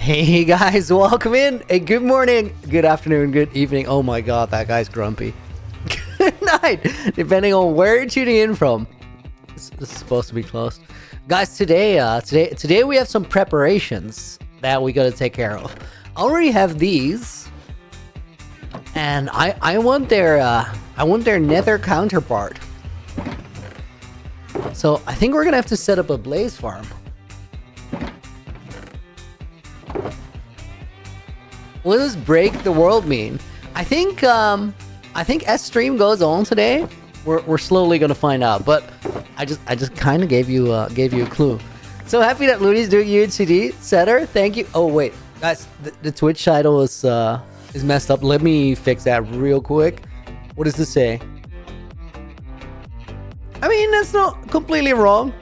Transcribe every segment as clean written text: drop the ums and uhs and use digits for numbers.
Hey guys, welcome in. Hey, good morning, good afternoon, good evening. Oh my god, that guy's grumpy. Good night, depending on where you're tuning in from. This is supposed to be closed. Guys, today we have some preparations that we gotta take care of. I already have these, and I want their nether counterpart. So I think we're gonna have to set up a blaze farm. What does break the world mean? I think as stream goes on today, we're slowly gonna find out. But I just kind of gave you a clue. So happy that Looney's doing UHCG setter. Thank you. Oh wait, guys, the Twitch title is messed up. Let me fix that real quick. What does this say? I mean, that's not completely wrong.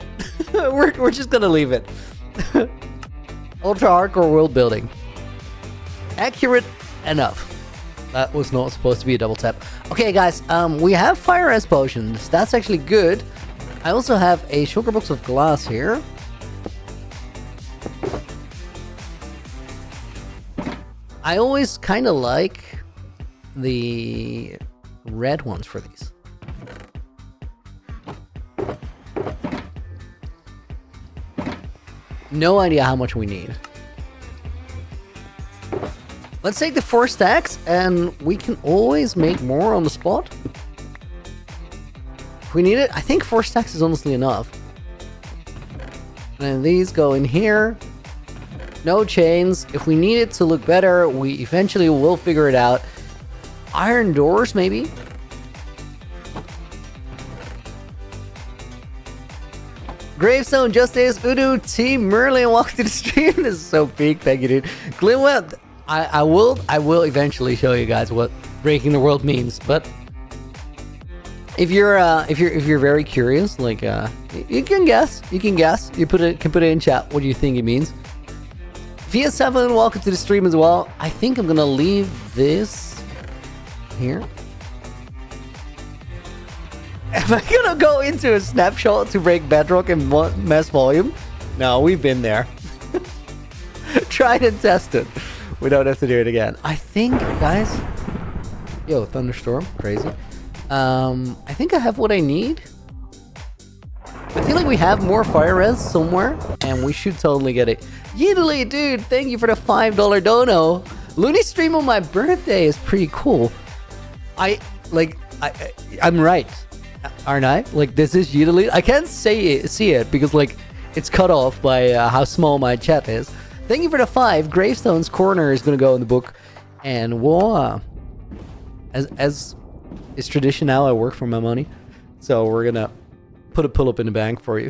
we're just gonna leave it. Ultra hardcore world building. Accurate enough. That was not supposed to be a double tap. Okay, guys, we have fire res potions. That's actually good. I also have a sugar box of glass here. I always kind of like the red ones for these. No idea how much we need. Let's take the 4 stacks, and we can always make more on the spot. If we need it, I think 4 stacks is honestly enough. And these go in here. No chains. If we need it to look better, we eventually will figure it out. Iron doors, maybe? Gravestone, Justice, Udu, Team Merlin, welcome to the stream. This is so peak, thank you, dude. Glimwell, I will eventually show you guys what breaking the world means, but if you're very curious, like you can guess. You can put it in chat. What do you think it means? Via 7, welcome to the stream as well. I think I'm gonna leave this here. Am I gonna go into a snapshot to break bedrock in mass volume? No, we've been there. Tried and tested. We don't have to do it again. I think, guys. Yo, thunderstorm, crazy. I think I have what I need. I feel like we have more fire res somewhere, and we should totally get it. Yeedly, dude, thank you for the $5 dono. Looney stream on my birthday is pretty cool. I'm right, aren't I? Like, this is Yeedly. I can't see it because like it's cut off by how small my chat is. Thank you for the 5. Gravestone's corner is gonna go in the book, and we'll as is tradition now, I work for my money, so we're gonna put a pull up in the bank for you.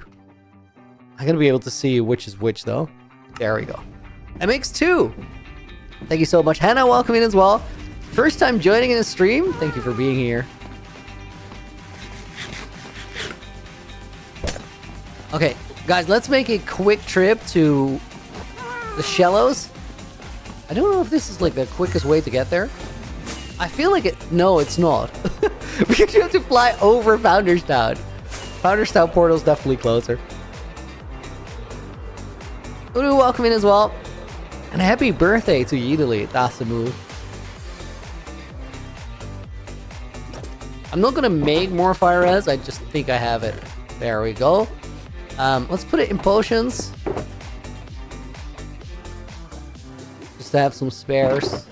I'm gonna be able to see which is which though. There we go. MX2, thank you so much. Hannah, welcome in as well. First time joining in the stream. Thank you for being here. Okay, guys, let's make a quick trip to the Shallows. I don't know if this is like the quickest way to get there. I feel like it. No, it's not. Because you have to fly over Founders Town. Founders Town portal is definitely closer. Udu, welcome in as well. And happy birthday to Yeedly. That's the move. I'm not gonna make more fire res. I just think I have it. There we go. Let's put it in potions. Just to have some spares.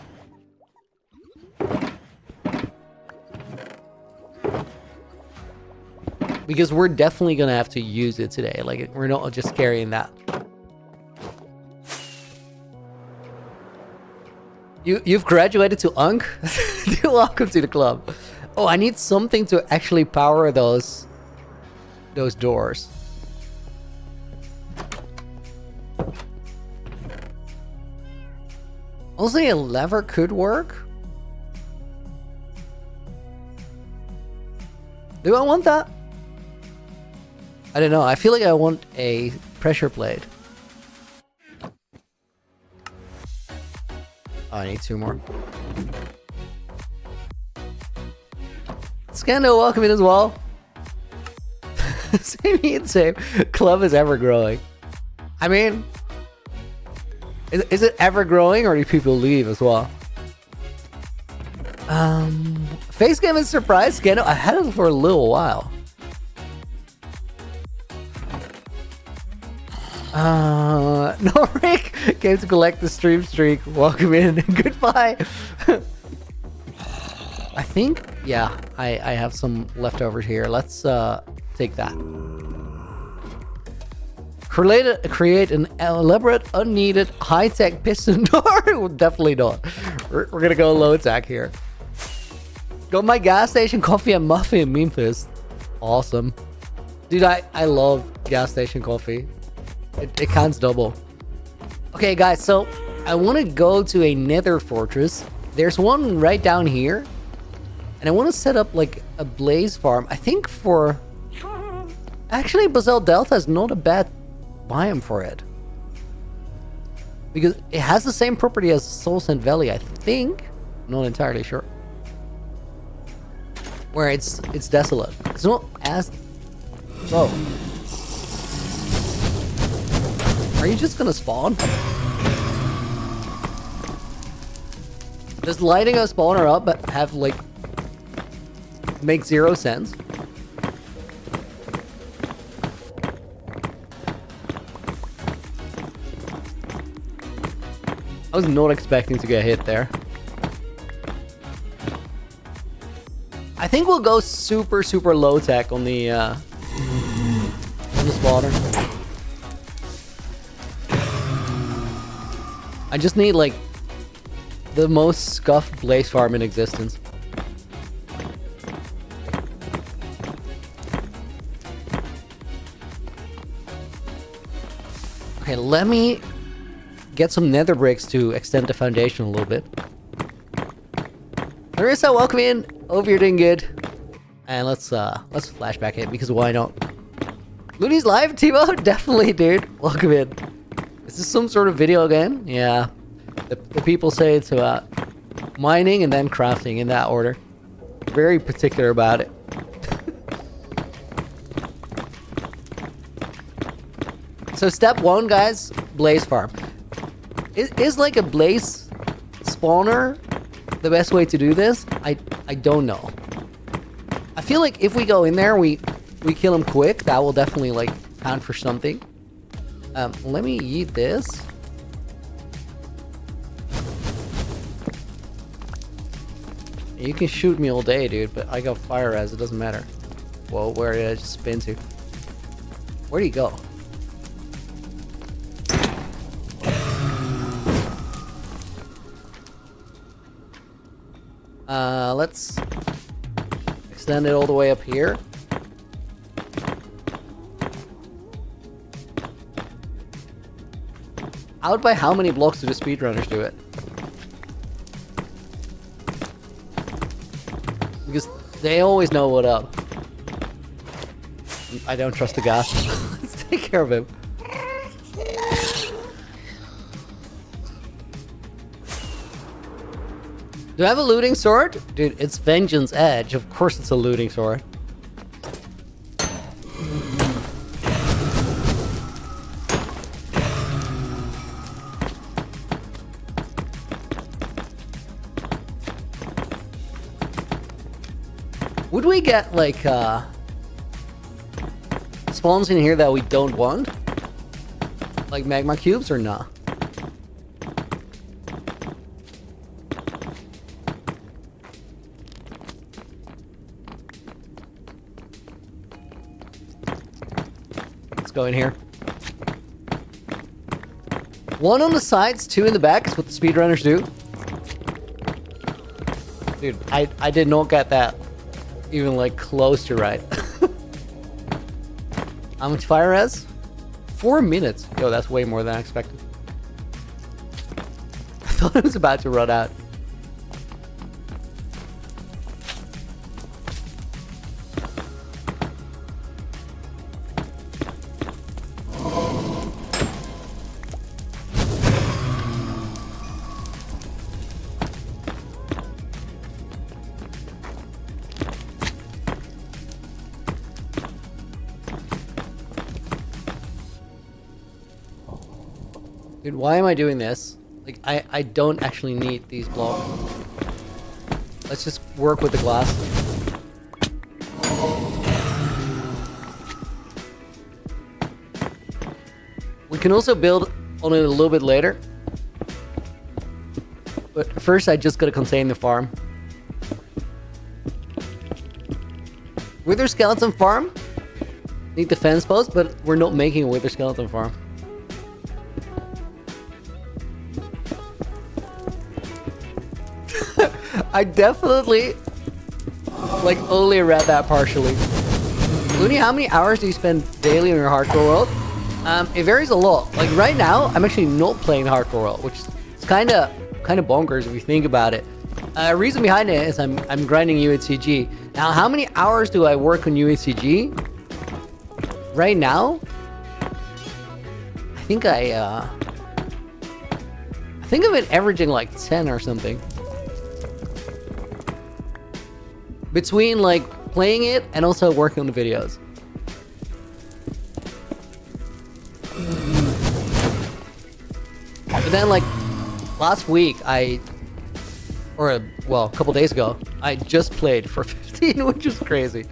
Because we're definitely gonna have to use it today. Like, we're not just carrying that. You've graduated to Unk? Welcome to the club. Oh, I need something to actually power those doors. Also, a lever could work. Do I want that? I don't know. I feel like I want a pressure plate. Oh, I need 2 more. Scando, welcome in as well. Same. Club is ever growing. I mean, Is it ever growing, or do people leave as well? Face game is surprise. Geno, I had it for a little while. No, Rick came to collect the stream streak. Welcome in. Goodbye. I think, yeah, I have some leftovers here. Let's take that. Create an elaborate, unneeded, high-tech piston door. Well, definitely not. We're gonna go low tech here. Got my gas station coffee and muffin in Memphis. Awesome. Dude, I love gas station coffee. It counts double. Okay, guys, so I want to go to a nether fortress. There's one right down here. And I want to set up like a blaze farm. I think for... Actually, Basel Delta is not a bad biome for it. Because it has the same property as Soul Sand Valley, I think. Not entirely sure. Where it's desolate. It's not as... Whoa. Are you just gonna spawn? Does lighting a spawner up but have like... make zero sense? I was not expecting to get hit there. I think we'll go super low tech on the spawner. I just need like the most scuffed blaze farm in existence. Okay, let me get some nether bricks to extend the foundation a little bit. Marissa, welcome in. Hope you're doing good. And let's flashback it, because why not? Looney's live, Timo? Definitely, dude. Welcome in. Is this some sort of video game? Yeah. The people say it's about mining and then crafting in that order. Very particular about it. So step one, guys, blaze farm. Is like a blaze spawner the best way to do this? I don't know. I feel like if we go in there, we kill him quick, that will definitely like count for something. Let me eat this. You can shoot me all day, dude, but I got fire res, it doesn't matter. Whoa, where did I just spin to? Where'd he go? Let's extend it all the way up here. Out by how many blocks do the speedrunners do it? Because they always know what up. I don't trust the guy. Let's take care of him. Do I have a looting sword? Dude, it's Vengeance Edge. Of course it's a looting sword. Would we get, like, spawns in here that we don't want? Like magma cubes or not? Go in here. One on the sides, two in the back is what the speedrunners do. Dude, I did not get that even like close to right. How much fire res? 4 minutes. Yo, that's way more than I expected. I thought it was about to run out. Dude, Dude, why am I doing this? Like, I don't actually need these blocks. Let's just work with the glass. We can also build on it a little bit later. But first, I just gotta contain the farm. Wither skeleton farm? Need defense post, but we're not making a wither skeleton farm. I definitely like only read that partially. Looney, how many hours do you spend daily in your hardcore world? It varies a lot. Like right now, I'm actually not playing the hardcore world, which is kind of bonkers if you think about it. Reason behind it is I'm grinding UHCG. Now, how many hours do I work on UHCG? Right now, I think I've been averaging like 10 or something. Between like playing it and also working on the videos. But then like last week a couple days ago, I just played for 15, which is crazy.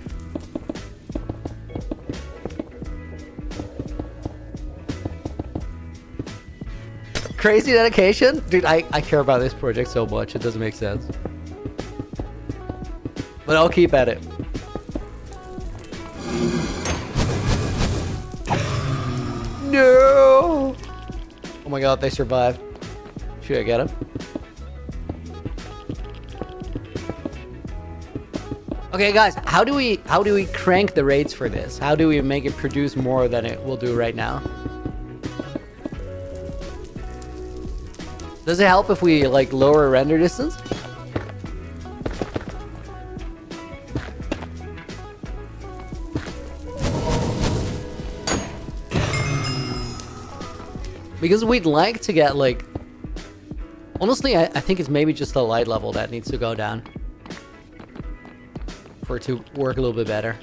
Crazy dedication? Dude, I care about this project so much, it doesn't make sense. But I'll keep at it. No! Oh my god, they survived. Should I get him? Okay guys, how do we crank the rates for this? How do we make it produce more than it will do right now? Does it help if we like lower render distance? Because we'd like to get like... Honestly, I think it's maybe just the light level that needs to go down. For it to work a little bit better.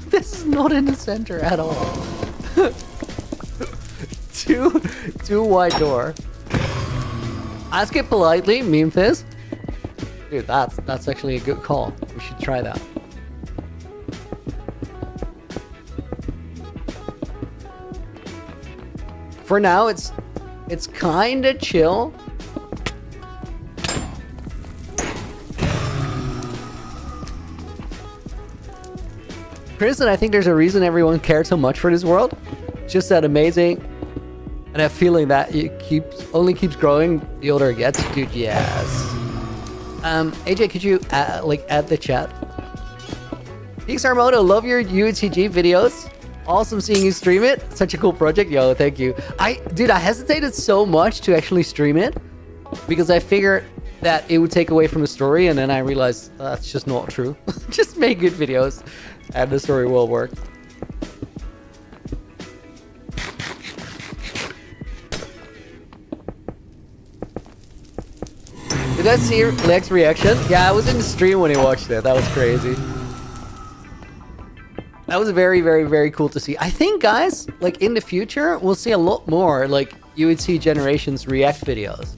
This is not in the center at all. Too wide door. Ask it politely, meme fizz. Dude, that's actually a good call. We should try that. For now, it's kind of chill. Kristen, I think there's a reason everyone cared so much for this world. Just that amazing, and that feeling that it only keeps growing the older it gets. Dude, yes. AJ, could you add the chat? Pixar Moto, love your UHCG videos. Awesome seeing you stream it. Such a cool project. Yo, thank you. Dude, I hesitated so much to actually stream it because I figured that it would take away from the story, and then I realized that's just not true. Just make good videos and the story will work. Did I see Leg's reaction? Yeah, I was in the stream when he watched it. That was crazy. That was very, very, very cool to see. I think, guys, like in the future, we'll see a lot more like UHC Generations react videos.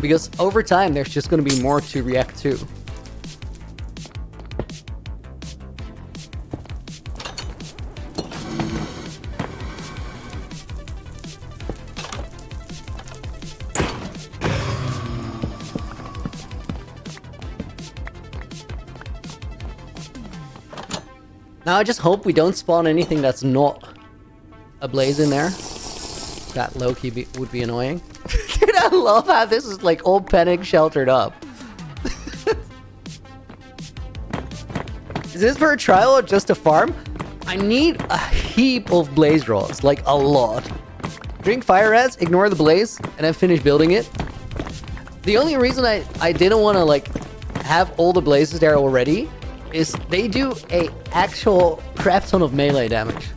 Because over time, there's just going to be more to react to. Now I just hope we don't spawn anything that's not a blaze in there. That low-key would be annoying. Dude, I love how this is like all panic sheltered up. Is this for a trial or just a farm? I need a heap of blaze rods, like a lot. Drink fire res, ignore the blaze, and then finish building it. The only reason I didn't want to like have all the blazes there already is they do a actual crap ton of melee damage.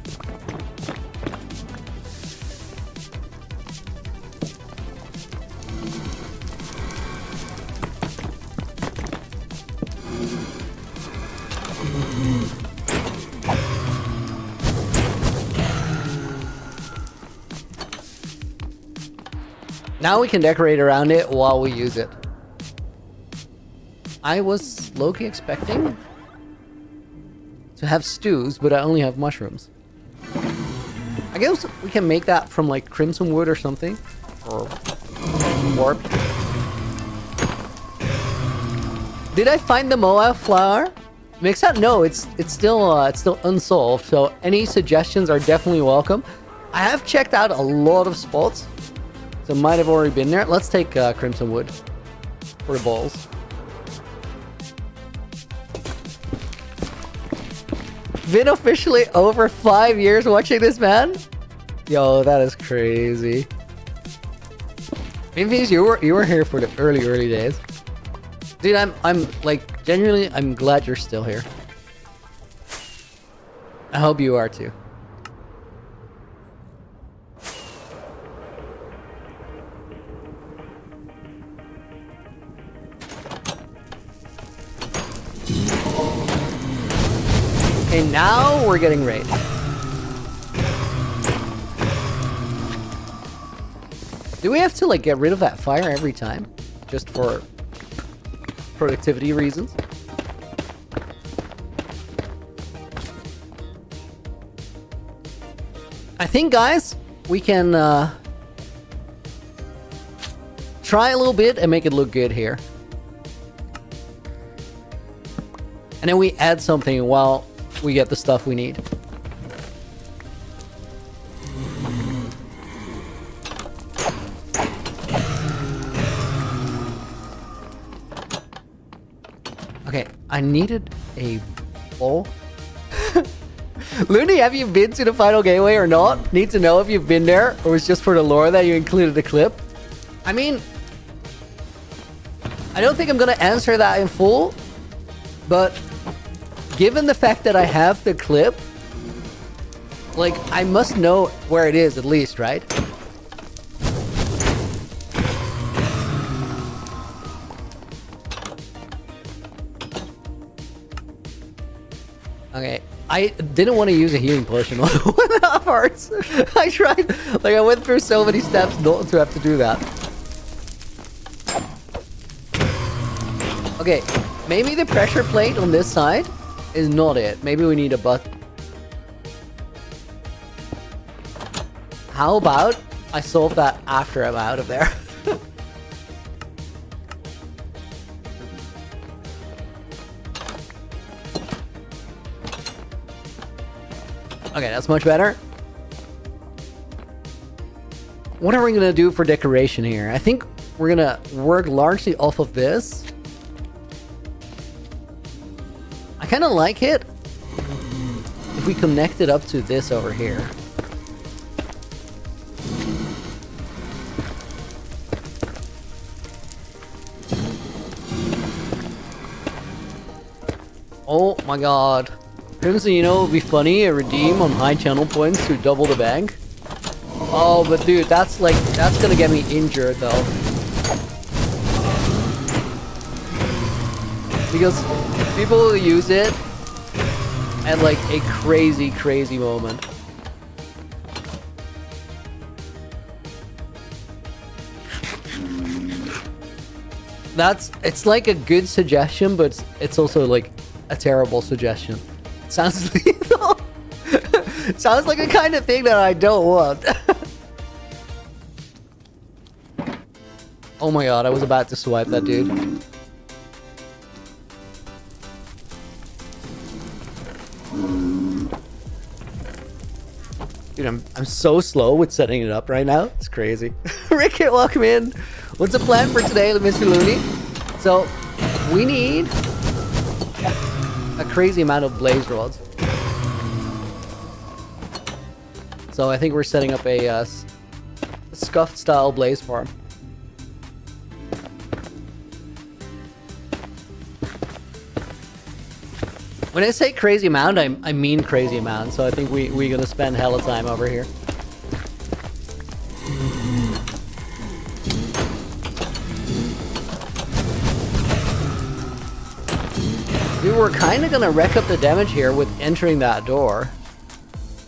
Now we can decorate around it while we use it. I was low-key expecting to have stews, but I only have mushrooms. I guess we can make that from like crimson wood or something, or warp. Did I find the moa flower? Makes that no, it's still unsolved. So any suggestions are definitely welcome. I have checked out a lot of spots, so might have already been there. Let's take crimson wood for the balls. Been officially over 5 years watching this, man. Yo, that is crazy. Maybe you were here for the early days. Dude, I'm like genuinely I'm glad you're still here. I hope you are too. Okay, now we're getting raid. Do we have to like get rid of that fire every time? Just for productivity reasons? I think, guys, we can try a little bit and make it look good here. And then we add something while we get the stuff we need. Okay, I needed a bowl. Looney, have you been to the final gateway or not? Need to know if you've been there, or was just for the lore that you included the clip. I mean, I don't think I'm gonna answer that in full, but given the fact that I have the clip, like, I must know where it is at least, right? Okay, I didn't want to use a healing potion on half hearts. I tried, like I went through so many steps not to have to do that. Okay, maybe the pressure plate on this side is not it. Maybe we need a butt. How about I solve that after I'm out of there? Okay, that's much better. What are we gonna do for decoration here? I think we're gonna work largely off of this. I kind of like it if we connect it up to this over here. Oh my god. Crimson, you know, it would be funny, a redeem on high channel points to double the bank. Oh, but dude, that's gonna get me injured though. Because people will use it at like a crazy moment. It's like a good suggestion, but it's also like a terrible suggestion. Sounds lethal. Sounds like the kind of thing that I don't want. Oh my god, I was about to swipe that dude. Dude, I'm so slow with setting it up right now. It's crazy. Rickett, welcome in. What's the plan for today, Mr. Looney? So, we need a crazy amount of blaze rods. So I think we're setting up a scuffed style blaze farm. When I say crazy amount, I mean crazy amount. So I think we're gonna spend hella time over here. Dude, we're kind of gonna wreck up the damage here with entering that door.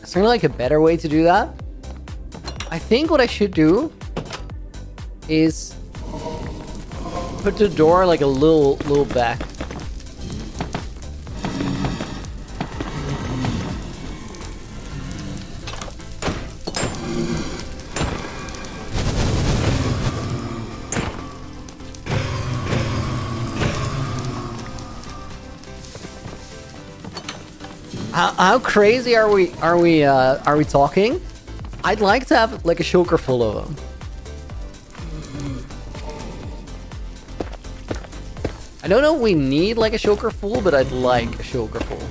Is there like a better way to do that? I think what I should do is put the door like a little back. How crazy are we talking? I'd like to have like a shulker full of them. I don't know if we need like a shulker full, but I'd like a shulker full.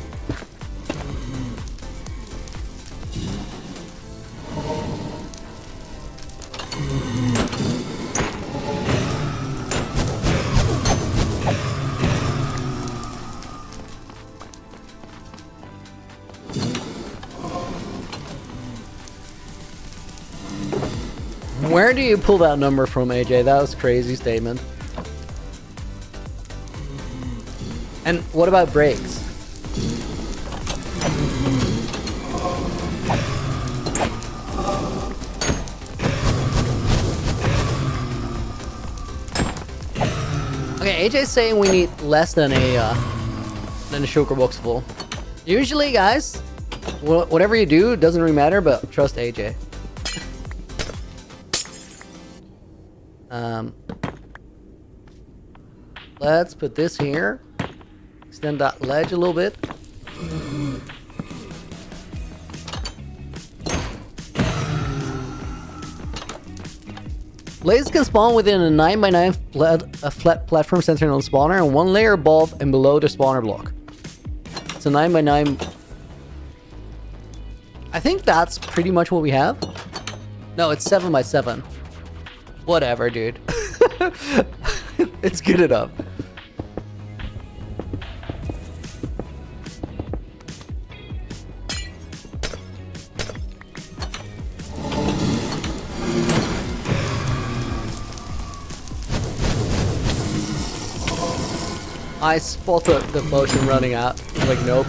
Where do you pull that number from, AJ? That was a crazy statement. And what about brakes? Okay, AJ's saying we need less than a shulker box full. Usually, guys, whatever you do, it doesn't really matter, but trust AJ. Let's put this here. Extend that ledge a little bit. Lasers can spawn within a 9x9 flat platform centered on the spawner and one layer above and below the spawner block. It's a 9x9. I think that's pretty much what we have. No, it's 7x7. Whatever, dude. It's good enough. I spotted the motion running out. Like, nope.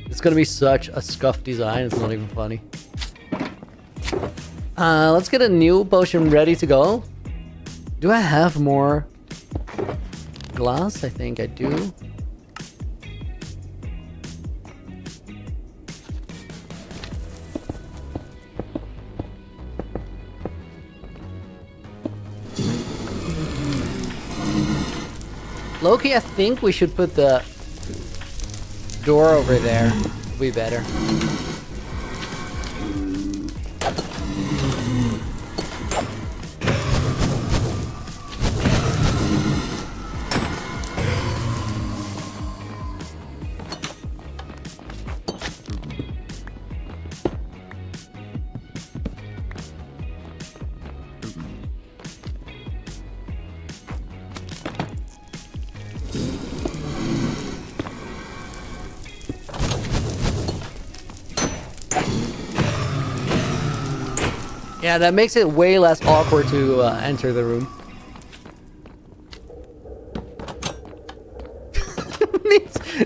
It's gonna be such a scuffed design, it's not even funny. Let's get a new potion ready to go. Do I have more glass? I think I do. Loki, I think we should put the door over there. It'll be better. Yeah, that makes it way less awkward to enter the room.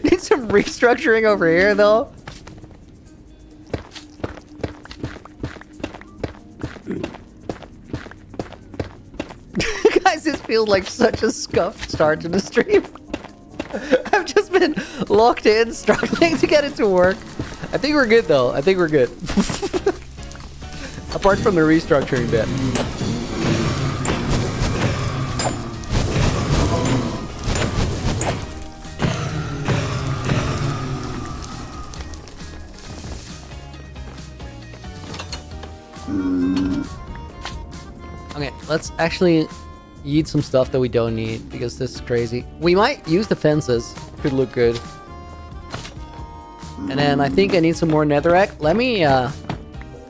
needs some restructuring over here, though. Guys, this feels like such a scuffed start to the stream. I've just been locked in, struggling to get it to work. I think we're good, though. I think we're good. Apart from the restructuring bit. Okay, let's actually yeet some stuff that we don't need because this is crazy. We might use the fences. Could look good. And then I think I need some more netherrack. Let me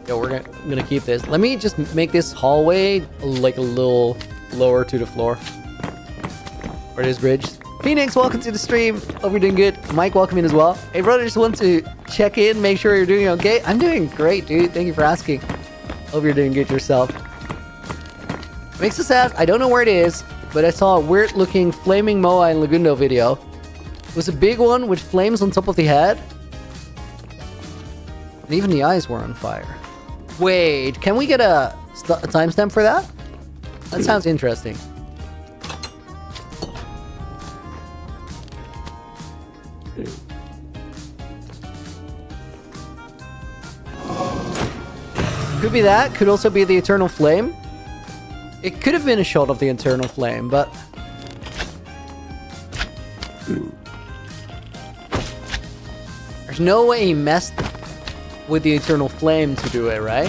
yo, we're gonna keep this. Let me just make this hallway like a little lower to the floor. Where it is bridged. Phoenix, welcome to the stream. Hope you're doing good. Mike, welcome in as well. Hey, brother, just want to check in, make sure you're doing okay. I'm doing great, dude. Thank you for asking. Hope you're doing good yourself. Makes us sad. I don't know where it is. but I saw a weird looking flaming Moai and Lagundo video. It was a big one with flames on top of the head. And even the eyes were on fire. Wait, can we get a timestamp for that? That sounds interesting. Could be that. Could also be the Eternal Flame. It could have been a shot of the Eternal Flame, but... There's no way he messed with the Eternal Flame to do it, right?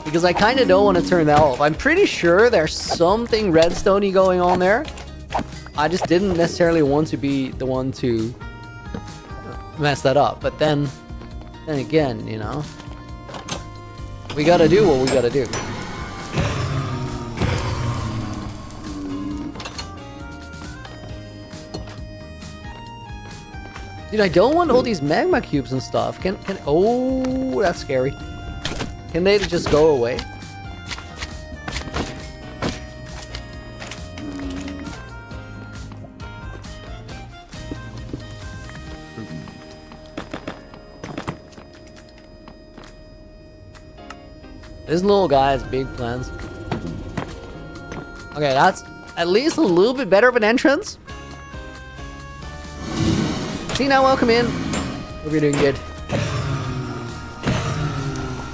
Because I kind of don't want to turn that off. I'm pretty sure there's something redstone-y going on there. I just didn't necessarily want to be the one to mess that up. But then again, you know, we gotta do what we gotta do. Dude, I don't want all these magma cubes and stuff. Oh, that's scary. Can they just go away? This little guy has big plans. Okay, that's at least a little bit better of an entrance. See, now welcome in. Hope you're doing good.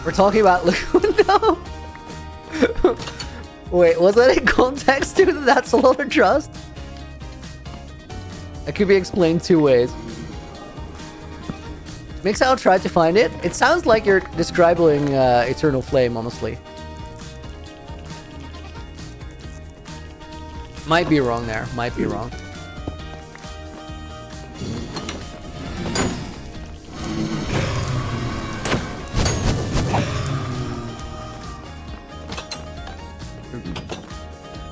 We're talking about Lagundo. Wait, was that in context to that's a lot of trust? It could be explained two ways. Mixout tried to find it. It sounds like you're describing Eternal Flame, honestly. Might be wrong there. Might be wrong.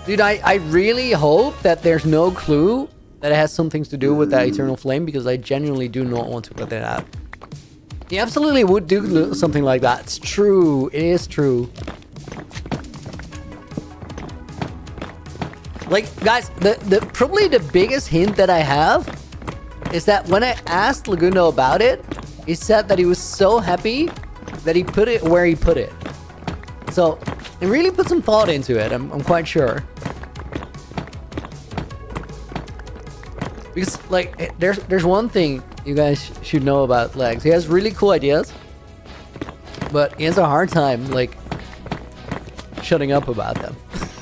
Dude, I really hope that there's no clue that it has something to do with that Eternal Flame, because I genuinely do not want to put that out. He absolutely would do something like that. It's true. It is true. Like, guys, the probably the biggest hint that I have is that when I asked Lagundo about it, he said that he was so happy that he put it where he put it. So, he really put some thought into it, I'm quite sure. Because, like, there's one thing you guys should know about Legs. He has really cool ideas, but he has a hard time, like, shutting up about them.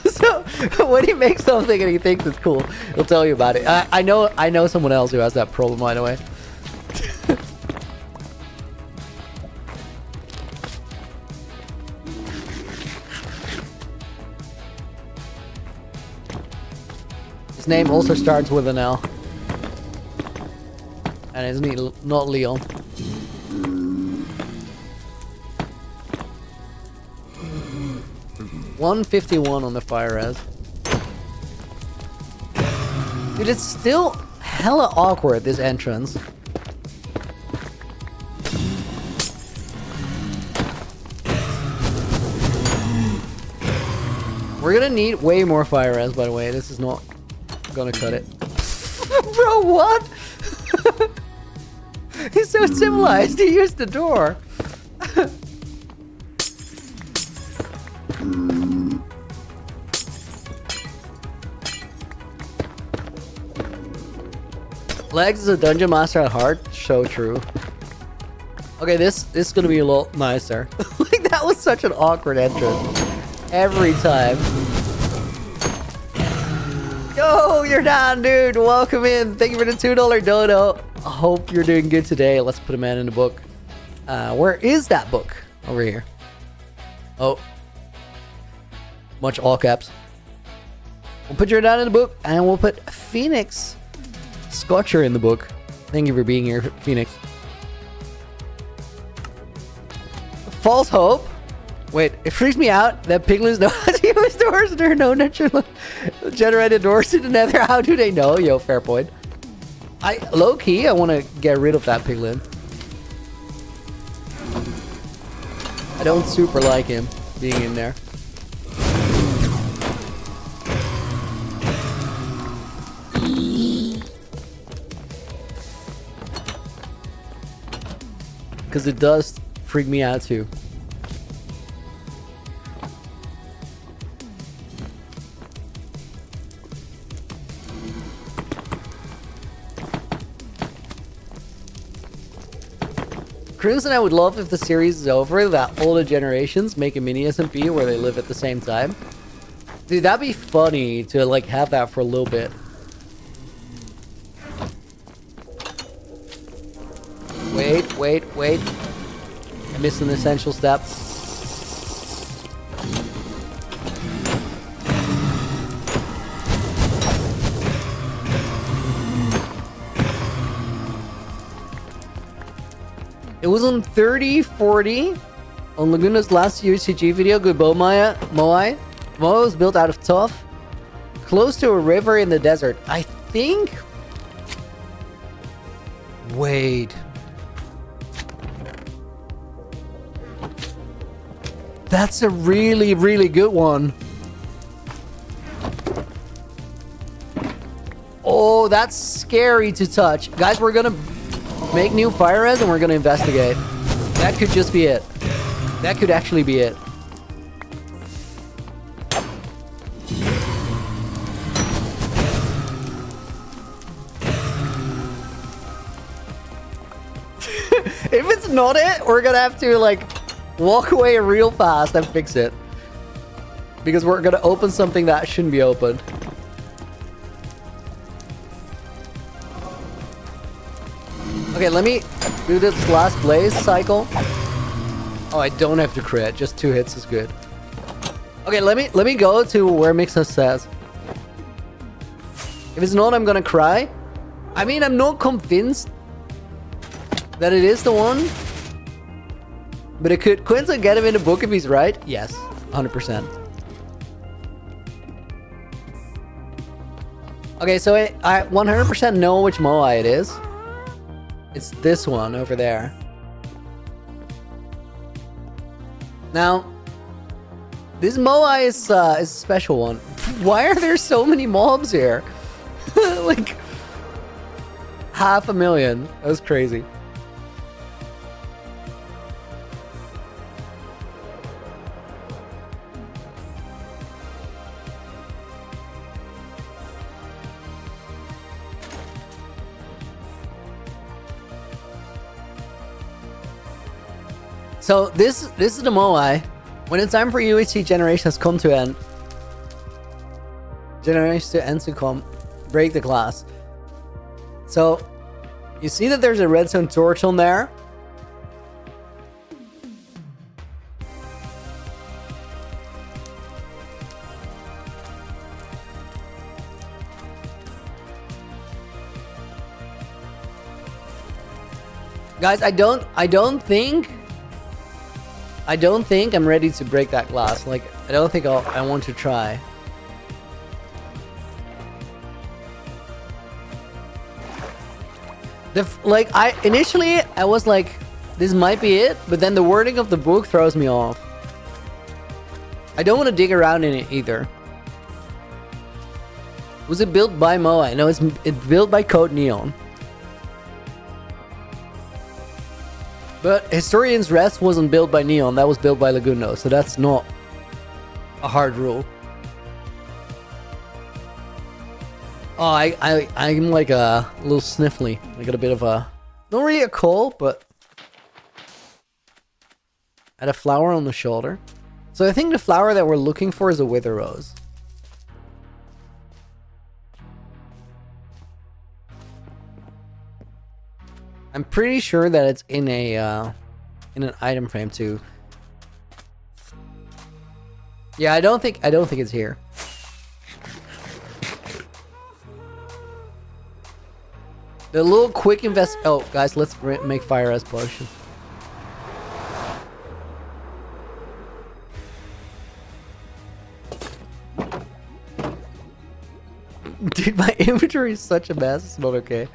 So, when he makes something and he thinks it's cool, he'll tell you about it. I know someone else who has that problem, by the way. His name also starts with an L. And isn't he not Leon? $151 on the fire res. Dude, it's still hella awkward, this entrance. We're gonna need way more fire res, by the way. This is not gonna cut it. Bro, what? He's so civilized, he used the door. Legs is a dungeon master at heart. So true. Okay, this is gonna be a lot nicer. Like, that was such an awkward entrance. Every time. Yo, you're down, dude. Welcome in. Thank you for the $2 dono. I hope you're doing good today. Let's put a man in the book. Where is that book? Over here. Oh. Much all caps. We'll put your down in the book, and we'll put Phoenix Scotcher in the book. Thank you for being here, Phoenix. False hope. Wait, it freaks me out that piglins know how to use doors. There are no natural generated doors to the nether. How do they know? Yo, fair point. Low-key, I want to get rid of that piglin. I don't super like him being in there. because it does freak me out too. Crimson, I would love if the series is over, that all the generations make a mini SMP where they live at the same time. Dude, that'd be funny to like have that for a little bit. Wait. I missed an essential step. It was on 3040 on Laguna's last UHCG video. Good bow, Moai. Moai was built out of tough, close to a river in the desert. I think. Wait. That's a really, really good one. Oh, that's scary to touch. Guys, we're gonna make new fire res and we're gonna investigate. That could just be it. That could actually be it. If it's not it, we're gonna have to like walk away real fast and fix it. Because we're gonna open something that shouldn't be opened. Okay, let me do this last blaze cycle. Oh, I don't have to crit. Just 2 hits is good. Okay, let me go to where Mixus says. If it's not, I'm gonna cry. I mean, I'm not convinced that it is the one. But it could Quincy get him in the book if he's right? Yes, 100%. Okay, so I 100% know which Moai it is. It's this one over there. Now, this Moai is a special one. Why are there so many mobs here? Like 500,000. That was crazy. So this is the Moai. When it's time for UHC Generations come to end. Generations to end to come. Break the glass. So you see that there's a redstone torch on there. Guys, I don't think I'm ready to break that glass. Like, I don't think I want to try. Initially I was like, this might be it, but then the wording of the book throws me off. I don't want to dig around in it either. Was it built by Moai? No, it's built by Code Neon. But Historian's Rest wasn't built by Neon, that was built by Laguno, so that's not a hard rule. Oh, I'm like a little sniffly. I got a bit of a, not really a cold, but I had a flower on the shoulder. So I think the flower that we're looking for is a wither rose. I'm pretty sure that it's in a in an item frame too. Yeah, I don't think it's here. The little quick invest. Oh, guys, let's make fire as potion. Dude, my inventory is such a mess. It's not okay.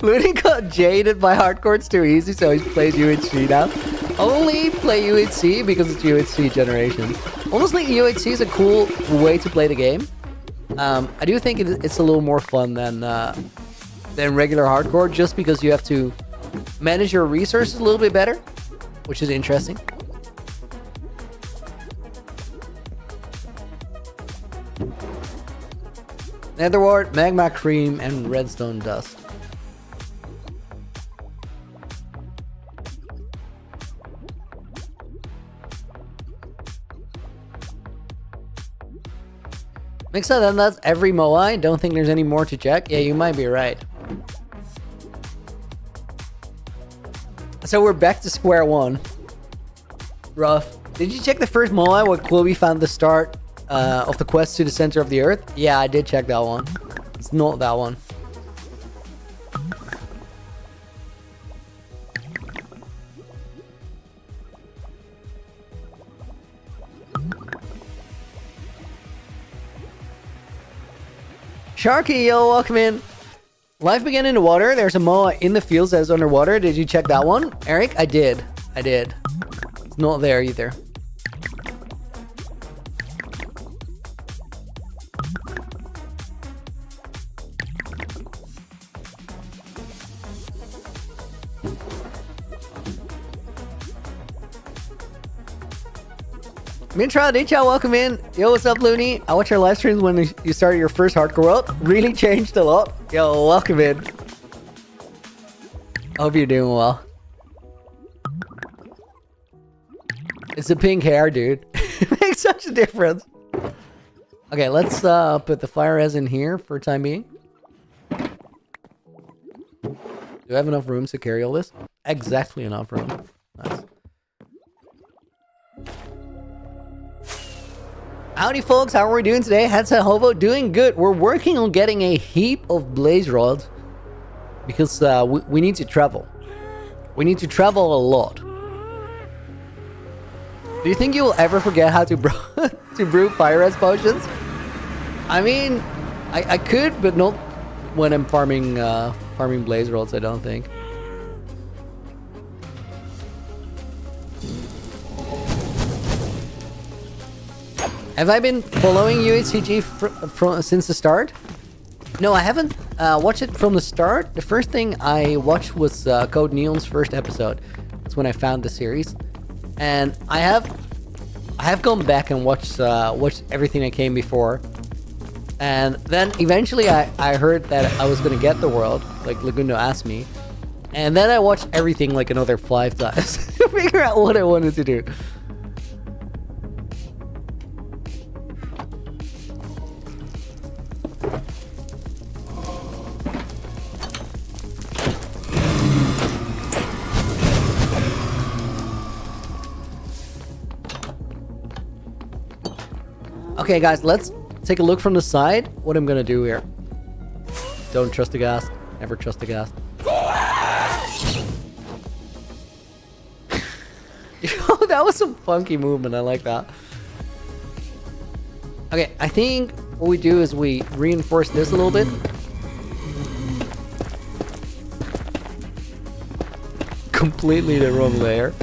Looting got jaded by hardcore. It's too easy, so he plays UHC now. Only play UHC because it's UHC Generations. Honestly, UHC is a cool way to play the game. I do think it's a little more fun than regular hardcore, just because you have to manage your resources a little bit better, which is interesting. Netherwort, magma cream, and redstone dust. Makes sense, then that's every Moai. Don't think there's any more to check. Yeah, you might be right. So we're back to square one. Rough. Did you check the first Moai where Quilby found the start of the quest to the center of the earth? Yeah, I did check that one. It's not that one. Sharky, yo, welcome in. Life began in the water. There's a Moa in the fields that is underwater. Did you check that one? Eric, I did. It's not there either. Mintra, Dicha, welcome in. Yo, what's up, Looney? I watched your live streams when you started your first hardcore world. Really changed a lot. Yo, welcome in. Hope you're doing well. It's the pink hair, dude. It makes such a difference. Okay, let's put the fire res in here for the time being. Do I have enough room to carry all this? Exactly enough room. Nice. Howdy folks, how are we doing today? Headset Hobo, doing good. We're working on getting a heap of blaze rods because we need to travel. We need to travel a lot. Do you think you will ever forget how to brew fire res potions? I mean, I could, but not when I'm farming blaze rods, I don't think. Have I been following UHCG since the start? No, I haven't watched it from the start. The first thing I watched was Code Neon's first episode. That's when I found the series, and I have gone back and watched everything that came before, and then eventually I heard that I was gonna get the world, like Lagundo asked me, and then I watched everything like another 5 times to figure out what I wanted to do. Okay, guys, let's take a look from the side. What I'm gonna do here. Don't trust the gas. Never trust the gas. Yo, that was some funky movement. I like that. Okay, I think what we do is we reinforce this a little bit. Completely the wrong layer.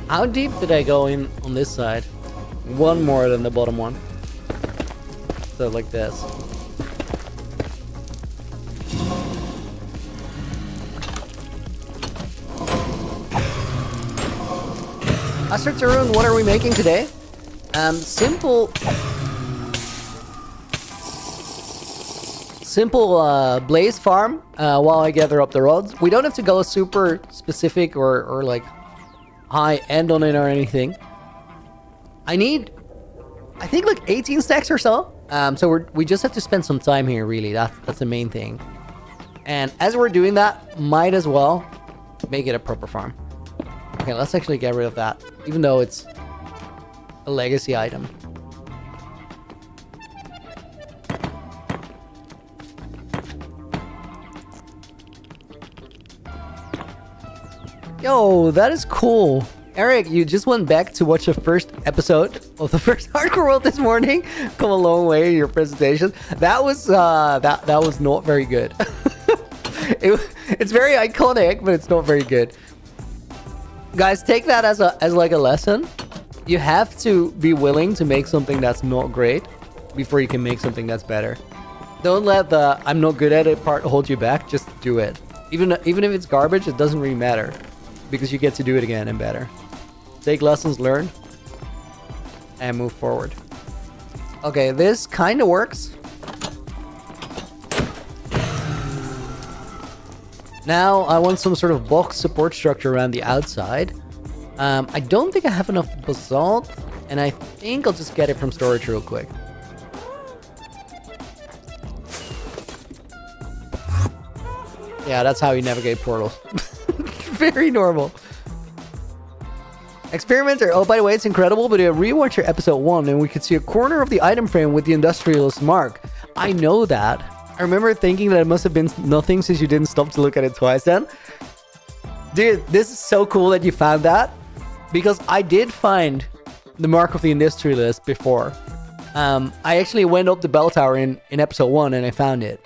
How deep did I go in on this side? One more than the bottom one. So like this. Master Tarun, what are we making today? Simple blaze farm while I gather up the rods. We don't have to go super specific or like high end on it or anything. I think like 18 stacks or so. So we just have to spend some time here, really. That's the main thing. And as we're doing that, might as well make it a proper farm. Okay, let's actually get rid of that, even though it's a legacy item. Yo, that is cool. Eric, you just went back to watch the first episode of the first Hardcore World this morning. Come a long way in your presentation. That was that was not very good. It's very iconic, but it's not very good. Guys, take that as like a lesson. You have to be willing to make something that's not great before you can make something that's better. Don't let the I'm not good at it part hold you back. Just do it. Even if it's garbage, it doesn't really matter because you get to do it again and better. Take lessons learned and move forward. Okay, this kind of works. Now I want some sort of box support structure around the outside. I don't think I have enough basalt, and I think I'll just get it from storage real quick. Yeah, that's how you navigate portals. Very normal. Experimenter. Oh, by the way, it's incredible, but rewatch your episode 1 and we could see a corner of the item frame with the industrialist mark. I know that. I remember thinking that it must have been nothing since you didn't stop to look at it twice then. Dude, this is so cool that you found that, because I did find the mark of the industrialist before. I actually went up the bell tower in episode 1 and I found it.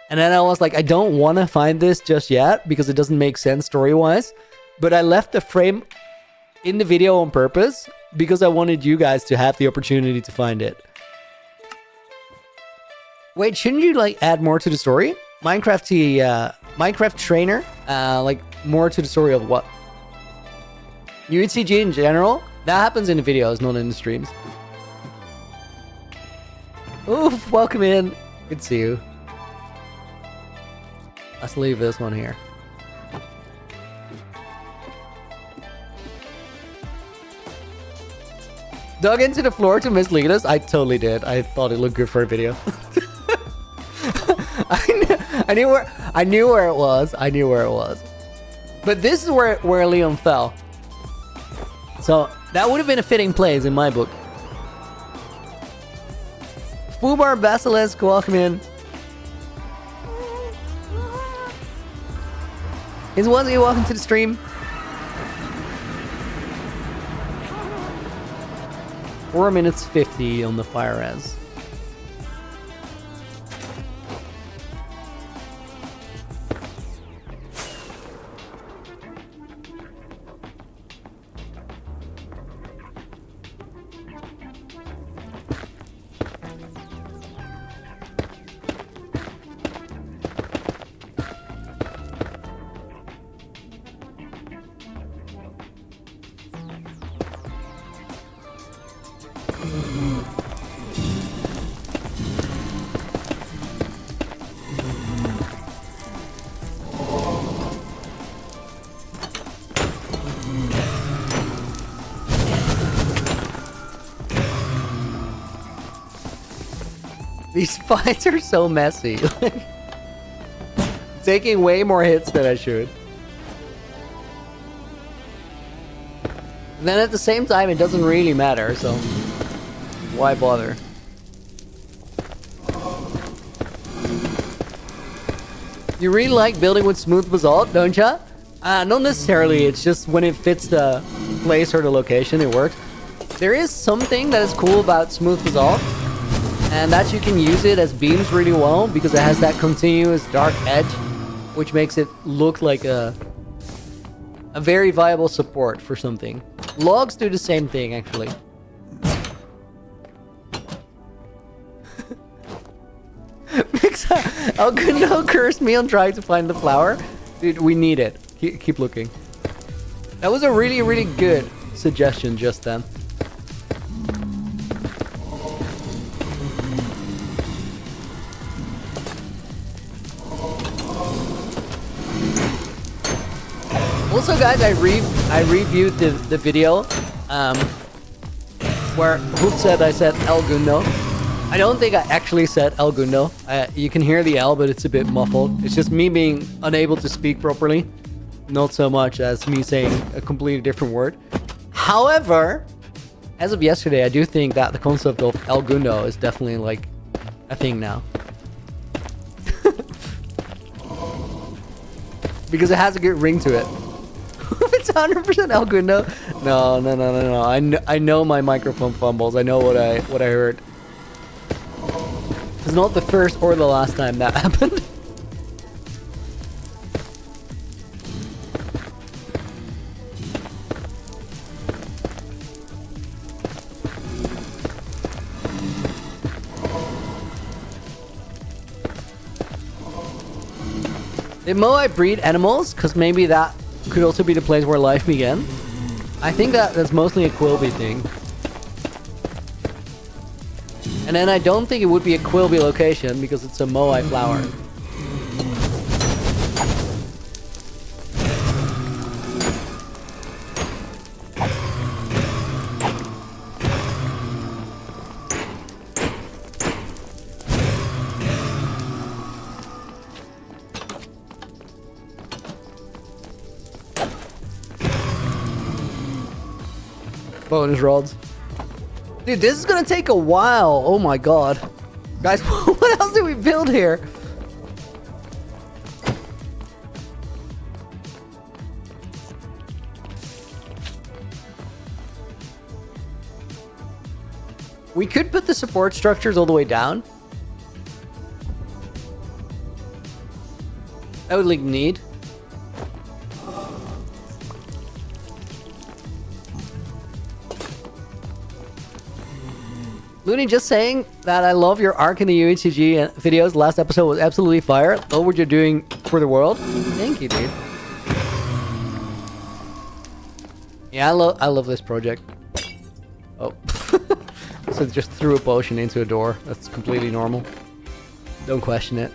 And then I was like, I don't want to find this just yet because it doesn't make sense story-wise. But I left the frame in the video on purpose because I wanted you guys to have the opportunity to find it. Wait, shouldn't you like add more to the story? Minecraft trainer, like more to the story of what? UHCG in general? That happens in the videos, not in the streams. Oof, welcome in. Good to see you. Let's leave this one here. Dug into the floor to mislead us? I totally did. I thought it looked good for a video. I knew where it was. I knew where it was. But this is where Leon fell. So that would have been a fitting place in my book. Fubar Basilisk, welcome in. Is Wazzy welcome to the stream? 4 minutes 50 on the fire res. These fights are so messy. Taking way more hits than I should. And then at the same time, it doesn't really matter, so why bother? You really like building with smooth basalt, don't ya? Not necessarily, it's just when it fits the place or the location, it works. There is something that is cool about smooth basalt, and that you can use it as beams really well because it has that continuous dark edge, which makes it look like a very viable support for something. Logs do the same thing, actually. Algundo cursed me on trying to find the flower. Dude, we need it. Keep looking. That was a really, really good suggestion just then. Also, guys, I reviewed the video where Hoop said I said El Gundo. I don't think I actually said El Gundo. You can hear the L, but it's a bit muffled. It's just me being unable to speak properly, not so much as me saying a completely different word. However, as of yesterday, I do think that the concept of El Gundo is definitely like a thing now. Because it has a good ring to it. It's 100% all good. No. I know my microphone fumbles. I know what I heard. It's not the first or the last time that happened. Did Moai breed animals? Because maybe that could also be the place where life began. I think that's mostly a Quilby thing. And then I don't think it would be a Quilby location because it's a Moai flower. Bonus rods. Dude, this is gonna take a while. Oh my god. Guys, what else did we build here? We could put the support structures all the way down. That would like need. Looney, just saying that I love your arc in the UHCG videos. Last episode was absolutely fire. Love what you're doing for the world. Thank you, dude. Yeah, I love this project. Oh. So just threw a potion into a door. That's completely normal. Don't question it.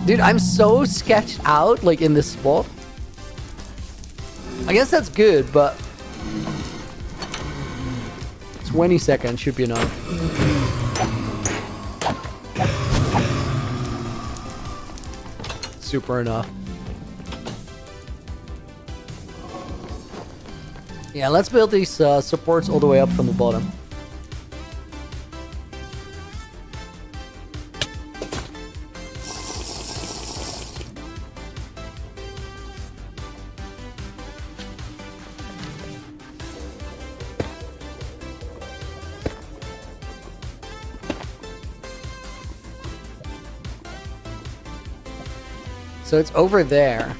Dude, I'm so sketched out, like, in this spot. I guess that's good, but 20 seconds should be enough. Super enough. Yeah, let's build these supports all the way up from the bottom. So it's over there.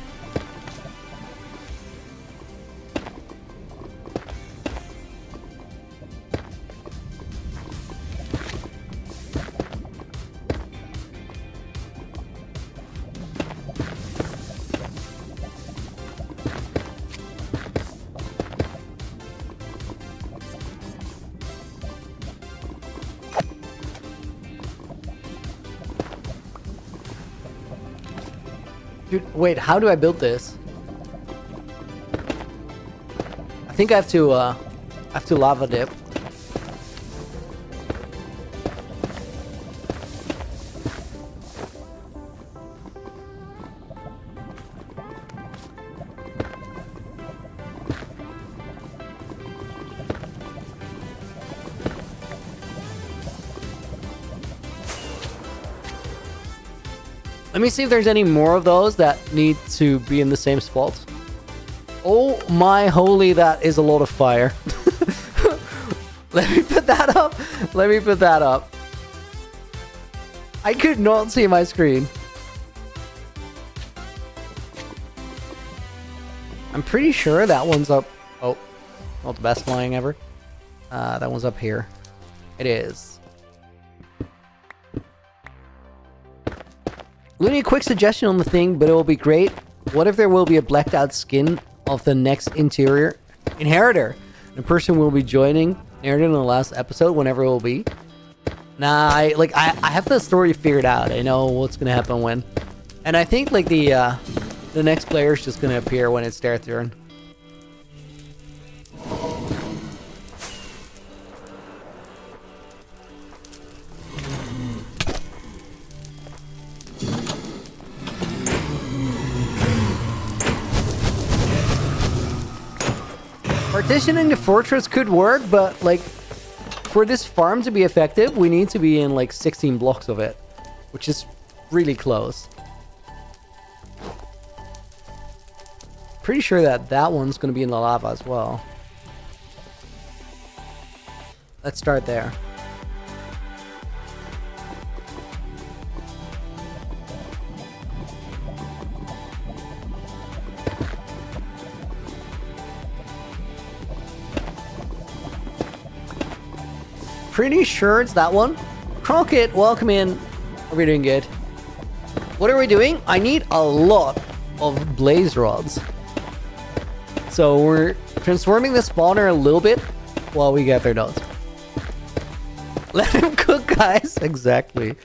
Dude, wait, how do I build this? I think I have to lava dip. Let me see if there's any more of those that need to be in the same spot. Oh my holy, that is a lot of fire. Let me put that up. Let me put that up. I could not see my screen. I'm pretty sure that one's up. Oh, not the best flying ever. That one's up here. It is. Looney, a quick suggestion on the thing, but it will be great. What if there will be a blacked out skin of the next interior inheritor? The person will be joining inheritor in the last episode, whenever it will be. Nah, I have the story figured out. I know what's gonna happen when, and I think like the next player is just gonna appear when it's their turn. Partitioning the fortress could work, but like for this farm to be effective, we need to be in like 16 blocks of it, which is really close. pretty sure that that one's going to be in the lava as well. Let's start there. Pretty sure it's that one. Crockett, welcome in. Are we doing good? What are we doing? I need a lot of blaze rods. So we're transforming the spawner a little bit while we get their nodes. Let him cook, guys. Exactly.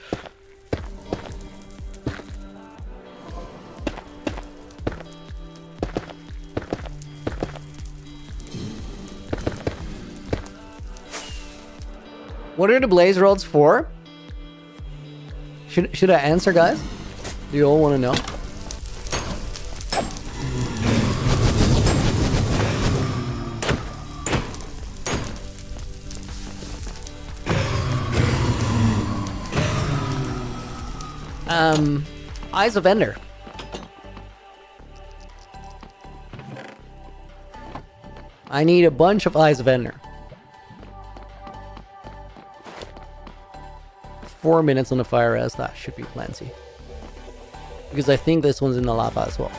What are the blaze rods for? Should I answer, guys? Do you all want to know? Eyes of Ender. I need a bunch of Eyes of Ender. 4 minutes on the fire res, that should be plenty. Because I think this one's in the lava as well.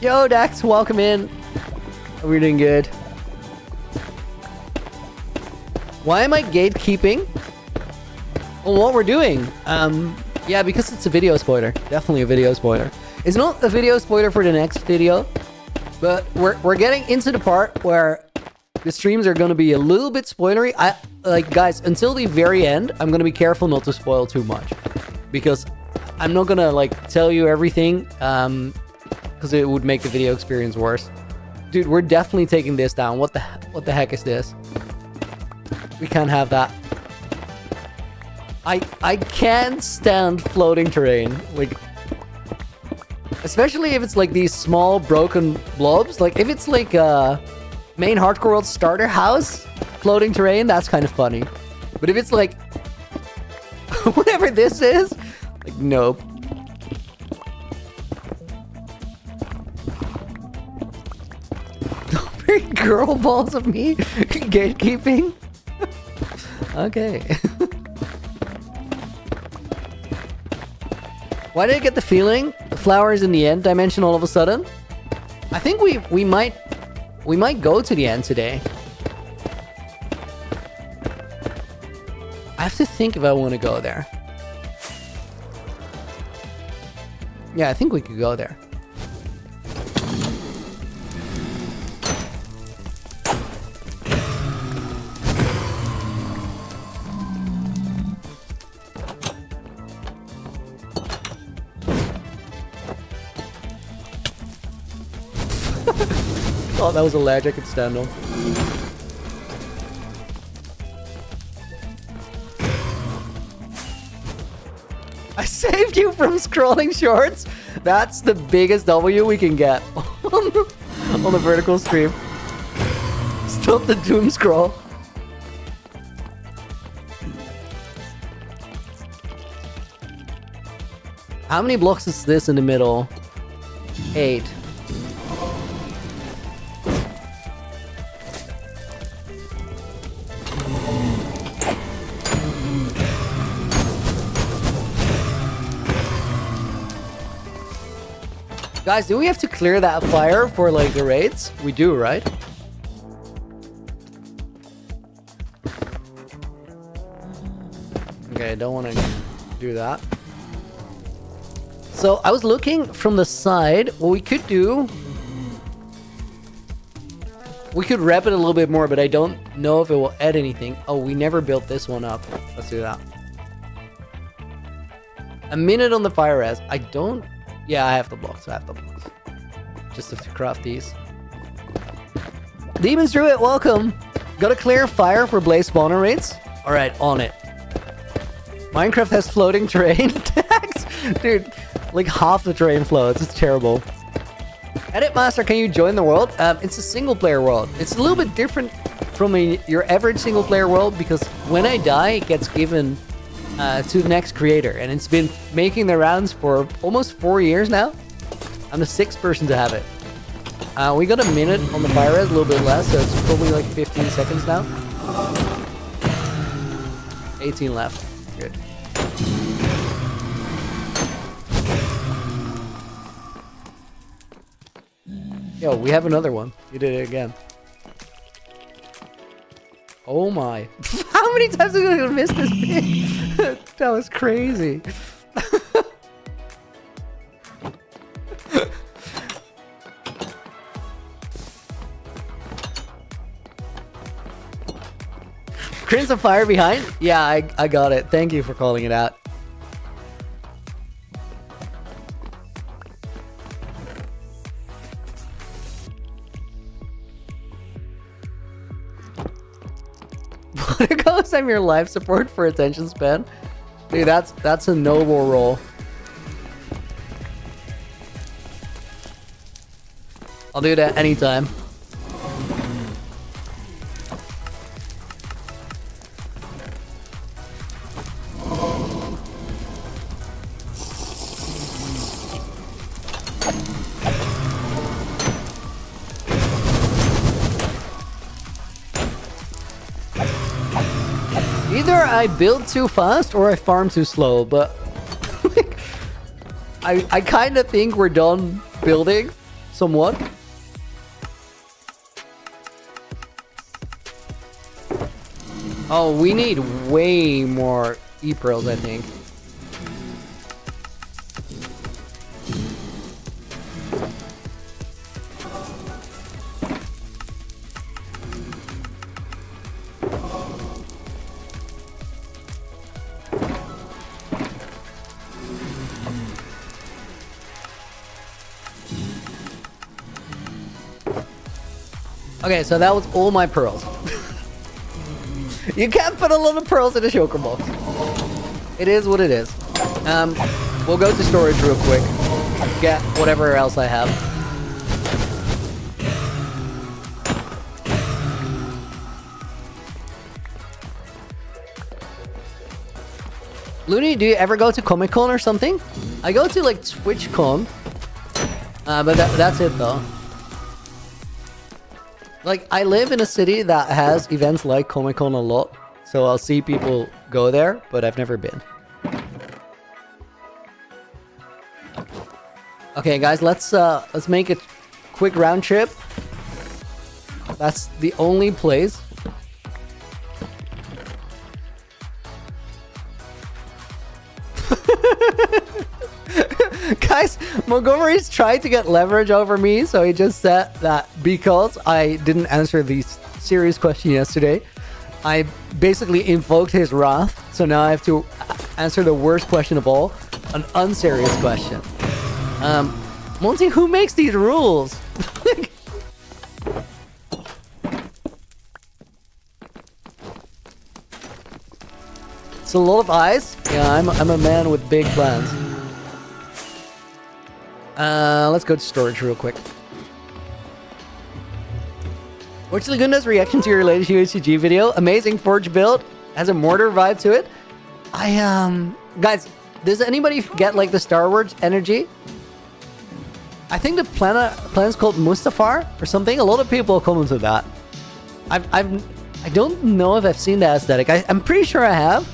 Yo, Dax, welcome in. Are we doing good? Why am I gatekeeping on what we're doing? Yeah, because it's a video spoiler. Definitely a video spoiler. It's not a video spoiler for the next video, but we're getting into the part where the streams are going to be a little bit spoilery. Guys, until the very end, I'm going to be careful not to spoil too much, because I'm not going to tell you everything, because it would make the video experience worse. Dude, we're definitely taking this down. What the heck is this? We can't have that. I can't stand floating terrain. Especially if it's these small broken blobs. If it's main hardcore world starter house floating terrain, that's kind of funny. But if it's whatever this is, nope. Very girl balls of me gatekeeping. Okay. Why did I get the feeling the flower is in the end dimension all of a sudden? I think we might go to the end today. I have to think if I want to go there. Yeah, I think we could go there. Oh, that was a ledge I could stand on. I saved you from scrolling shorts. That's the biggest W we can get on the vertical stream. Stop the doom scroll. How many blocks is this in the middle? 8. Guys, do we have to clear that fire for the raids? We do, right? Okay, I don't want to do that. So I was looking from the side. What we could do, we could wrap it a little bit more, but I don't know if it will add anything. Oh, we never built this one up. Let's do that. A minute on the fire res. I don't... Yeah, I have the blocks. Just have to craft these. Demons Druid, welcome. Got a clear fire for blaze spawner raids? Alright, on it. Minecraft has floating terrain tags? Dude, half the terrain floats. It's terrible. Edit Master, can you join the world? It's a single player world. It's a little bit different from your average single player world because when I die, it gets given to the next creator. And it's been making the rounds for almost 4 years now. I'm the 6th person to have it. We got a minute on the fire res, a little bit less, so it's probably like 15 seconds now. 18 left. Good. Yo, we have another one. You did it again. Oh my. How many times are we gonna miss this thing? That was crazy. Crimson of Fire behind? Yeah, I got it. Thank you for calling it out. What goes? I'm your life support for attention span. Dude, that's a noble role. I'll do that anytime. Either I build too fast or I farm too slow, but I kind of think we're done building somewhat. Oh, we need way more E-pearls, I think. Okay, so that was all my pearls. You can't put a lot of pearls in a shulker box. It is what it is. We'll go to storage real quick. Get whatever else I have. Looney, do you ever go to Comic Con or something? I go to like TwitchCon. But that's it though. Like, I live in a city that has events like Comic-Con a lot, so I'll see people go there, but I've never been. Okay, guys, let's make a quick round trip. That's the only place. Guys, Montgomery's tried to get leverage over me, so he just said that because I didn't answer the serious question yesterday, I basically invoked his wrath, so now I have to answer the worst question of all, an unserious question. Monty, who makes these rules? It's a lot of eyes. Yeah, I'm a man with big plans. Let's go to storage real quick. What's Laguna's reaction to your latest UHCG video? Amazing forge build. Has a mortar vibe to it. Guys, does anybody get like the Star Wars energy? I think the planet's called Mustafar or something. A lot of people commented that. I don't know if I've seen the aesthetic. I'm pretty sure I have.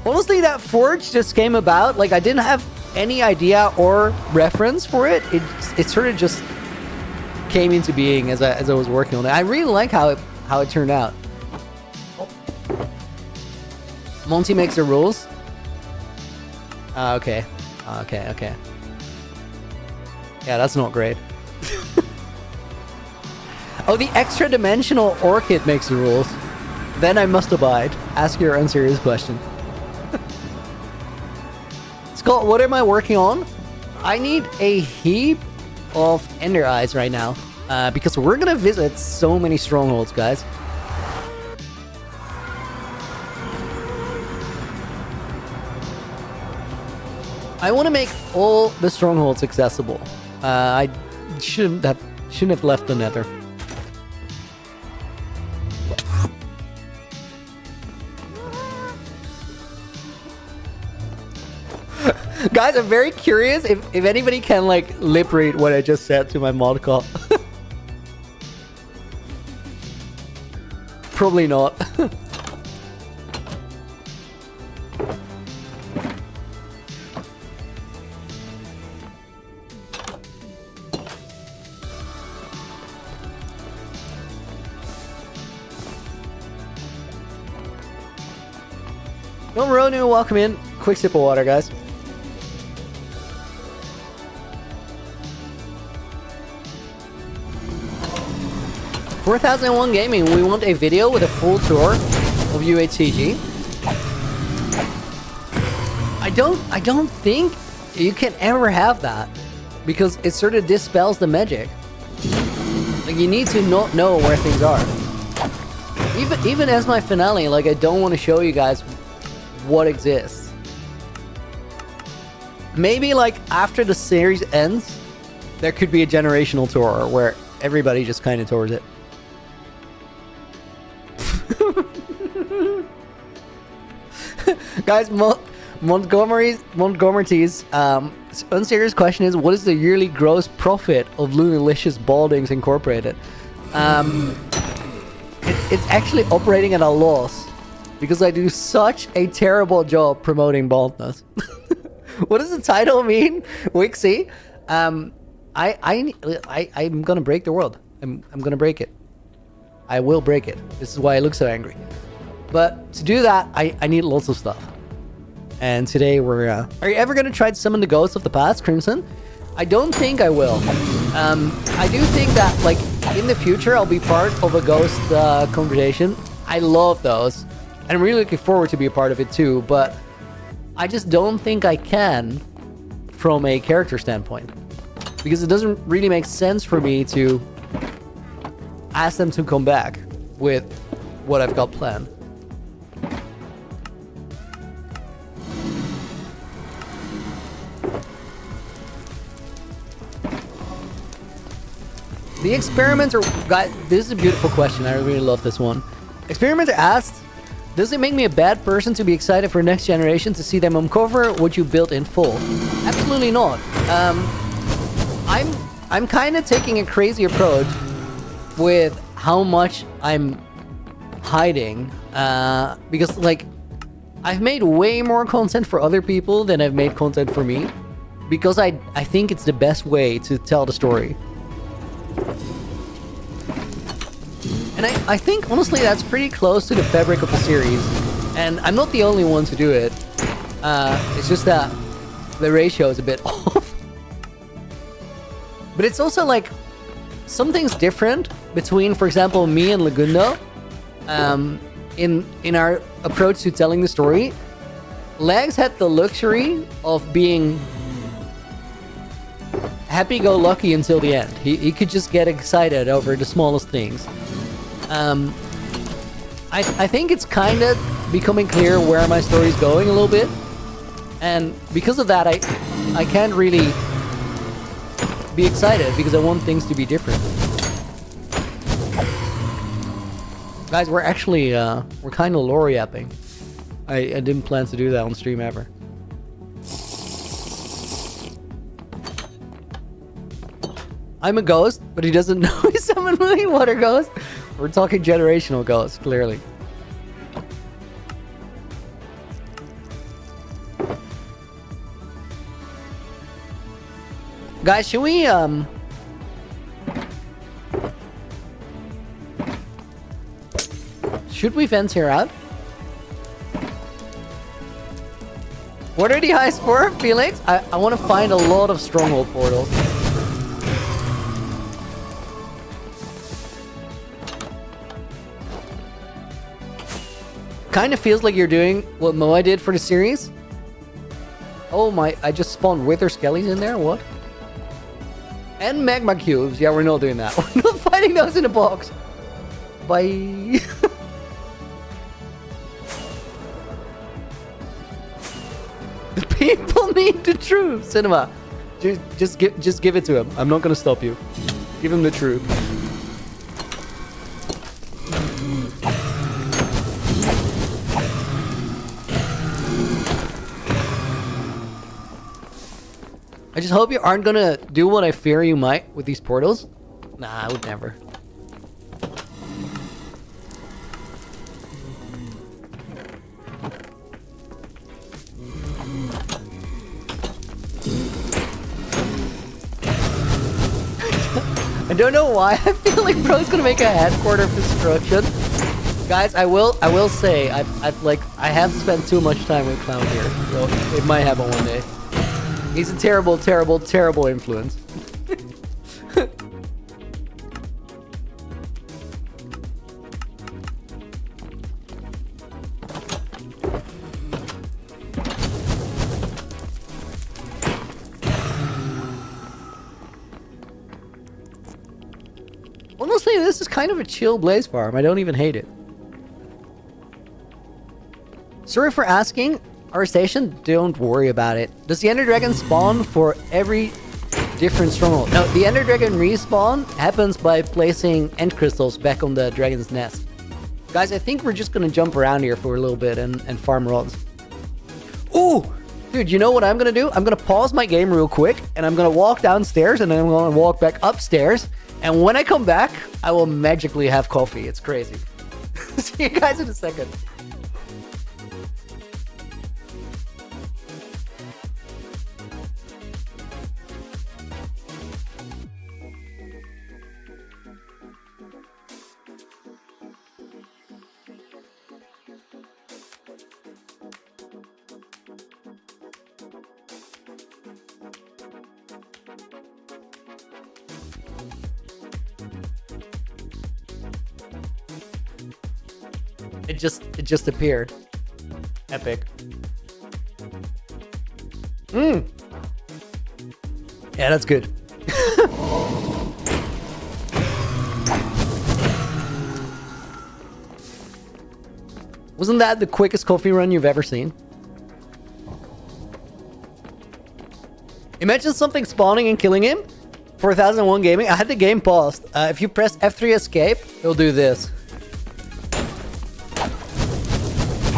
Honestly, that forge just came about. Like, I didn't have any idea or reference for it. It sort of just came into being as I was working on it. I really like how it turned out. Monty makes the rules. Okay. Yeah, that's not great. Oh, the extra dimensional orchid makes the rules. Then I must abide. Ask your unserious question. Scott, what am I working on? I need a heap of Ender Eyes right now. Because we're gonna visit so many strongholds, guys. I want to make all the strongholds accessible. I Shouldn't have left the nether. Guys, I'm very curious if anybody can like lip read what I just said to my mod call. Probably not. No, Ronu, welcome in. Quick sip of water, guys. $4,001 Gaming, we want a video with a full tour of UHCG. I don't think you can ever have that because it sort of dispels the magic. Like, you need to not know where things are. Even as my finale, like, I don't want to show you guys what exists. Maybe like after the series ends, there could be a generational tour where everybody just kind of tours it. Guys, Montgomery's unserious question is, what is the yearly gross profit of Lunalicious Baldings Incorporated? It's actually operating at a loss because I do such a terrible job promoting baldness. What does the title mean, Wixie? I'm gonna break the world. I'm gonna break it. I will break it. This is why I look so angry. But to do that, I need lots of stuff. And today we're... Are you ever going to try to summon the ghosts of the past, Crimson? I don't think I will. I do think that, like, in the future, I'll be part of a ghost conversation. I love those. And I'm really looking forward to be a part of it too. But I just don't think I can from a character standpoint. Because it doesn't really make sense for me to ask them to come back with what I've got planned. The experimenter, guys, this is a beautiful question. I really love this one. Experimenter asked, does it make me a bad person to be excited for next generation to see them uncover what you built in full? Absolutely not. I'm kind of taking a crazy approach with how much I'm hiding, because like I've made way more content for other people than I've made content for me, because I think it's the best way to tell the story. And I think, honestly, that's pretty close to the fabric of the series. And I'm not the only one to do it. It's just that the ratio is a bit off. But it's also like, something's different between, for example, me and Lagundo. In our approach to telling the story. Legs had the luxury of being happy-go-lucky until the end. He could just get excited over the smallest things. I think it's kind of becoming clear where my story's going a little bit, and because of that, I can't really be excited because I want things to be different. Guys, we're actually we're kind of lore yapping. I didn't plan to do that on stream ever. I'm a ghost, but he doesn't know he's summoned really water ghost. We're talking generational ghosts, clearly. Guys, should we vent here out? What are the highs for, Felix? I want to find a lot of stronghold portals. Kind of feels like you're doing what Moa did for the series. Oh my, I just spawned wither skellies in there, what? And magma cubes. Yeah, we're not doing that. We're not fighting those in a box. Bye. The people need the truth, Cinema. Just give it to him. I'm not gonna stop you. Give him the truth. I just hope you aren't gonna do what I fear you might with these portals. Nah, I would never. I don't know why I feel like bro's gonna make a headquarter of destruction. Guys, I will say I have spent too much time with Clown here, so it might happen one day. He's a terrible, terrible, terrible influence. Honestly, this is kind of a chill blaze farm. I don't even hate it. Sorry for asking. Our station, don't worry about it. Does the Ender Dragon spawn for every different stronghold? No, the Ender Dragon respawn happens by placing end crystals back on the dragon's nest. Guys, I think we're just gonna jump around here for a little bit and farm rods. Ooh! Dude, you know what I'm gonna do? I'm gonna pause my game real quick, and I'm gonna walk downstairs, and then I'm gonna walk back upstairs, and when I come back, I will magically have coffee. It's crazy. See you guys in a second. It just appeared. Epic. Yeah, that's good. Wasn't that the quickest coffee run you've ever seen? Imagine something spawning and killing him. 4001 gaming. I had the game paused. If you press F3 escape, it'll do this.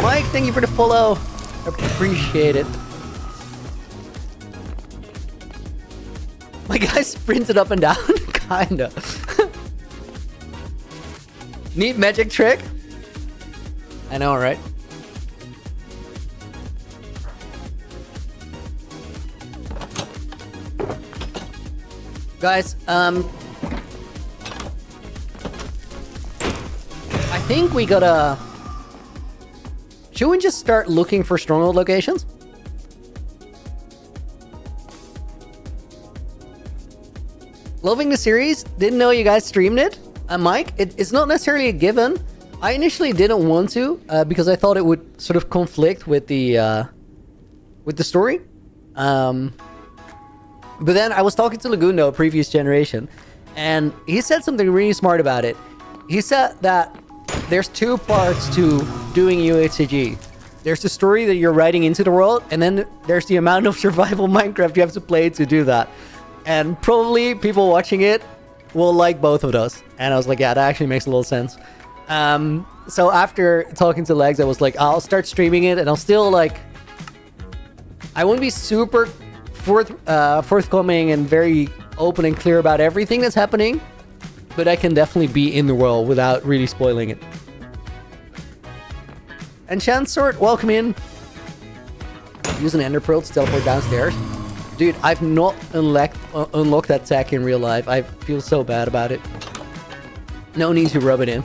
Mike, thank you for the follow. Appreciate it. My guy sprinted up and down. Kinda. Neat magic trick. I know, right? Guys, I think we gotta... Should we just start looking for stronghold locations? Loving the series. Didn't know you guys streamed it. Mike, it's not necessarily a given. I initially didn't want to because I thought it would sort of conflict with the story. But then I was talking to Lagundo, previous generation, and he said something really smart about it. He said that there's two parts to doing UHCG. There's the story that you're writing into the world, and then there's the amount of survival Minecraft you have to play to do that. And probably people watching it will like both of those. And I was like, yeah, that actually makes a little sense. So after talking to Legs, I was like, I'll start streaming it, and I'll still like... I won't be super forthcoming and very open and clear about everything that's happening, but I can definitely be in the world without really spoiling it. And Chansort, welcome in. Use an ender pearl to teleport downstairs. Dude, I've not unlocked that tech in real life. I feel so bad about it. No need to rub it in.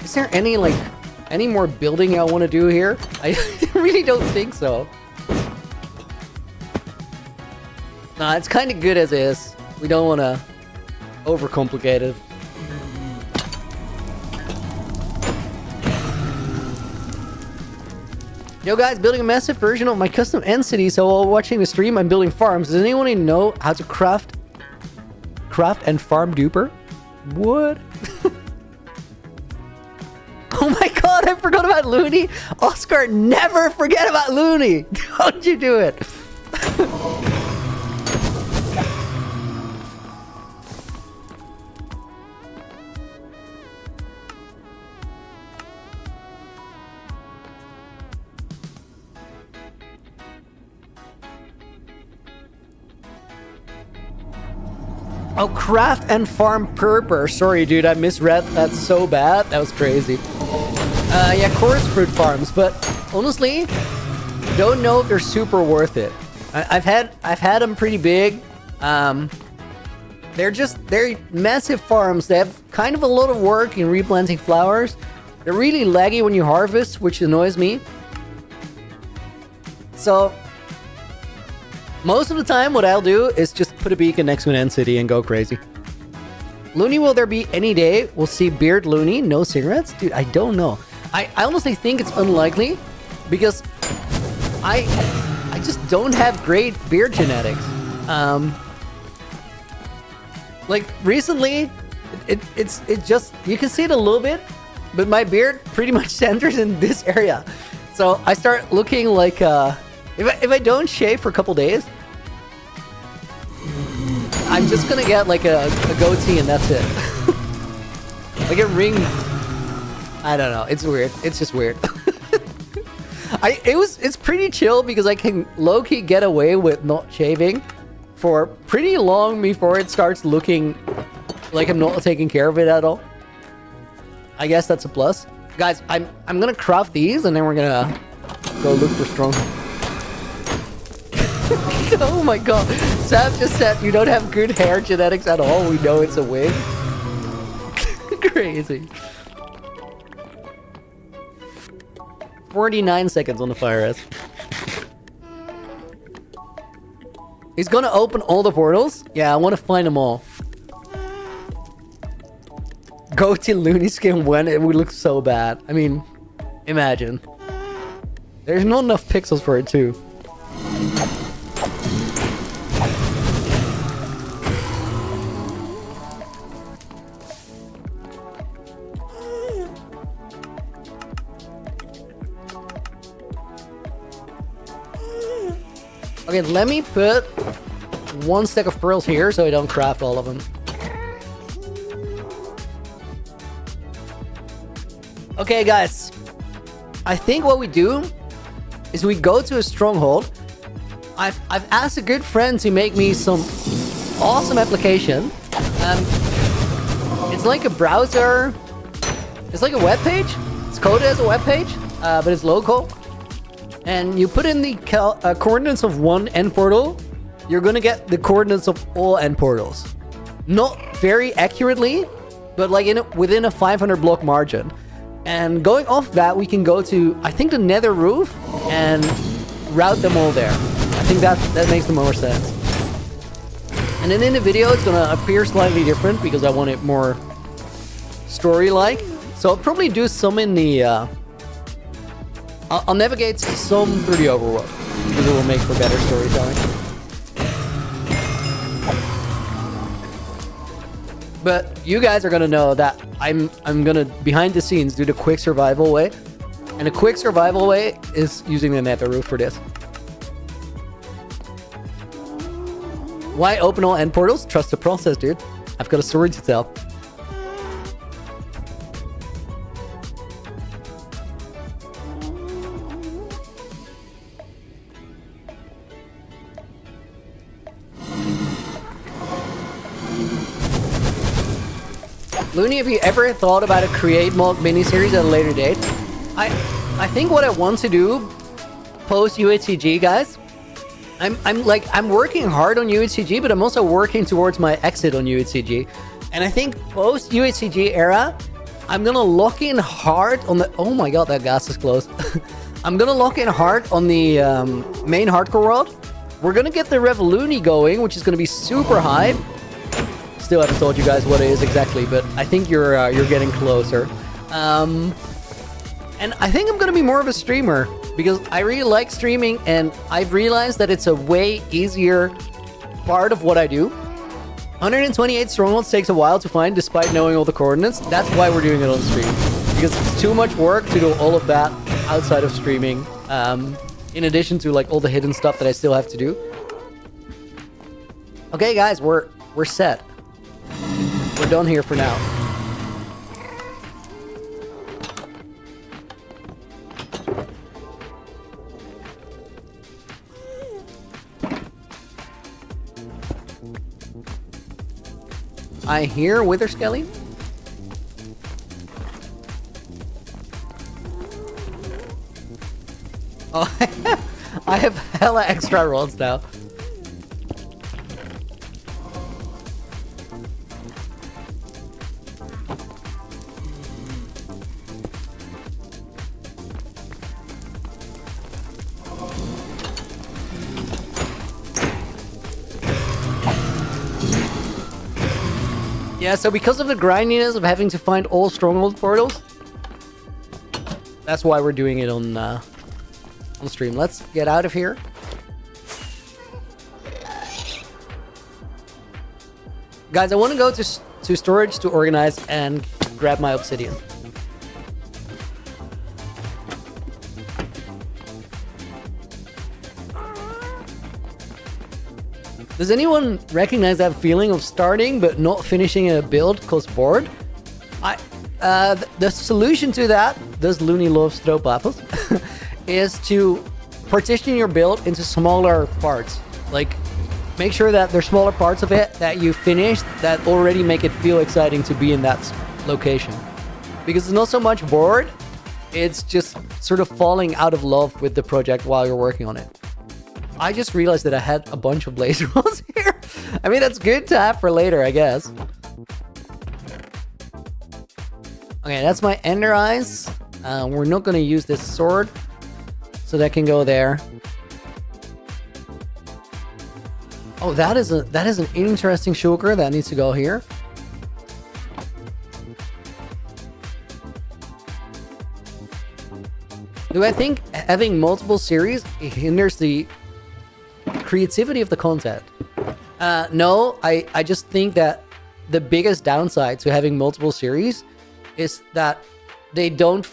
Is there any more building I want to do here? I really don't think so. Nah, it's kind of good as is. We don't want to overcomplicate it. Yo guys, building a massive version of my custom end city, so while watching the stream I'm building farms. Does anyone know how to craft and farm duper? What? Oh my god, I forgot about Looney. Oscar, never forget about Looney. Don't you do it. Oh, craft and farm purpur. Sorry, dude, I misread that so bad. That was crazy. Yeah, chorus fruit farms, but honestly, don't know if they're super worth it. I've had them pretty big. They're massive farms. They have kind of a lot of work in replanting flowers. They're really laggy when you harvest, which annoys me. So most of the time, what I'll do is just put a beacon next to an end city and go crazy. Looney, will there be any day we'll see Beard Looney? No cigarettes? Dude, I don't know. I honestly think it's unlikely because I just don't have great beard genetics. Like recently, it's just, you can see it a little bit, but my beard pretty much centers in this area. So I start looking like if I don't shave for a couple days, I'm just gonna get like a goatee and that's it. Like a ring. I don't know. It's weird. It's just weird. It's pretty chill because I can low-key get away with not shaving for pretty long before it starts looking like I'm not taking care of it at all. I guess that's a plus. Guys, I'm gonna craft these and then we're gonna go look for strong. Oh my god. Sam just said you don't have good hair genetics at all. We know it's a wig. Crazy. 49 seconds on the fire S. He's gonna open all the portals? Yeah, I want to find them all. Goatee Looney skin when it would look so bad. I mean, imagine. There's not enough pixels for it too. Okay, let me put one stack of pearls here so I don't craft all of them. Okay, guys. I think what we do is we go to a stronghold. I've asked a good friend to make me some awesome application. It's like a browser. It's like a web page. It's coded as a web page, but it's local. And you put in the coordinates of one end portal, you're gonna get the coordinates of all end portals. Not very accurately, but like within a 500 block margin. And going off that, we can go to, I think, the nether roof and route them all there. I think that makes the more sense. And then in the video, it's gonna appear slightly different because I want it more story-like. So I'll probably do some in the... I'll navigate some through the overworld because it will make for better storytelling. But you guys are gonna know that I'm gonna behind the scenes do the quick survival way, and the quick survival way is using the nether roof for this. Why open all end portals? Trust the process, dude. I've got a story to tell. Looney, have you ever thought about a create mod miniseries at a later date? I think what I want to do post UHCG, guys, I'm working hard on UHCG, but I'm also working towards my exit on UHCG. And I think post UHCG era, I'm gonna lock in hard on the... Oh my god, that gas is close. I'm gonna lock in hard on the main hardcore world. We're gonna get the Revoluni going, which is gonna be super high. Still haven't told you guys what it is exactly, but I think you're getting closer. And I think I'm gonna be more of a streamer because I really like streaming, and I've realized that it's a way easier part of what I do. 128 strongholds takes a while to find despite knowing all the coordinates. That's why we're doing it on stream. because it's too much work to do all of that outside of streaming. In addition to like all the hidden stuff that I still have to do. Okay, guys, we're set. We're done here for now. I hear Wither Skelly. Oh, I have hella extra rolls now. Yeah, so because of the grindiness of having to find all stronghold portals, that's why we're doing it on stream. Let's get out of here. Guys, I want to go to storage to organize and grab my obsidian. Does anyone recognize that feeling of starting but not finishing a build cause bored? The solution to that, does Looney love stroopwafels, is to partition your build into smaller parts. Like, make sure that there's smaller parts of it that you finished that already make it feel exciting to be in that location. Because it's not so much bored, it's just sort of falling out of love with the project while you're working on it. I just realized that I had a bunch of blaze rolls here. I mean, that's good to have for later, I guess. Okay, that's my ender eyes. We're not going to use this sword, so that can go there. Oh, that is an interesting shulker that needs to go here. Do I think having multiple series hinders the creativity of the content? No, I just think that the biggest downside to having multiple series is that they don't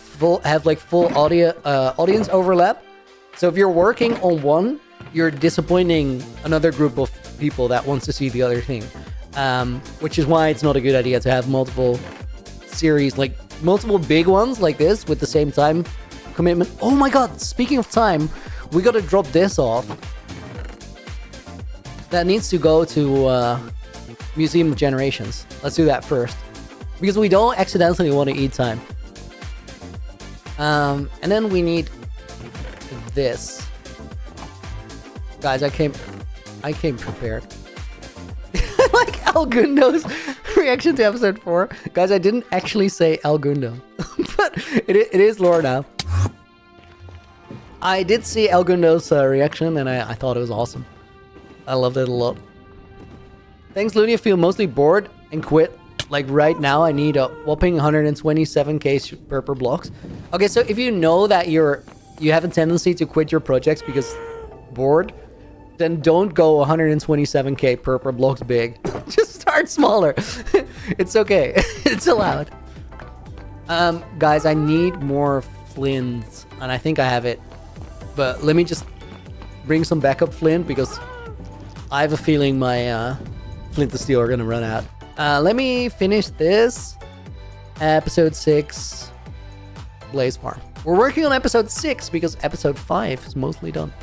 have like full audience overlap. So if you're working on one, you're disappointing another group of people that wants to see the other thing, which is why it's not a good idea to have multiple series, like multiple big ones like this with the same time commitment. Oh my god, speaking of time, we gotta drop this off. That needs to go to Museum of Generations. Let's do that first, because we don't accidentally want to eat time. And then we need this. Guys, I came prepared. Like Algundo's reaction to episode 4. Guys, I didn't actually say Algundo, but it is lore now. I did see Algundo's reaction, and I thought it was awesome. I loved it a lot. Thanks, Looney. I feel mostly bored and quit. Like right now, I need a whopping 127k per blocks. Okay, so if you know that you have a tendency to quit your projects because bored, then don't go 127k per blocks big. Just start smaller. It's okay. It's allowed. Guys, I need more flints, and I think I have it. But let me just bring some backup flint, because I have a feeling my flint and steel are gonna run out. Let me finish this. Episode 6, Blaze Farm. We're working on episode 6 because episode 5 is mostly done.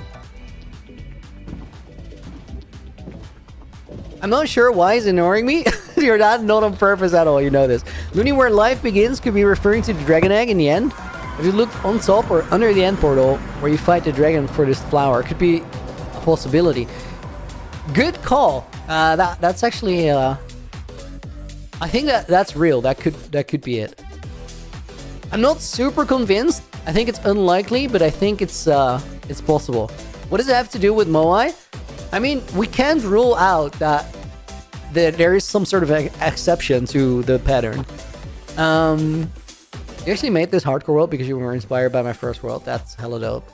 I'm not sure why he's ignoring me. You're not on purpose at all, you know this. Looney, where life begins could be referring to the dragon egg in the end. If you look on top or under the end portal where you fight the dragon for this flower, could be a possibility. Good call. That's actually I think that's real. That could be it. I'm not super convinced. I think it's unlikely, but I think it's possible. What does it have to do with Moai? I mean, we can't rule out that there is some sort of exception to the pattern. You actually made this hardcore world because you were inspired by my first world. That's hella dope.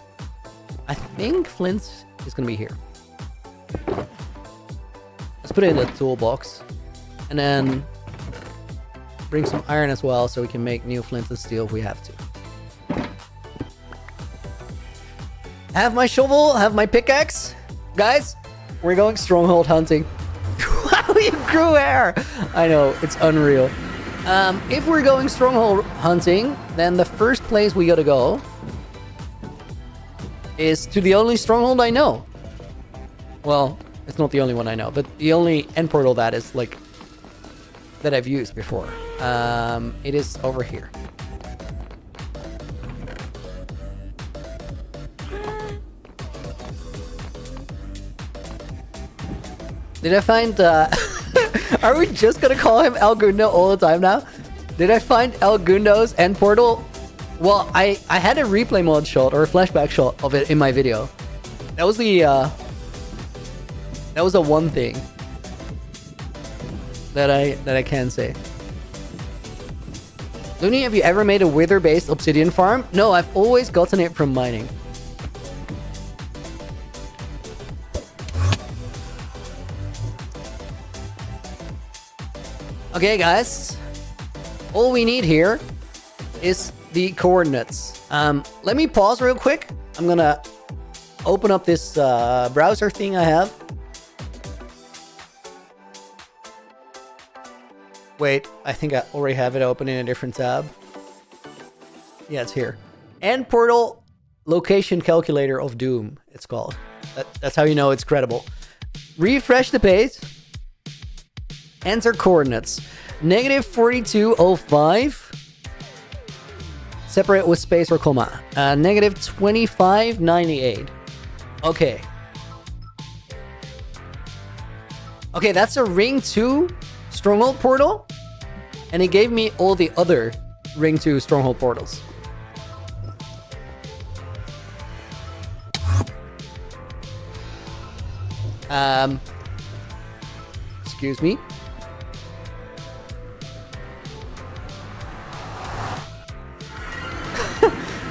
I think Flint is gonna be here. Let's put it in the toolbox. And then bring some iron as well so we can make new flint and steel if we have to. Have my shovel, have my pickaxe. Guys, we're going stronghold hunting. Wow, you grew hair! I know, it's unreal. If we're going stronghold hunting, then the first place we gotta go is to the only stronghold I know. Well, it's not the only one I know, but the only end portal that is like that I've used before. It is over here. Did I find are we just gonna call him El Gundo all the time now? Did I find El Gundo's end portal? Well, I had a replay mod shot or a flashback shot of it in my video. That was the one thing that I can say. Looney, have you ever made a wither-based obsidian farm? No, I've always gotten it from mining. Okay, guys. All we need here is the coordinates. Let me pause real quick. I'm gonna open up this browser thing I have. Wait, I think I already have it open in a different tab. Yeah, it's here. End portal location calculator of doom, it's called. That's how you know it's credible. Refresh the page. Enter coordinates. -4205. Separate with space or comma. -2598. Okay. Okay, that's a ring 2 stronghold portal. And it gave me all the other ring 2 stronghold portals. Excuse me.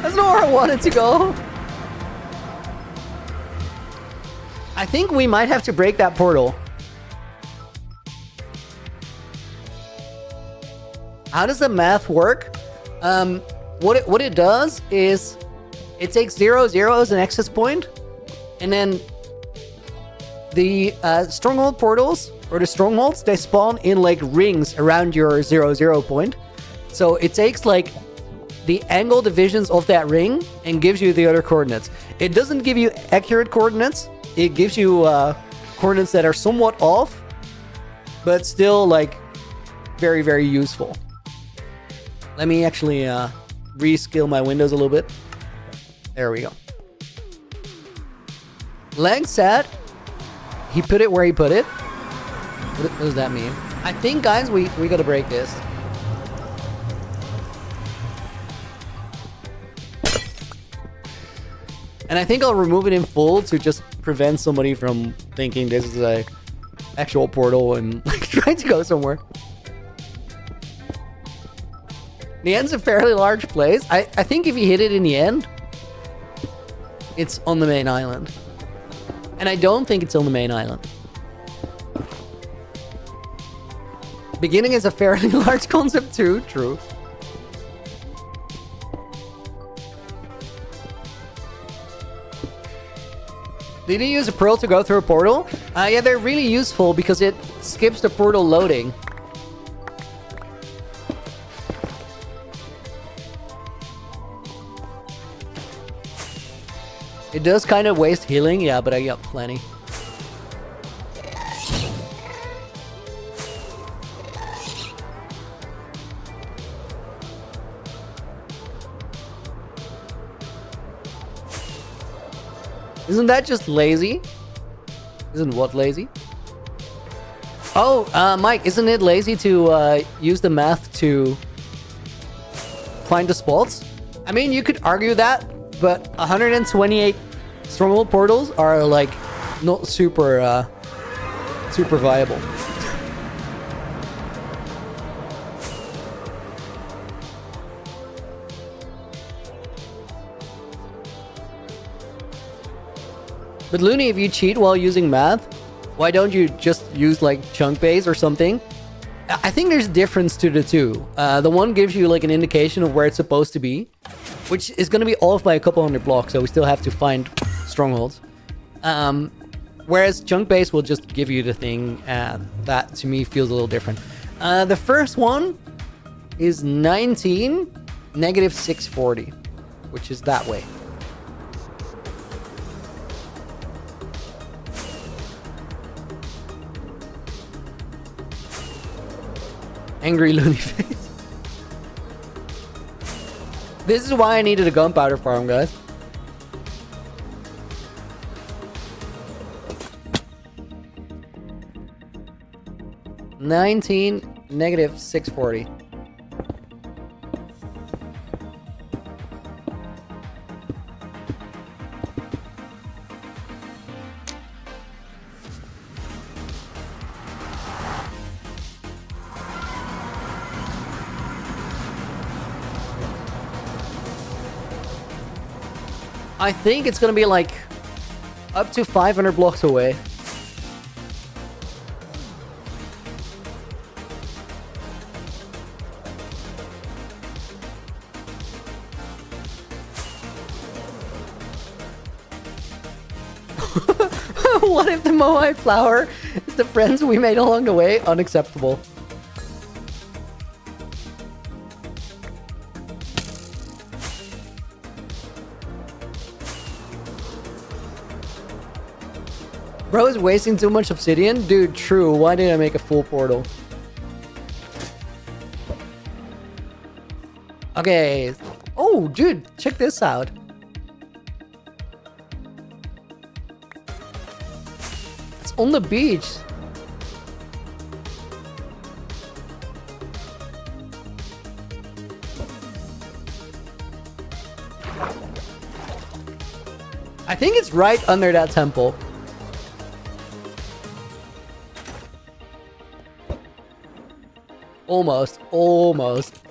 That's not where I wanted to go. I think we might have to break that portal. How does the math work? What it does is it takes 0, 0 as an access point, and then the stronghold portals or the strongholds, they spawn in like rings around your 0, 0 point. So it takes like the angle divisions of that ring and gives you the other coordinates. It doesn't give you accurate coordinates. It gives you coordinates that are somewhat off, but still like very, very useful. Let me actually rescale my windows a little bit. There we go. Lang said he put it where he put it. What does that mean? I think, guys, we gotta break this. And I think I'll remove it in full to just prevent somebody from thinking this is a actual portal and like trying to go somewhere. The end's a fairly large place. I think if you hit it in the end, it's on the main island. And I don't think it's on the main island. Beginning is a fairly large concept too, true. Did you use a pearl to go through a portal? Yeah, they're really useful because it skips the portal loading. It does kind of waste healing, yeah, but I got plenty. Isn't that just lazy? Isn't what lazy? Oh, Mike, isn't it lazy to use the math to find the spots? I mean, you could argue that, but 128 stronghold portals are like not super super viable. But Looney, if you cheat while using math, why don't you just use like chunk base or something I think there's a difference to the two. The one gives you like an indication of where it's supposed to be, which is going to be off by a couple hundred blocks, so we still have to find strongholds. Whereas chunk base will just give you the thing that to me feels a little different. The first one is 19 negative 640, which is that way. Angry loony face. This is why I needed a gunpowder farm, guys. $19 negative 640. I think it's gonna be like up to 500 blocks away. What if the Moai flower is the friends we made along the way? Unacceptable. Bro is wasting too much obsidian? Dude, true. Why did I make a full portal? Okay. Oh, dude, check this out. It's on the beach. I think it's right under that temple. Almost. Almost.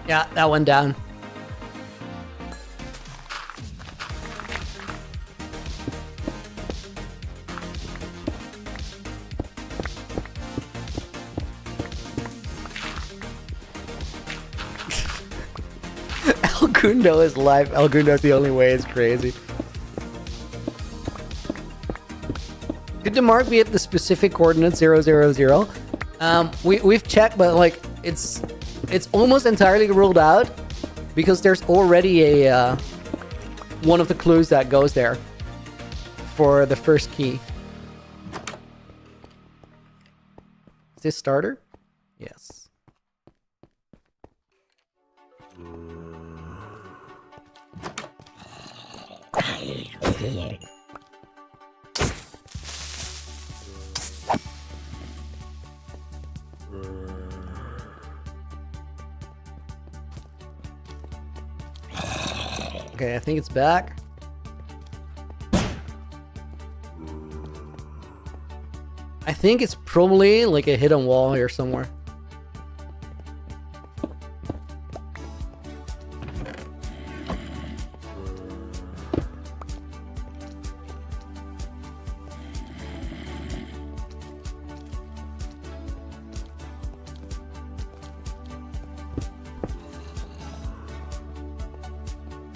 Yeah, that went down. El Gundo is live. El Gundo's the only way. It's crazy. Could the mark be at the specific coordinate 000? We've checked, but like it's almost entirely ruled out because there's already a one of the clues that goes there for the first key. Is this starter? Yes. Okay, I think it's back. I think it's probably like a hidden wall here somewhere.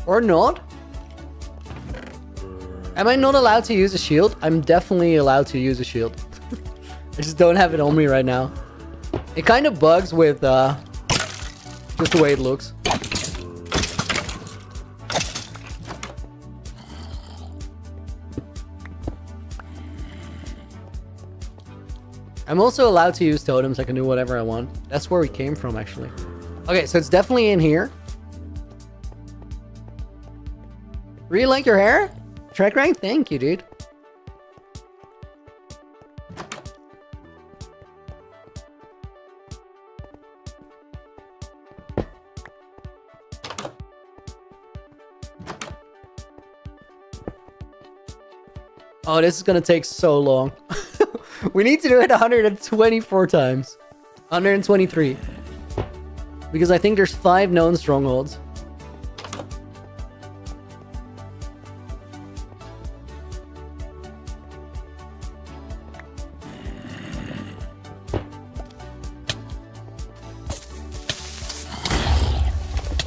Or not? Am I not allowed to use a shield? I'm definitely allowed to use a shield. I just don't have it on me right now. It kind of bugs with just the way it looks. I'm also allowed to use totems. I can do whatever I want. That's where we came from, actually. Okay, so it's definitely in here. Really like your hair? Track rank? Thank you, dude. Oh, this is gonna take so long. We need to do it 124 times. 123. Because I think there's 5 known strongholds.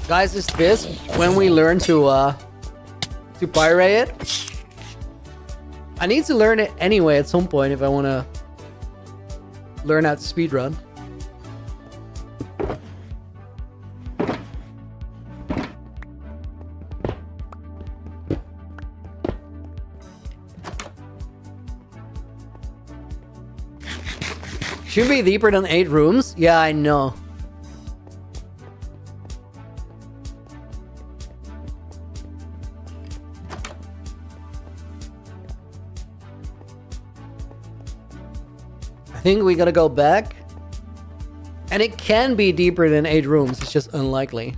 Guys, is this when we learn to pirate it? I need to learn it anyway at some point if I want to learn how to speedrun. Should be deeper than 8 rooms? Yeah, I know. I think we gotta go back. And it can be deeper than 8 rooms, it's just unlikely.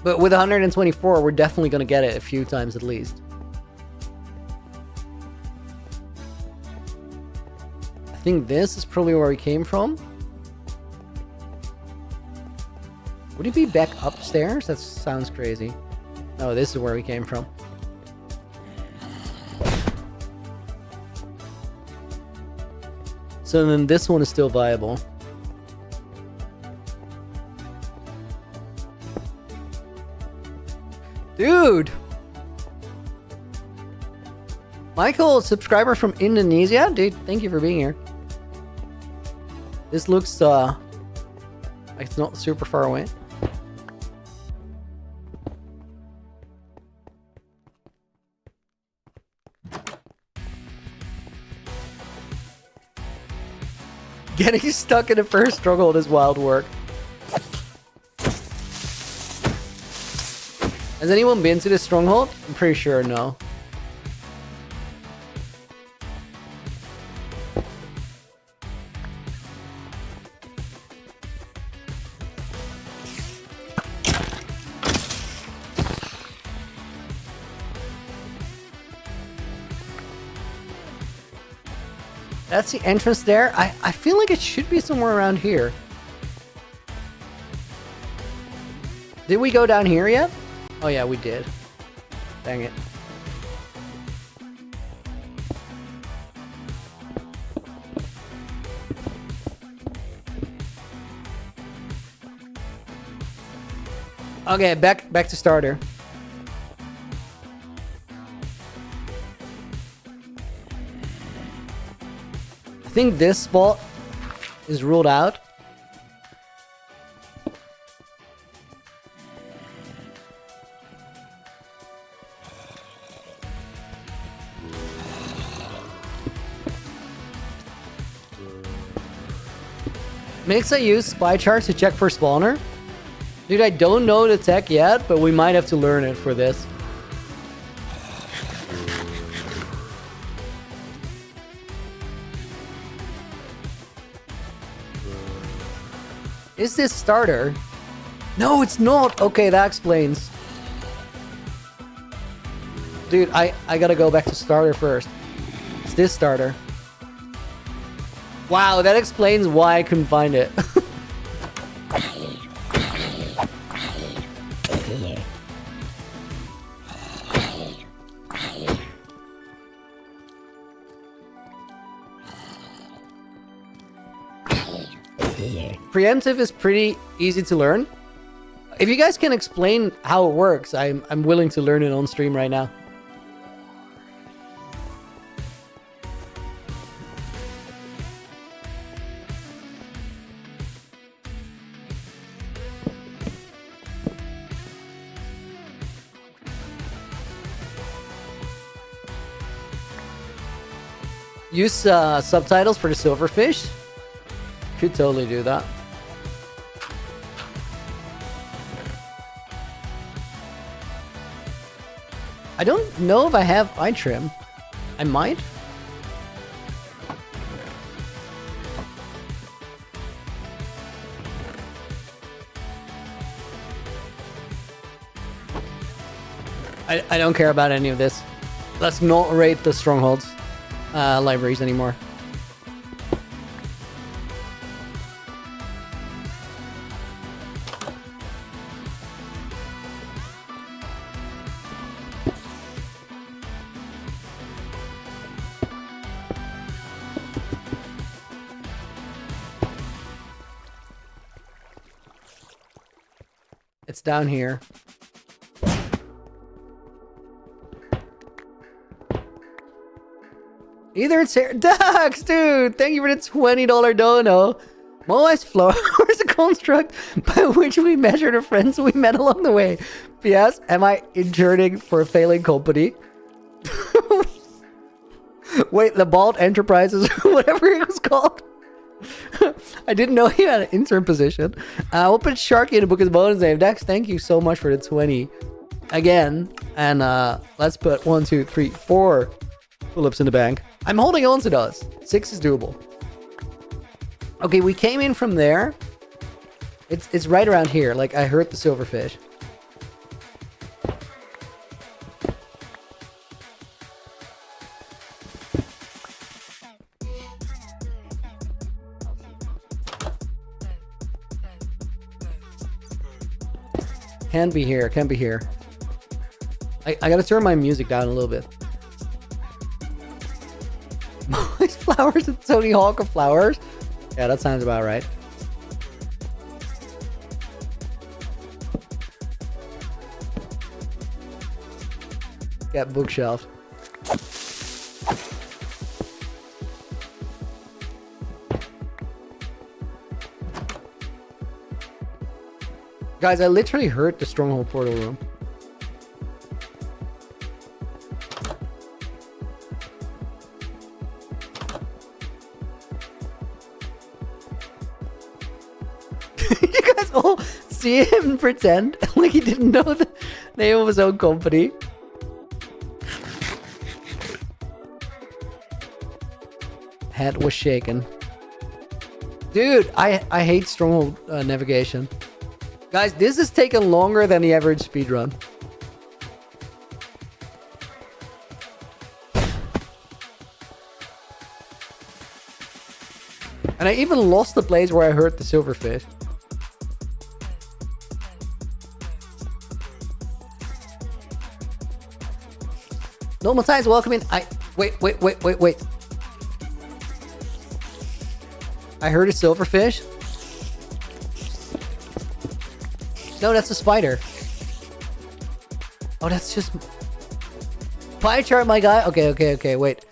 But with 124, we're definitely gonna get it a few times at least. I think this is probably where we came from. Would it be back upstairs? That sounds crazy. No, this is where we came from. So then this one is still viable. Dude! Michael, subscriber from Indonesia? Dude, thank you for being here. This looks, like it's not super far away. Getting stuck in the first struggle is wild work. Has anyone been to this stronghold? I'm pretty sure no. That's the entrance there. I feel like it should be somewhere around here. Did we go down here yet? Oh yeah, we did. Dang it. Okay, back to starter. I think this spot is ruled out. Makes I use spy charts to check for spawner. Dude, I don't know the tech yet, but we might have to learn it for this. Is this starter? No, it's not. Okay, that explains. Dude, I gotta go back to starter first. It's this starter. Wow, that explains why I couldn't find it. Preemptive is pretty easy to learn. If you guys can explain how it works, I'm willing to learn it on stream right now. Use subtitles for the silverfish. Could totally do that. I don't know if I have eye trim. I might. I don't care about any of this. Let's not rate the strongholds libraries anymore. It's down here. Either it's here. Dax, dude! Thank you for the $20 dono. Moist floor is a construct by which we measure the friends we met along the way. P.S. Am I interning for a failing company? Wait, the Bald Enterprises, whatever it was called. I didn't know he had an intern position. We'll put Sharky in the book as bonus name. Dex, thank you so much for the 20 again. And let's put 1, 2, 3, 4 pull-ups in the bank. I'm holding on to those. 6 is doable. Okay, we came in from there. It's right around here. Like, I heard the silverfish. Can't be here. Can't be here. I gotta turn my music down a little bit. Moist flowers and Tony Hawk of flowers? Yeah, that sounds about right. Get bookshelf. Guys, I literally heard the Stronghold portal room. You guys all see him pretend like he didn't know the name of his own company. Head was shaken. Dude, I hate Stronghold navigation. Guys, this has taken longer than the average speedrun. And I even lost the place where I heard the silverfish. Normal Times, welcome in. Wait. I heard a silverfish. No, that's a spider. Oh, that's just pie chart, my guy. Okay. Wait.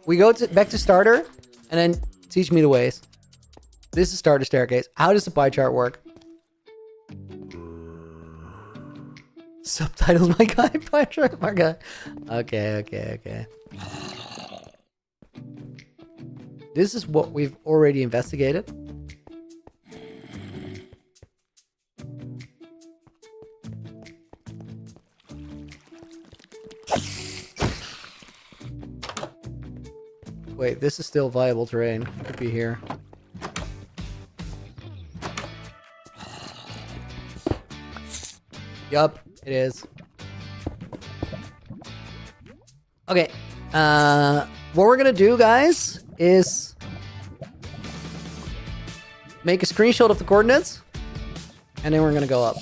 We go back to starter, and then teach me the ways. This is starter staircase. How does the pie chart work? Subtitles, my guy. Pie chart, my guy. Okay. This is what we've already investigated. Wait, this is still viable terrain. Could be here. Yup, it is. Okay. What we're gonna do, guys, is make a screenshot of the coordinates, and then we're gonna go up.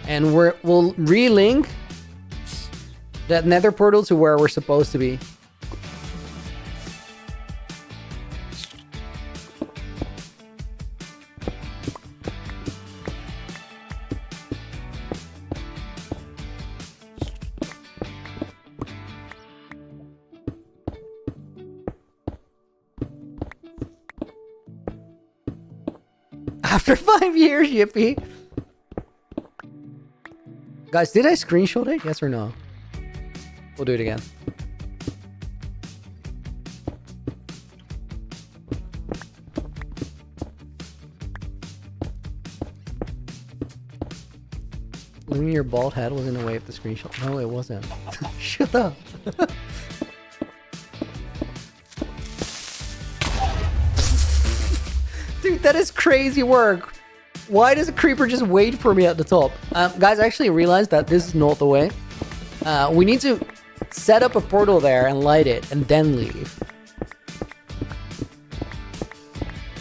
And we'll relink that nether portal to where we're supposed to be. After 5 years, yippee. Guys, did I screenshot it? Yes or no? We'll do it again. Looking at your bald head was in the way of the screenshot. No, it wasn't. Shut up. Dude, that is crazy work. Why does a creeper just wait for me at the top? Guys, I actually realized that this is not the way. We need to set up a portal there and light it and then leave.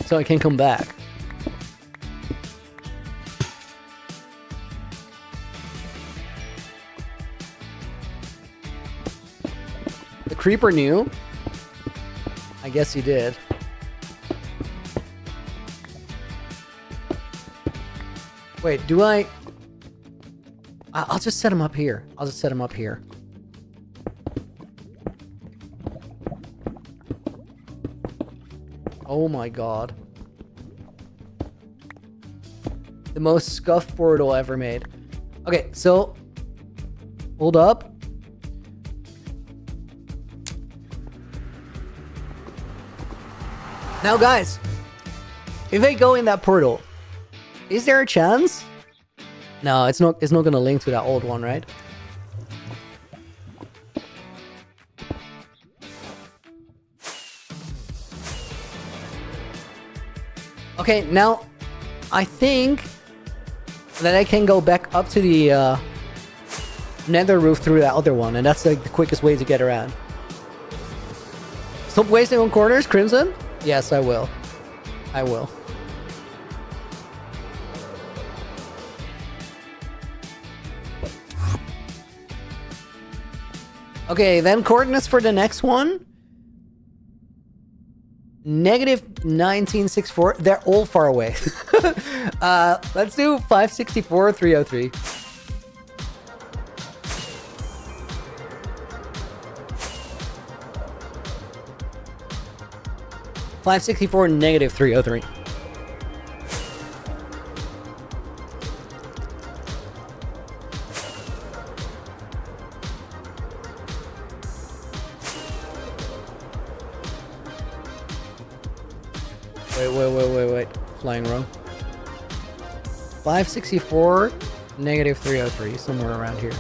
So I can come back. The creeper knew. I guess he did. Wait, do I... I'll just set him up here. I'll just set him up here. Oh my god. The most scuffed portal ever made. Okay, so... Hold up. Now guys, if I go in that portal, is there a chance? No, it's not gonna link to that old one, right? Okay, now I think that I can go back up to the nether roof through that other one, and that's like the quickest way to get around. Stop wasting on corners, Crimson? Yes, I will. I will. Okay, then coordinates for the next one. Negative 1964. They're all far away. Let's do 564, 303. -564, -303. Wait. Flying wrong. 564, -303. Somewhere around here.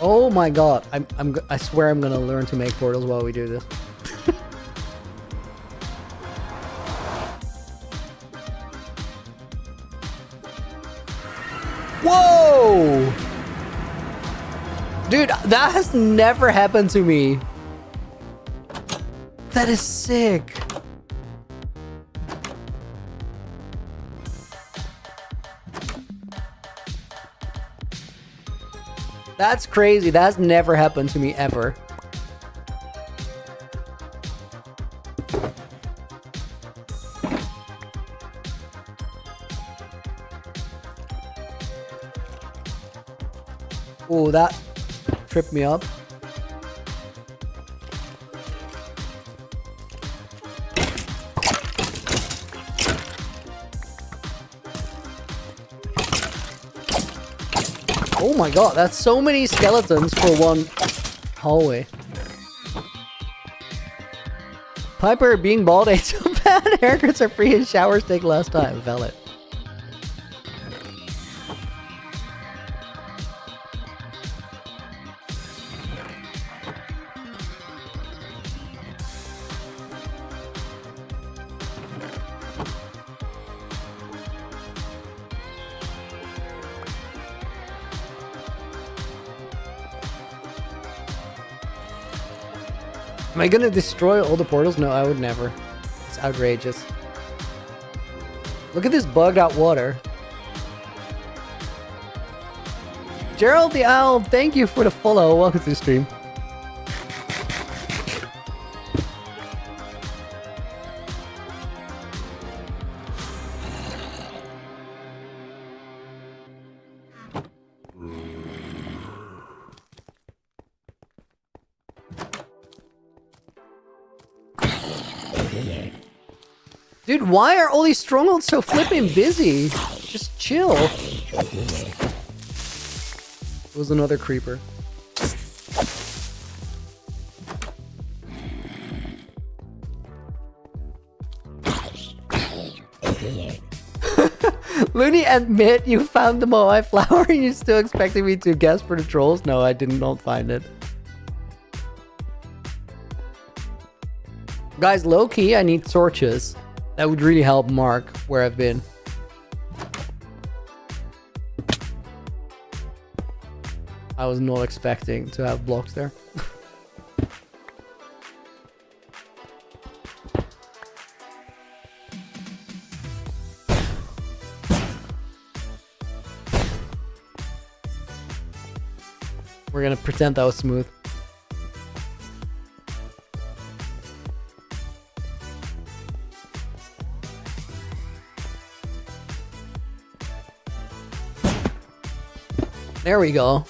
Oh my god, I swear I'm gonna learn to make portals while we do this. Whoa! Dude, that has never happened to me. That is sick. That's crazy. That's never happened to me ever. Oh, that tripped me up. Oh my god, that's so many skeletons for one hallway. Piper, being bald ain't so bad. Haircuts are free and showers take less time. Valid. Am I gonna destroy all the portals? No, I would never. It's outrageous. Look at this bugged out water. Gerald the Owl, thank you for the follow. Welcome to the stream. Dude, why are all these strongholds so flipping busy? Just chill. It was another creeper. Looney, admit you found the Moai flower and you're still expecting me to guess for the trolls? No, I did not find it. Guys, low-key, I need torches. That would really help mark where I've been. I was not expecting to have blocks there. We're gonna pretend that was smooth. There we go.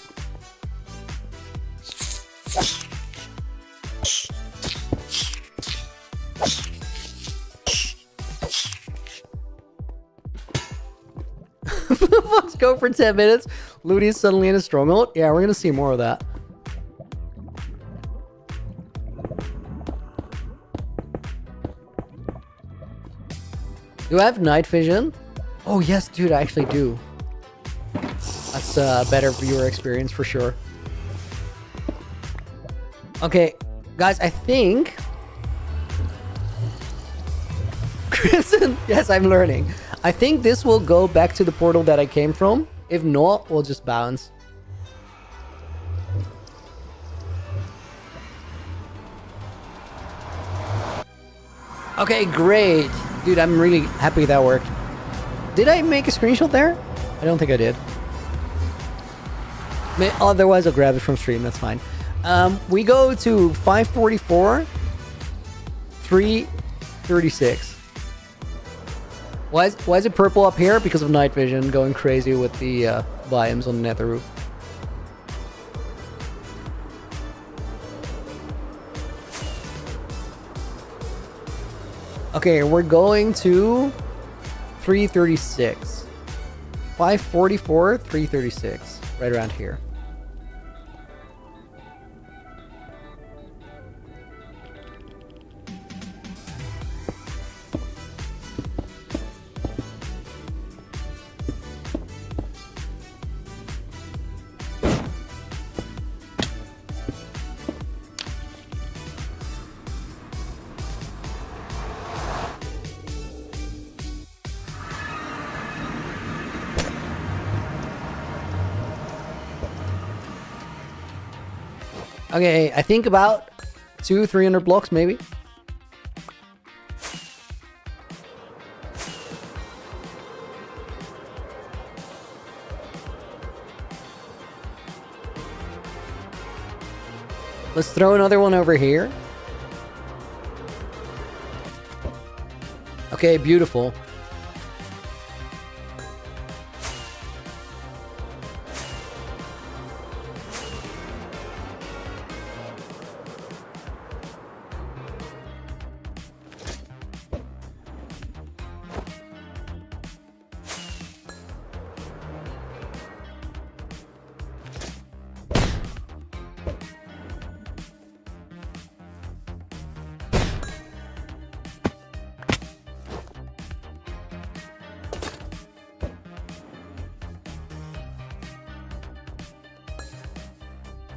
Let's go for 10 minutes. Ludi is suddenly in a stronghold. Yeah, we're gonna see more of that. Do I have night vision? Oh yes, dude, I actually do. That's a better viewer experience for sure. Okay, guys, I think... Crimson, yes, I'm learning. I think this will go back to the portal that I came from. If not, we'll just bounce. Okay, great. Dude, I'm really happy that worked. Did I make a screenshot there? I don't think I did. Otherwise, I'll grab it from stream. That's fine. We go to 544, 336. Why is it purple up here? Because of night vision going crazy with the biomes on the nether roof. Okay, we're going to 336. 544, 336. Right around here. Okay, I think about 200-300 blocks maybe. Let's throw another one over here. Okay, beautiful.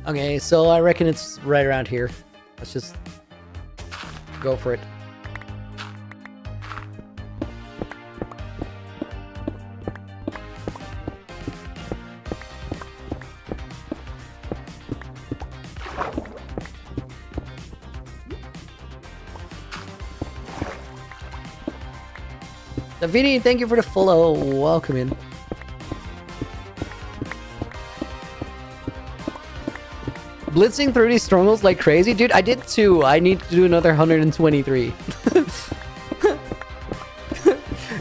Okay, so I reckon it's right around here. Let's just go for it. Davini, thank you for the follow. Welcome in. Blitzing through these strongholds like crazy? Dude, I did 2. I need to do another 123.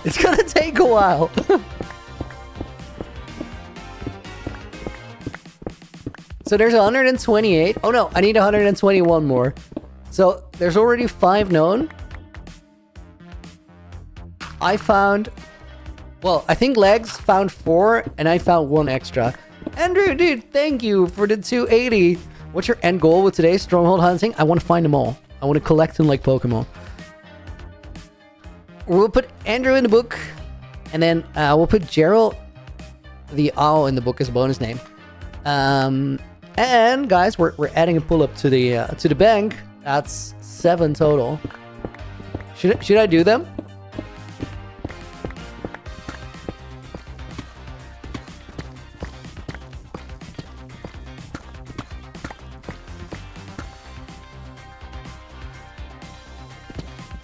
It's gonna take a while. So there's 128. Oh no, I need 121 more. So there's already 5 known. I found... Well, I think Legs found 4, and I found 1 extra. Andrew, dude, thank you for the 280. What's your end goal with today's stronghold hunting? I want to find them all. I want to collect them like Pokemon. We'll put Andrew in the book, and then we'll put Gerald the owl in the book as a bonus name. And guys, we're adding a pull-up to the bank. That's 7 total. Should I do them?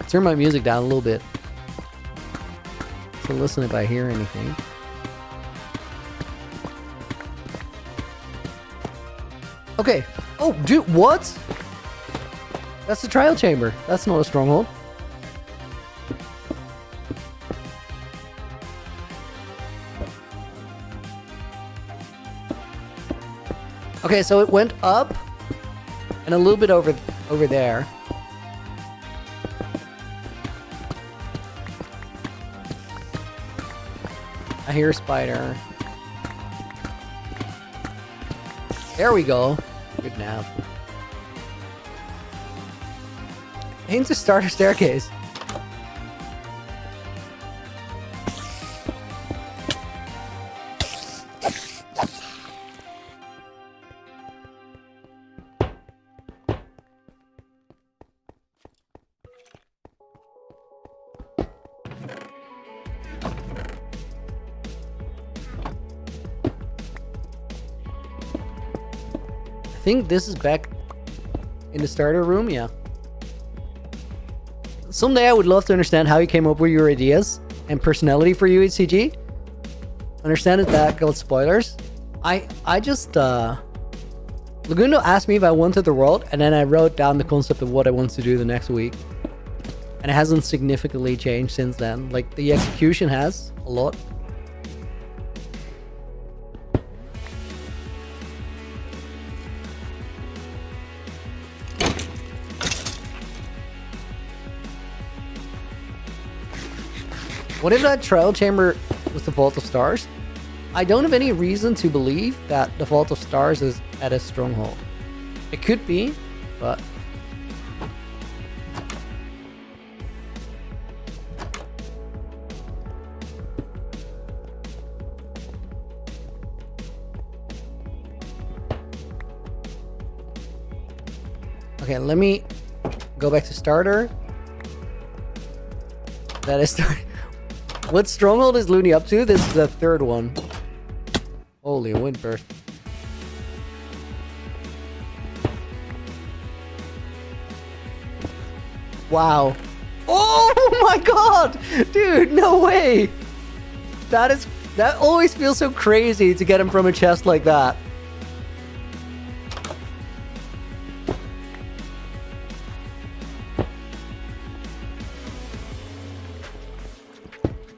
Turn my music down a little bit. So listen if I hear anything. Okay. Oh, dude, what? That's the trial chamber. That's not a stronghold. Okay, so it went up and a little bit over there. I hear a spider. There we go. Good nav. Aim to start a staircase. I think this is back in the starter room, yeah. Someday I would love to understand how you came up with your ideas and personality for UHCG. Understand that got spoilers. I just Laguno asked me if I wanted the world, and then I wrote down the concept of what I want to do the next week. And it hasn't significantly changed since then. Like, the execution has a lot. What if that trial chamber was the Vault of Stars? I don't have any reason to believe that the Vault of Stars is at a stronghold. It could be, but... Okay, let me go back to starter. That is starter. What stronghold is Looney up to? This is the third one. Holy windburst. Wow. Oh my god! Dude, no way! That always feels so crazy to get him from a chest like that.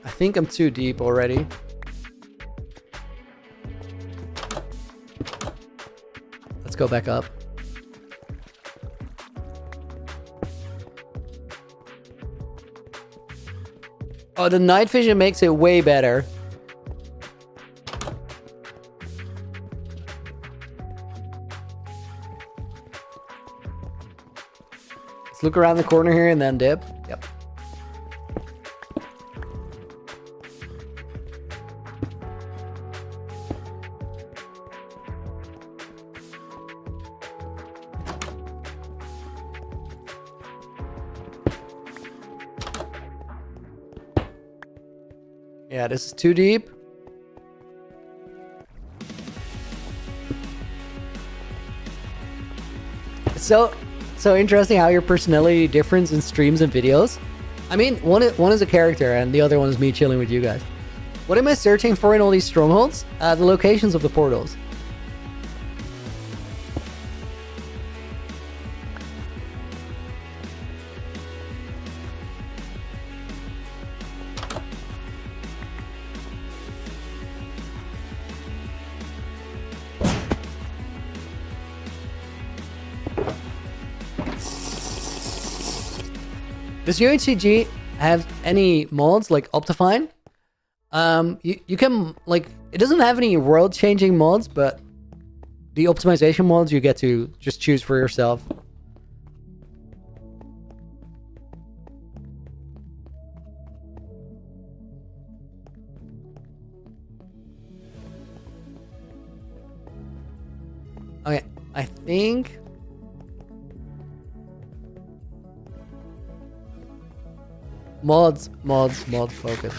I think I'm too deep already. Let's go back up. Oh, the night vision makes it way better. Let's look around the corner here and then dip. Yep. Yeah, this is too deep. It's so interesting how your personality differs in streams and videos. I mean, one is a character and the other one is me chilling with you guys. What am I searching for in all these strongholds? The locations of the portals. Does UHCG have any mods like Optifine? You can, like, it doesn't have any world-changing mods, but the optimization mods you get to just choose for yourself. Okay, I think... Mods focus.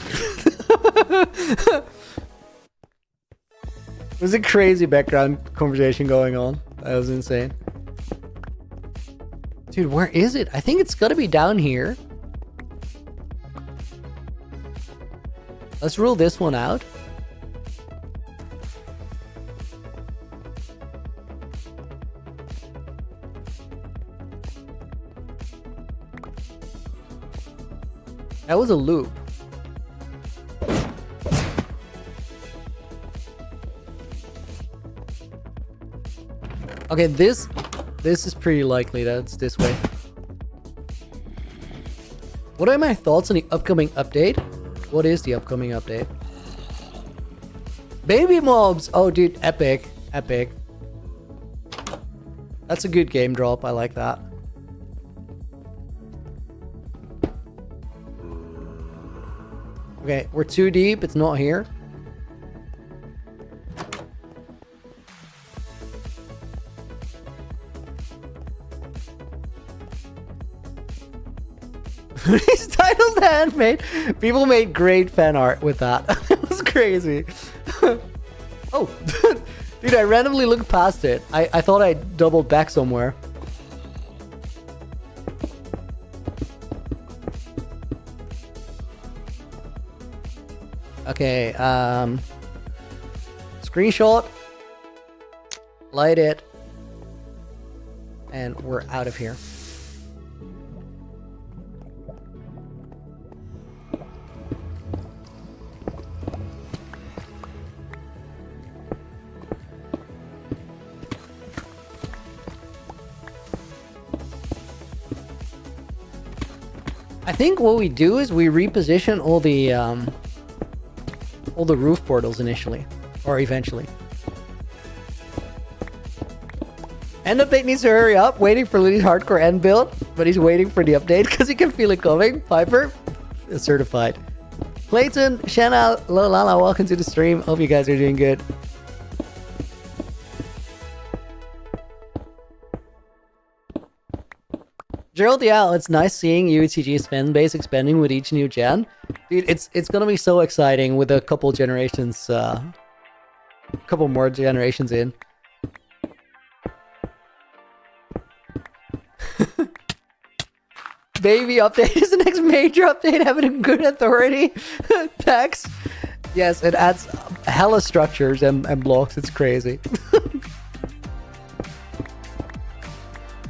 There's a crazy background conversation going on. That was insane. Dude, where is it? I think it's gotta be down here. Let's rule this one out. That was a loop. Okay, this is pretty likely that it's this way. What are my thoughts on the upcoming update? What is the upcoming update? Baby mobs! Oh, dude, epic. Epic. That's a good game drop. I like that. Okay, we're too deep. It's not here. These titles handmade. People made great fan art with that. It was crazy. Oh, dude, I randomly looked past it. I thought I doubled back somewhere. Okay, screenshot, light it, and we're out of here. I think what we do is we reposition all the roof portals initially, or eventually. End update needs to hurry up, waiting for Liddy's hardcore end build, but he's waiting for the update because he can feel it coming. Piper, certified. Clayton, Shanna, Lala, welcome to the stream. Hope you guys are doing good. Gerald, yeah, it's nice seeing UHCG's fan base expanding with each new gen. Dude, it's gonna be so exciting with a couple generations, couple more generations in. Baby update is the next major update, having a good authority. Text. Yes, it adds hella structures and blocks, it's crazy.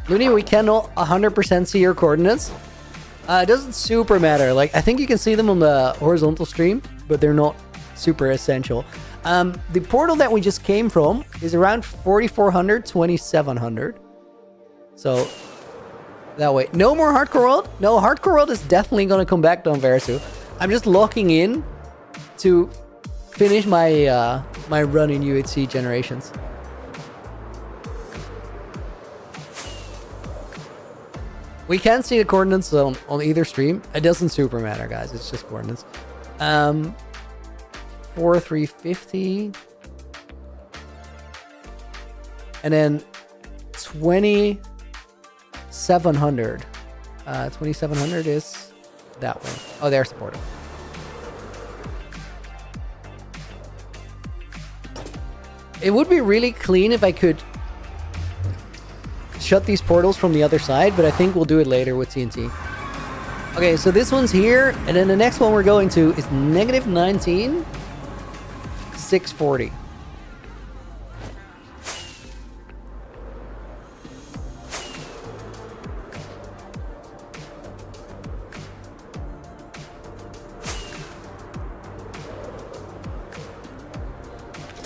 Looney, we cannot 100% see your coordinates. It doesn't super matter. Like, I think you can see them on the horizontal stream, but they're not super essential. The portal that we just came from is around 4,400, 2,700. So, that way. No more Hardcore World? No, Hardcore World is definitely going to come back, Don Versu. I'm just locking in to finish my my run in UHC Generations. We can see the coordinates on either stream. It doesn't super matter, guys. It's just coordinates. 4,350. And then 2,700. 2,700 is that way. Oh, there's the portal. It would be really clean if I could shut these portals from the other side, but I think we'll do it later with TNT. Okay, so this one's here, and then the next one we're going to is -19, 640.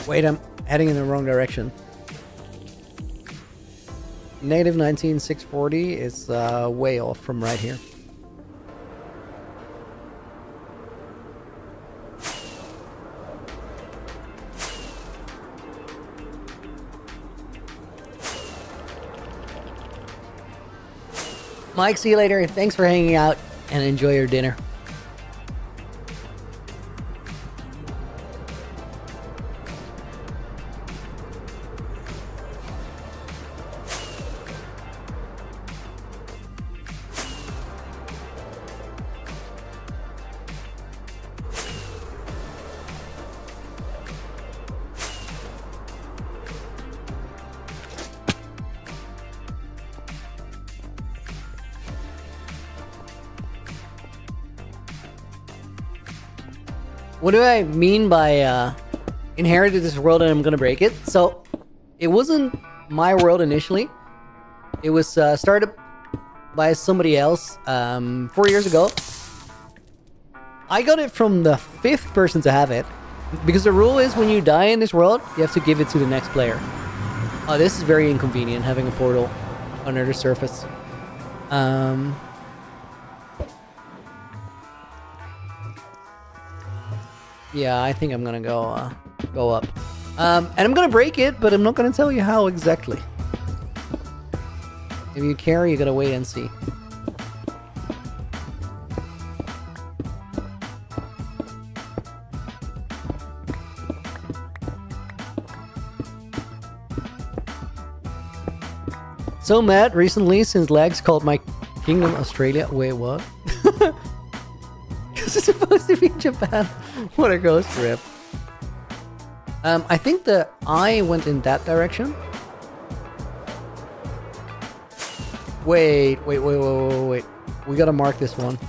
Wait, I'm heading in the wrong direction. -19, 640 is way off from right here. Mike, see you later. Thanks for hanging out and enjoy your dinner. What do I mean by inherited this world and I'm gonna break it? So, it wasn't my world initially. It was started by somebody else 4 years ago. I got it from the 5th person to have it. Because the rule is when you die in this world, you have to give it to the next player. Oh, this is very inconvenient, having a portal under the surface. Yeah, I think I'm gonna go up. And I'm gonna break it, but I'm not gonna tell you how exactly. If you care, you gotta wait and see. So mad recently since Legs called my kingdom Australia. Wait, what? Because it's supposed to be Japan. What a ghost trip. I think the eye went in that direction. Wait. We gotta mark this one.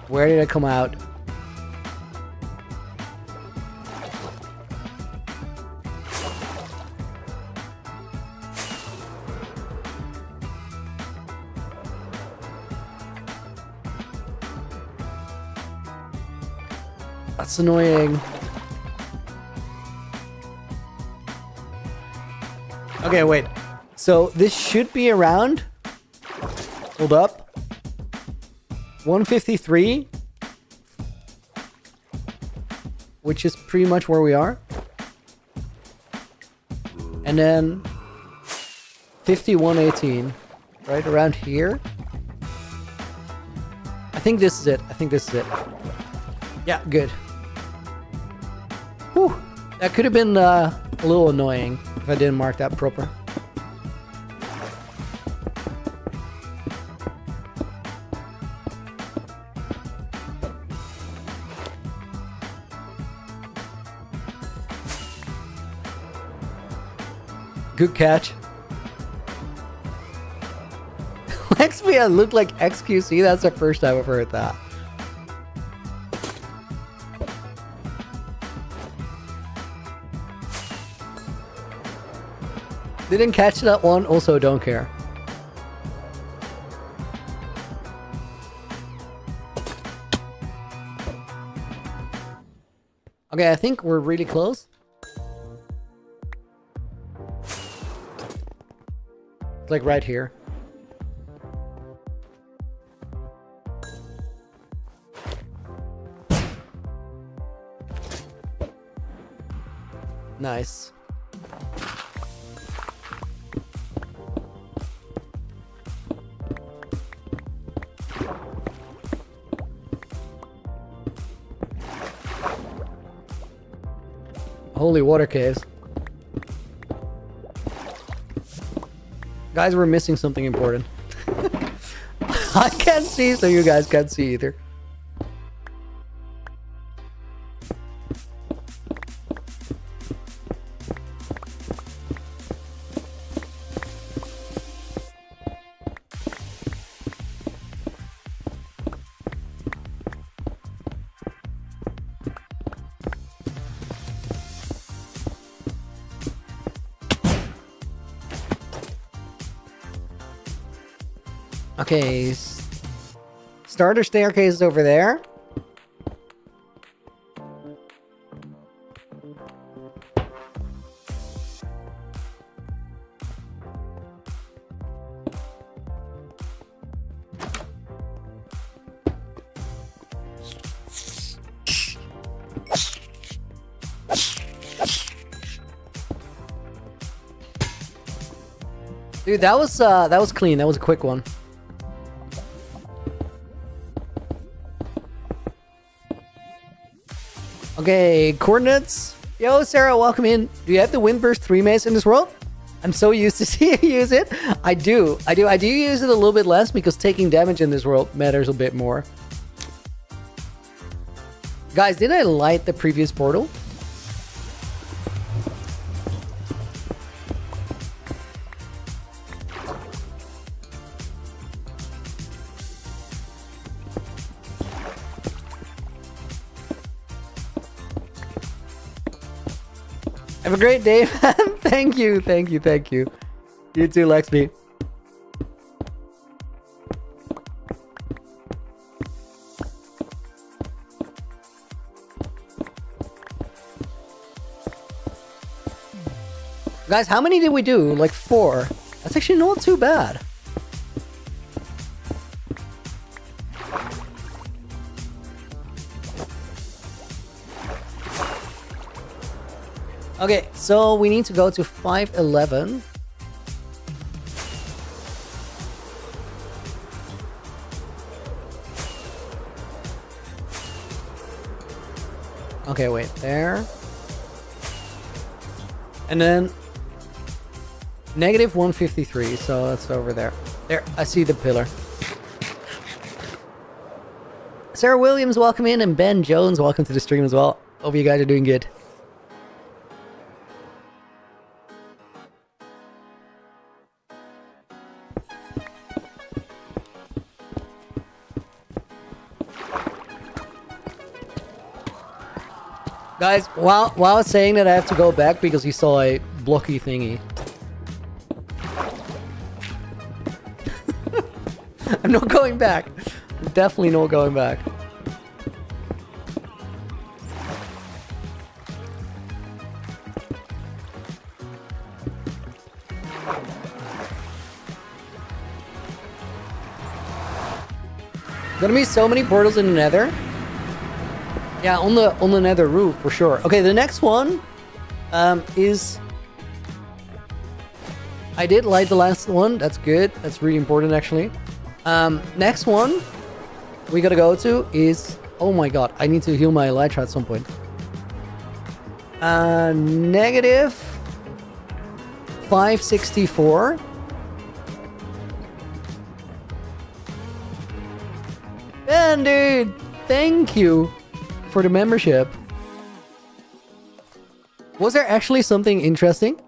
Where did it come out? That's annoying. Okay, wait. So this should be around. Hold up. 153, which is pretty much where we are. And then 5118, right around here. I think this is it. Yeah, good. Whew. That could have been a little annoying if I didn't mark that proper. Good catch. Lexvia looked like XQC. That's the first time I've heard that. Didn't catch that one. Also, don't care. Okay, I think we're really close. Like right here. Nice. Holy water caves. Guys, we're missing something important. I can't see, so you guys can't see either. Okay, starter staircase is over there. Dude, that was clean. That was a quick one. Okay, coordinates. Yo, Sarah, welcome in. Do you have the Windburst 3 mace in this world? I'm so used to seeing you use it. I do use it a little bit less because taking damage in this world matters a bit more. Guys, did I light the previous portal? Have a great day, man. Thank you, thank you, thank you. You too, Lexby. Guys, how many did we do? Like 4. That's actually not too bad. Okay, so we need to go to 511. Okay, wait, there. And then negative 153, so that's over there. There, I see the pillar. Sarah Williams, welcome in, and Ben Jones, welcome to the stream as well. Hope you guys are doing good. Guys, while I was saying that I have to go back because he saw a blocky thingy. I'm not going back. I'm definitely not going back. Gonna be so many portals in the Nether. Yeah, on the Nether roof for sure. Okay, the next one is I did light the last one. That's good. That's really important actually. Next one we gotta go to is, oh my god, I need to heal my elytra at some point. Negative 564. Ben, dude, thank you for the membership. Was there actually something interesting?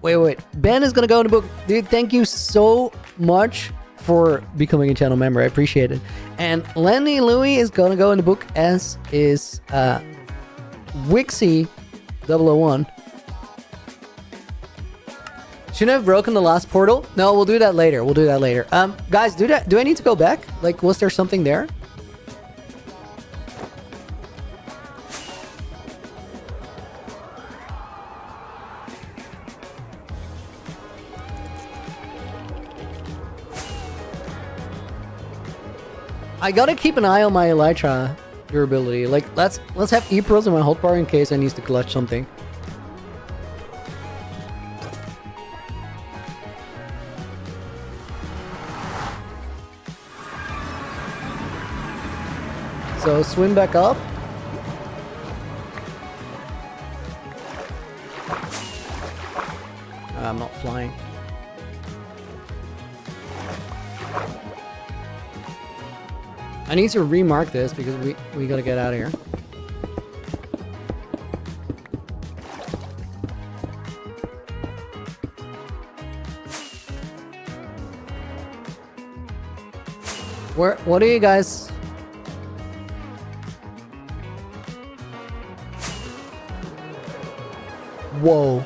Wait. Ben is gonna go in the book. Dude, thank you so much for becoming a channel member. I appreciate it. And Lenny Louie is gonna go in the book, as is Wixie 001. Shouldn't have broken the last portal. No, we'll do that later. Guys, do I need to go back? Like, was there something there? I gotta keep an eye on my elytra durability. Like, let's have E-Pros in my hold bar in case I need to clutch something. So swim back up. I'm not flying. I need to remark this because we gotta get out of here. What are you guys? Whoa.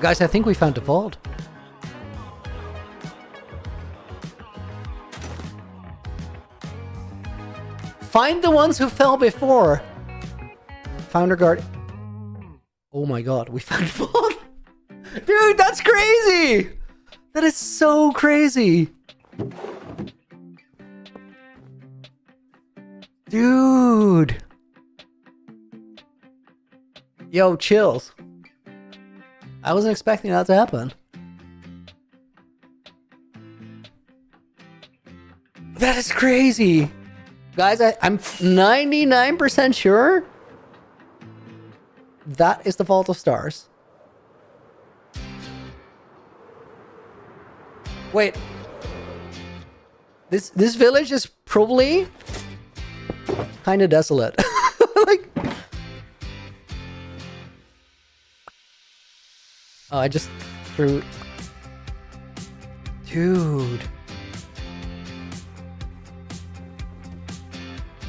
Guys, I think we found the vault. Find the ones who fell before. Founder guard. Oh my god, we found the vault. Dude, that's crazy. That is so crazy. Dude. Yo, chills. I wasn't expecting that to happen. That is crazy. Guys, I'm 99% sure that is the Vault of Stars. Wait. This village is probably kind of desolate. Like, oh, I just threw. Dude.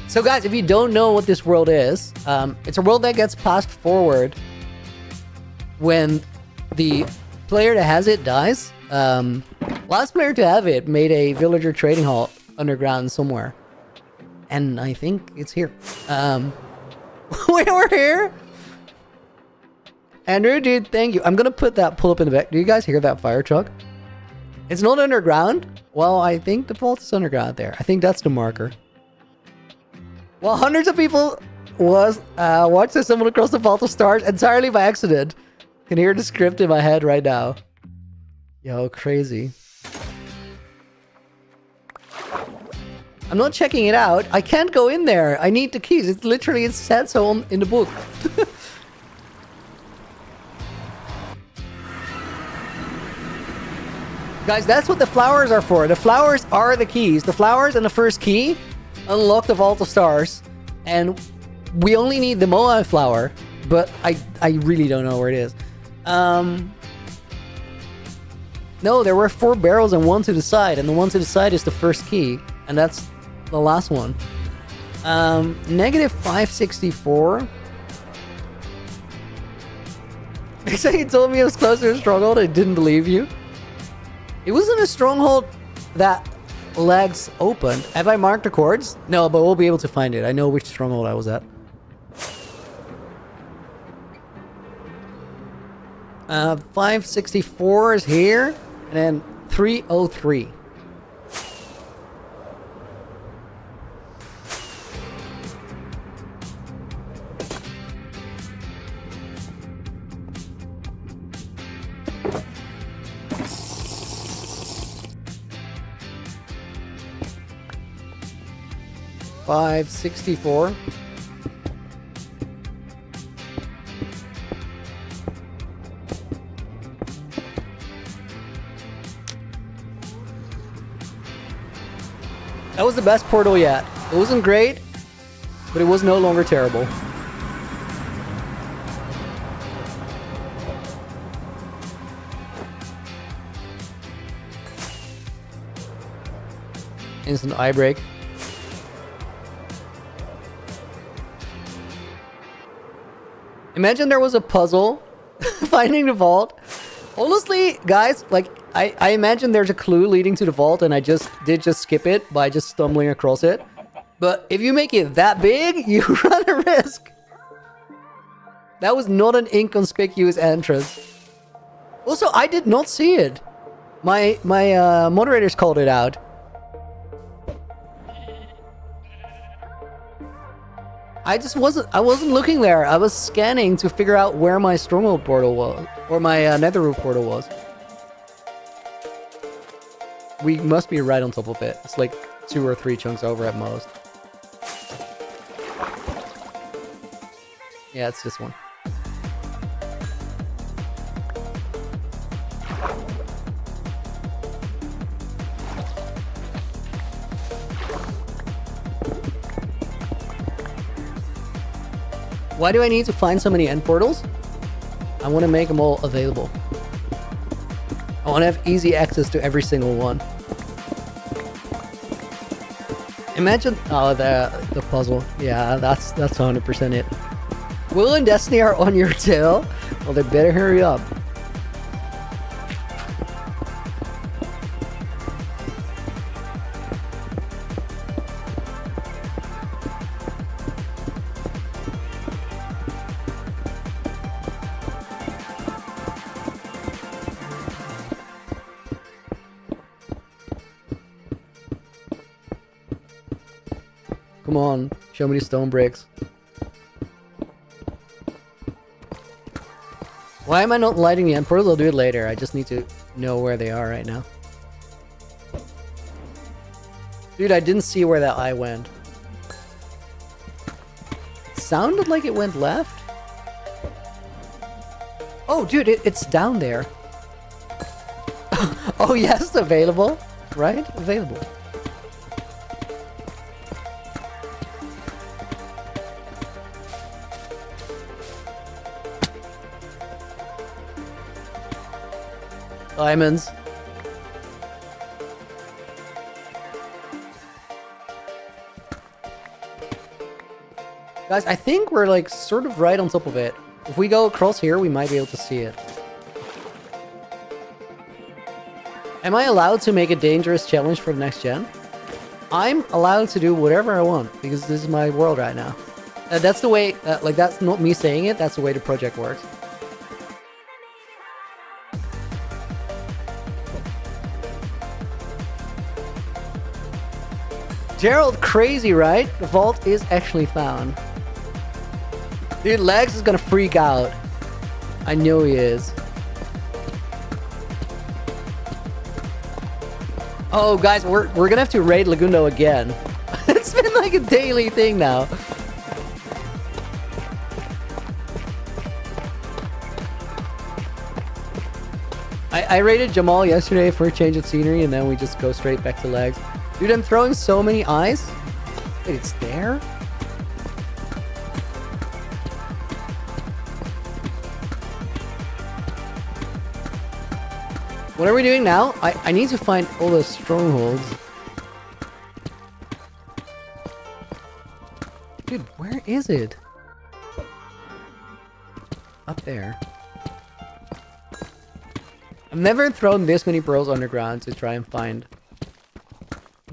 So guys, if you don't know what this world is, it's a world that gets passed forward when the player that has it dies. Last player to have it made a villager trading hall underground somewhere. And I think it's here. We're here? Andrew, dude, thank you. I'm gonna put that pull up in the back. Do you guys hear that fire truck? It's not underground. Well, I think the vault is underground there. I think that's the marker. Well, hundreds of people watched this stumble across the vault of stars entirely by accident. Can hear the script in my head right now. Yo, crazy. I'm not checking it out. I can't go in there. I need the keys. It's literally, it said so in the book. Guys, that's what the flowers are for. The flowers are the keys. The flowers and the first key unlock the Vault of Stars. And we only need the Moai flower. But I really don't know where it is. No, there were 4 barrels and 1 to the side. And the 1 to the side is the first key. And that's the last one. Negative 564. They say you told me it was closer to a stronghold. I didn't believe you. It wasn't a stronghold that legs opened. Have I marked the chords? No, but we'll be able to find it. I know which stronghold I was at. 564 is here, and then 303. $564. That was the best portal yet. It wasn't great, but it was no longer terrible. Instant eye break. Imagine there was a puzzle finding the vault. Honestly, guys, like I imagine there's a clue leading to the vault and I just skip it by just stumbling across it. But if you make it that big, you run a risk. That was not an inconspicuous entrance. Also, I did not see it. My moderators called it out. I wasn't looking there. I was scanning to figure out where my stronghold portal was, or my nether portal was. We must be right on top of it. It's like 2 or 3 chunks over at most. Yeah, it's this one. Why do I need to find so many end portals? I want to make them all available. I want to have easy access to every single one. Imagine, oh, the puzzle. Yeah, that's 100% it. Will and Destiny are on your tail? Well, they better hurry up. Come on, show me the stone bricks. Why am I not lighting the end portals? I'll do it later. I just need to know where they are right now. Dude, I didn't see where that eye went. It sounded like it went left. Oh, dude, it's down there. Oh, yes, available. Right? Available. Diamonds. Guys, I think we're like sort of right on top of it. If we go across here, we might be able to see it. Am I allowed to make a dangerous challenge for the next gen? I'm allowed to do whatever I want because this is my world right now. That's the way, like that's not me saying it, that's the way the project works. Gerald, crazy, right? The vault is actually found. Dude, Legs is gonna freak out. I know he is. Oh, guys, we're gonna have to raid Lagundo again. It's been like a daily thing now. I raided Jamal yesterday for a change of scenery, and then we just go straight back to Legs. Dude, I'm throwing so many eyes. Wait, it's there? What are we doing now? I need to find all the strongholds. Dude, where is it? Up there. I've never thrown this many pearls underground to try and find...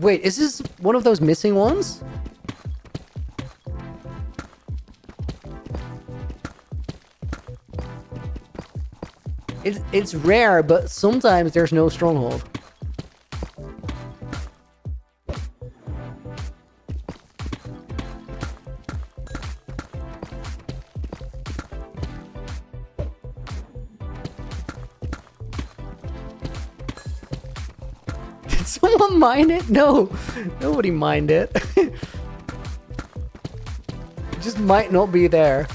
Wait, is this one of those missing ones? It's rare, but sometimes there's no stronghold. Did someone mine it? No, nobody mined it. It just might not be there.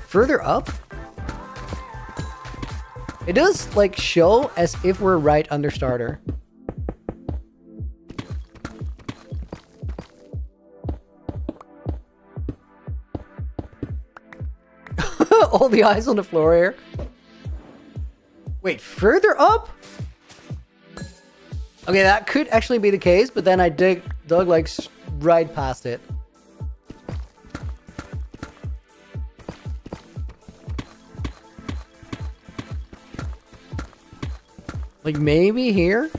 Further up? It does like show as if we're right under starter. All the eyes on the floor here. Wait, further up? Okay, that could actually be the case, but then I dug like right past it. Like maybe here?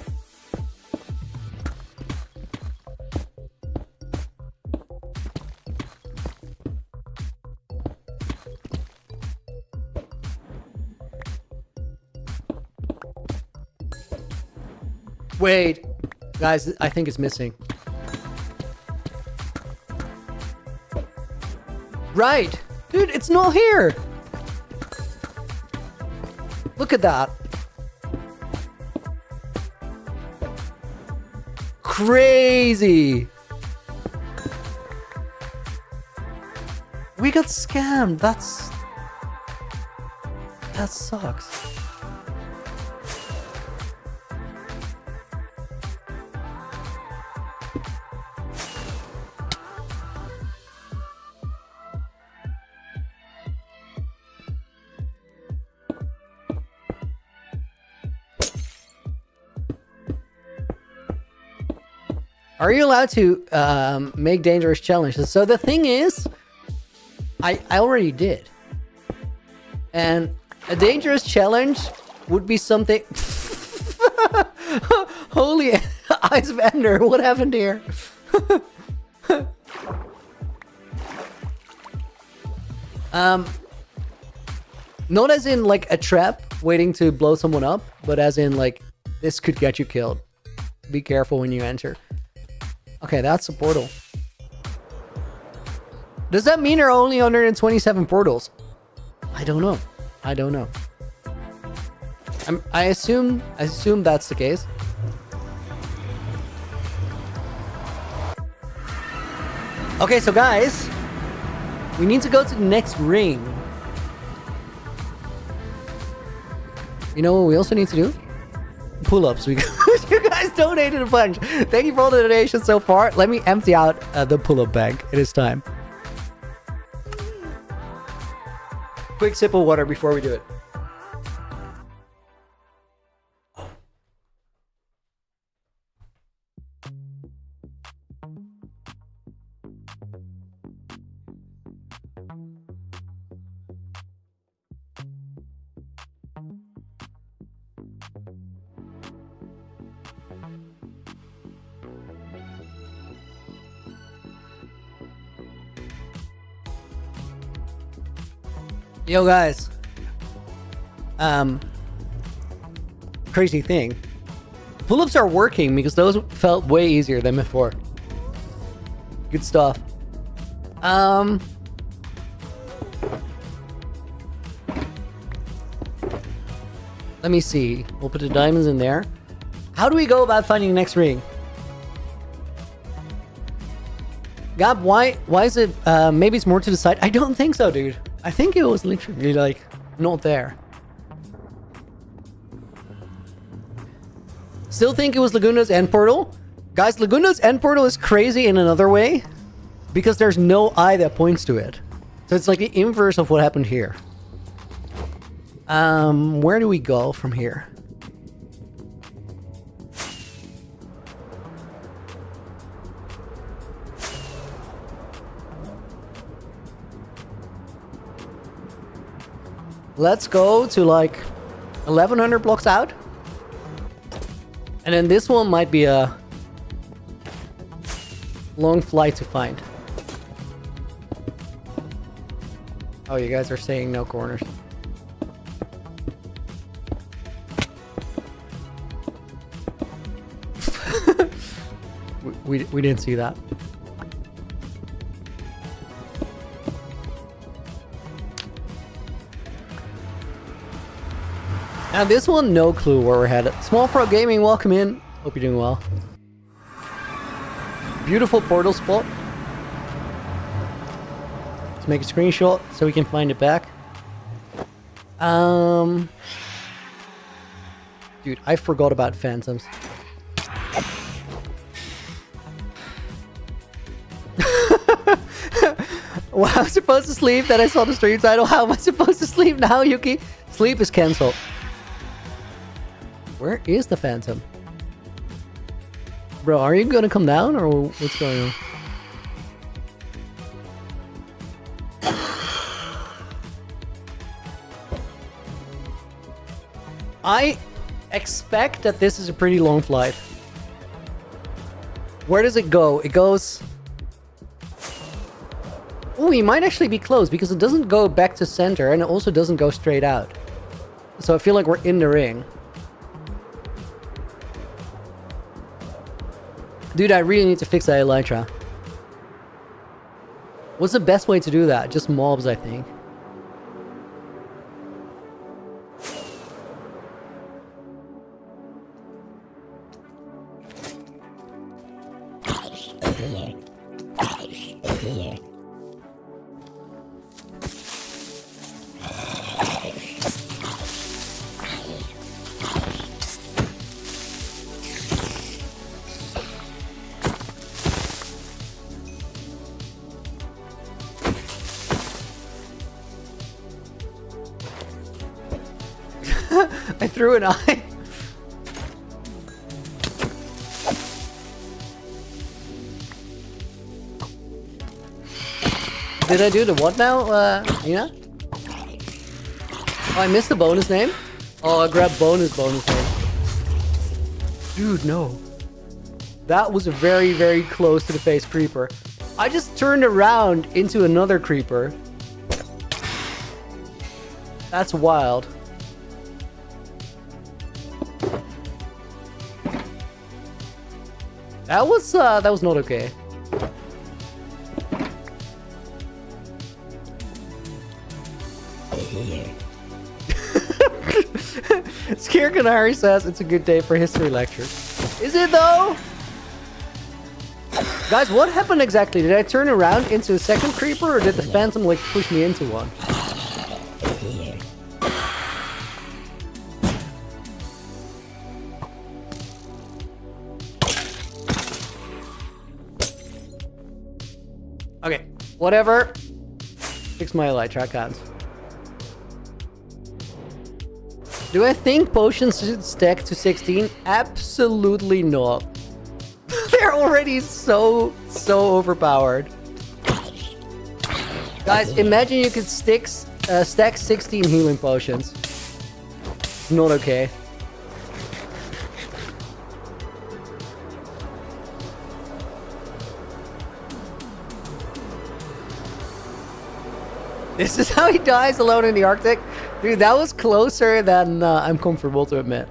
Wait, guys, I think it's missing. Right, dude, it's not here. Look at that. Crazy. We got scammed. That sucks. Are you allowed to make dangerous challenges? So the thing is, I already did. And a dangerous challenge would be something... Holy eyes of Ender, what happened here? Not as in like a trap waiting to blow someone up, but as in like, this could get you killed. Be careful when you enter. Okay, that's a portal. Does that mean there are only 127 portals? I don't know. I don't know. I assume that's the case. Okay, so guys, we need to go to the next ring. You know what we also need to do? Pull-ups. You guys donated a bunch. Thank you for all the donations so far. Let me empty out the pull-up bag. It is time. Quick sip of water before we do it. Yo, guys. Crazy thing. Pull-ups are working because those felt way easier than before. Good stuff. Let me see. We'll put the diamonds in there. How do we go about finding the next ring? Gab, why is it, maybe it's more to the side? I don't think so, dude. I think it was literally, like, not there. Still think it was Laguna's end portal? Guys, Laguna's end portal is crazy in another way. Because there's no eye that points to it. So it's like the inverse of what happened here. Where do we go from here? Let's go to like 1100 blocks out. And then this one might be a long flight to find. Oh, you guys are saying no corners. we didn't see that. Now this one, no clue where we're headed. Small Frog Gaming, welcome in. Hope you're doing well. Beautiful portal spot. Let's make a screenshot so we can find it back. Dude, I forgot about phantoms. Well, I was supposed to sleep, then I saw the stream title. How am I supposed to sleep now, Yuki? Sleep is cancelled. Where is the phantom? Bro, are you gonna come down or what's going on? I expect that this is a pretty long flight. Where does it go? It goes... Oh, he might actually be close because it doesn't go back to center and it also doesn't go straight out. So I feel like we're in the ring. Dude, I really need to fix that elytra. What's the best way to do that? Just mobs, I think. I threw an eye. Did I do the what now, Nina? Oh, I missed the bonus name? Oh, I grabbed bonus name. Dude, no. That was a very, very close to the face creeper. I just turned around into another creeper. That's wild. That was not okay. Scare Canary says it's a good day for history lectures. Is it though? Guys, what happened exactly? Did I turn around into a second creeper or did the phantom like push me into one? Okay, whatever. Fix my elytra counts. Do I think potions should stack to 16? Absolutely not. They're already so overpowered. Guys, imagine you could stack 16 healing potions. Not okay. This is how he dies alone in the Arctic? Dude, that was closer than I'm comfortable to admit.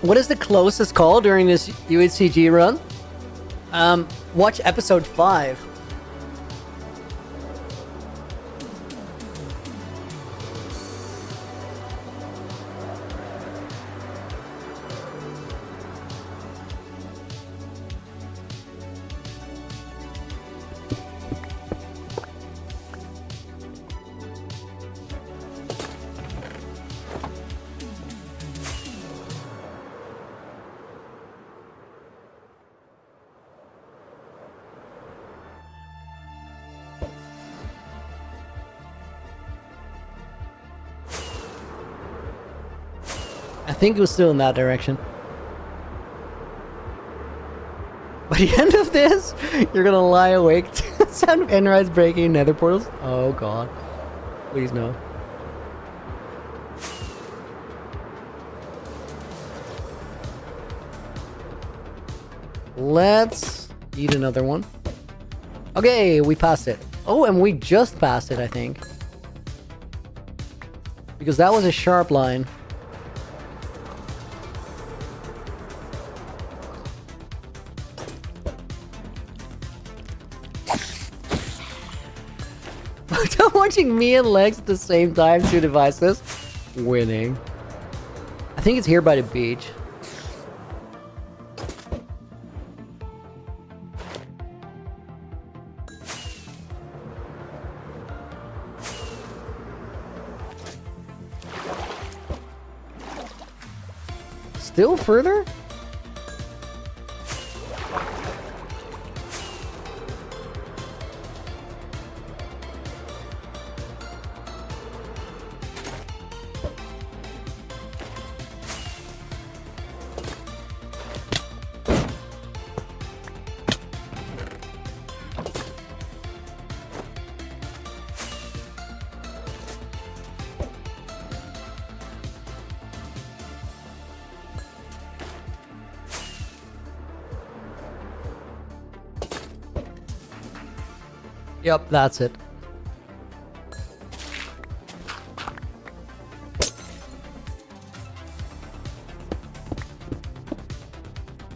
What is the closest call during this UHCG run? Watch episode 5. I think it was still in that direction. By the end of this, you're gonna lie awake to the sound of Enride's breaking nether portals. Oh god. Please no. Let's eat another one. Okay, we passed it. Oh, and we just passed it, I think. Because that was a sharp line. Watching me and Lex at the same time, 2 devices. Winning. I think it's here by the beach. Still further? Yep, that's it.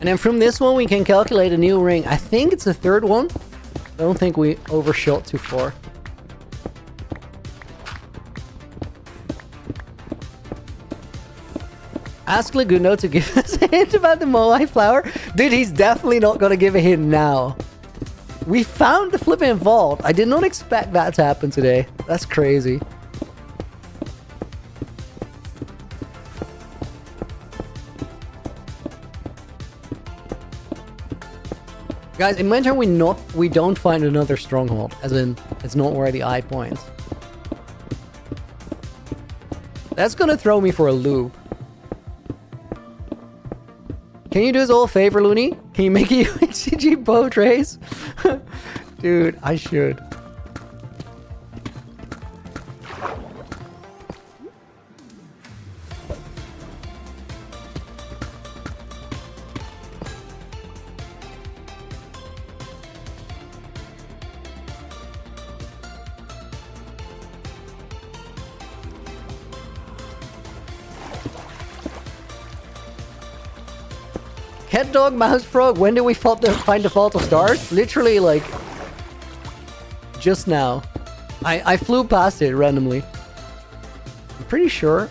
And then from this one we can calculate a new ring. I think it's the 3rd one. I don't think we overshot too far. Ask Laguno to give us a hint about the Moai flower. Dude, he's definitely not gonna give a hint now. We found the flipping vault. I did not expect that to happen today. That's crazy. Guys, imagine we don't find another stronghold, as in it's not where the eye points. That's gonna throw me for a loop. Can you do us all a favor, Looney? Can you make a UHCG boat race? Dude, I should. Cat, dog, mouse, frog. When did we find the fault of stars? Literally, like, just now. I flew past it randomly. I'm pretty sure.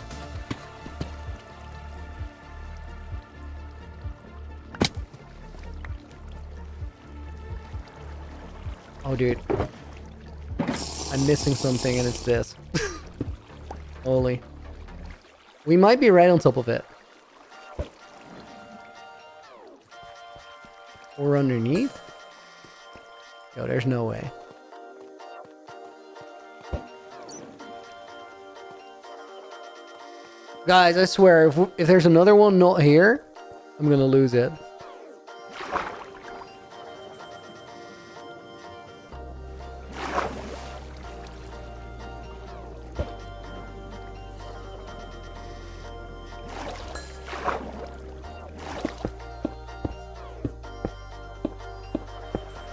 Oh, dude. I'm missing something and it's this. Holy. We might be right on top of it. Or underneath? Yo, there's no way. Guys, I swear, if there's another one not here, I'm gonna lose it.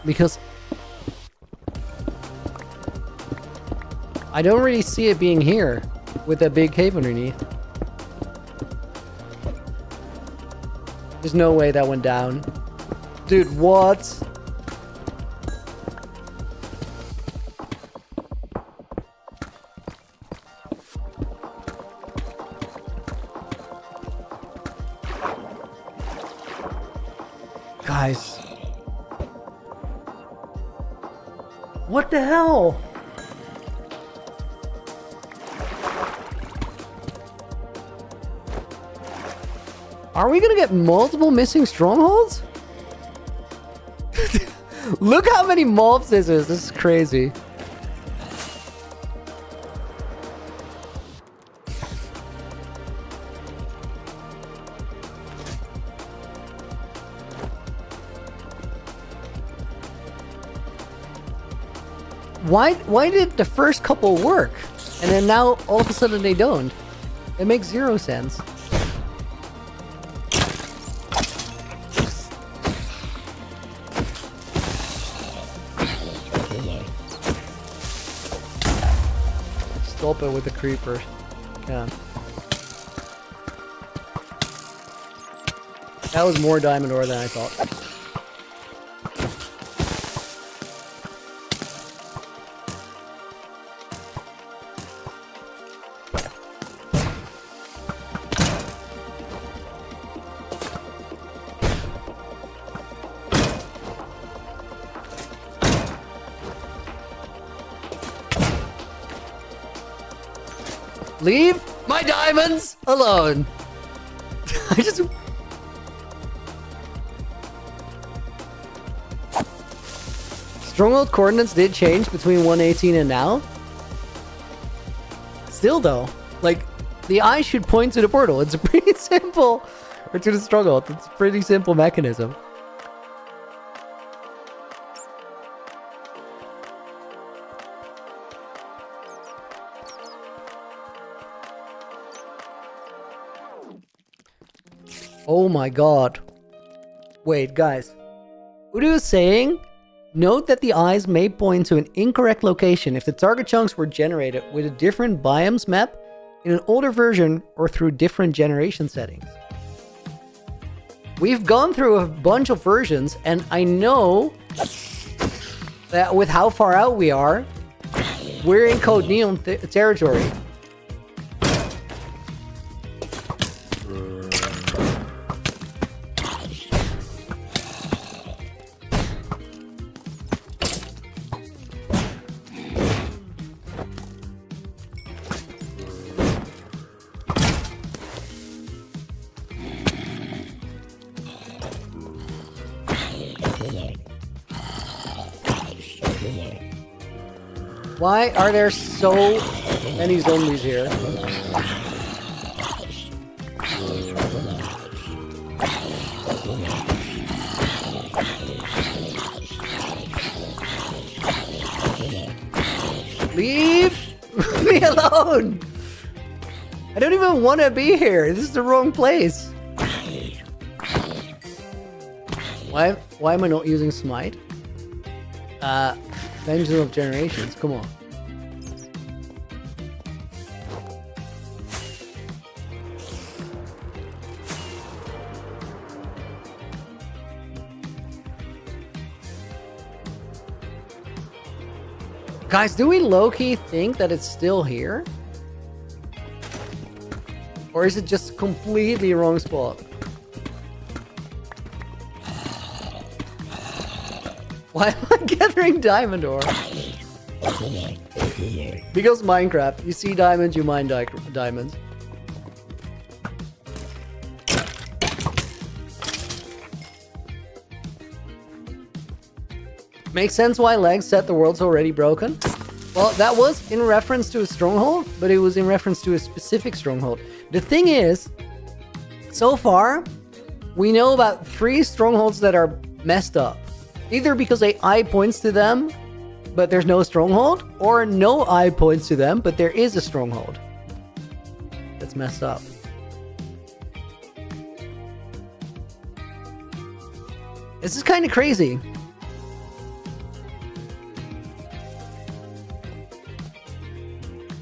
Because I don't really see it being here with that big cave underneath. There's no way that went down. Dude, what? Guys. What the hell? Are we gonna get multiple missing strongholds? Look how many mobs this is. This is crazy. Why did the first couple work? And then now all of a sudden they don't? It makes zero sense. Stop it with the creeper. Yeah. That was more diamond ore than I thought. Leave my diamonds alone. I just... Stronghold coordinates did change between 118 and now. Still though, like, the eye should point to the portal. It's pretty simple. Or to the stronghold. It's a pretty simple mechanism. Oh my god. Wait, guys. Udo is saying, note that the eyes may point to an incorrect location if the target chunks were generated with a different biomes map in an older version or through different generation settings. We've gone through a bunch of versions, and I know that with how far out we are, we're in Code Neon territory. Why are there so many zombies here? Leave me alone! I don't even want to be here. This is the wrong place. Why am I not using smite? Vengeance of Generations, come on. Guys, do we low-key think that it's still here? Or is it just completely wrong spot? Why am I gathering diamond ore? Because Minecraft. You see diamonds, you mine diamonds. Makes sense why Legs said the world's already broken. Well, that was in reference to a stronghold, but it was in reference to a specific stronghold. The thing is, so far, we know about 3 strongholds that are messed up. Either because a eye points to them, but there's no stronghold, or no eye points to them, but there is a stronghold. That's messed up. This is kind of crazy.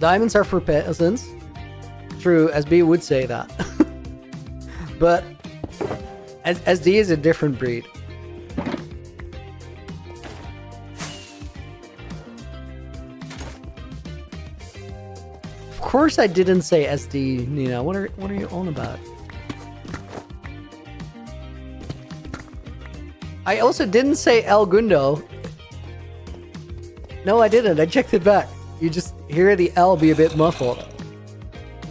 Diamonds are for peasants. True, SB would say that. But SD is a different breed. Of course I didn't say SD, Nina. What are you on about? I also didn't say El Gundo. No, I didn't. I checked it back. You just hear the L be a bit muffled.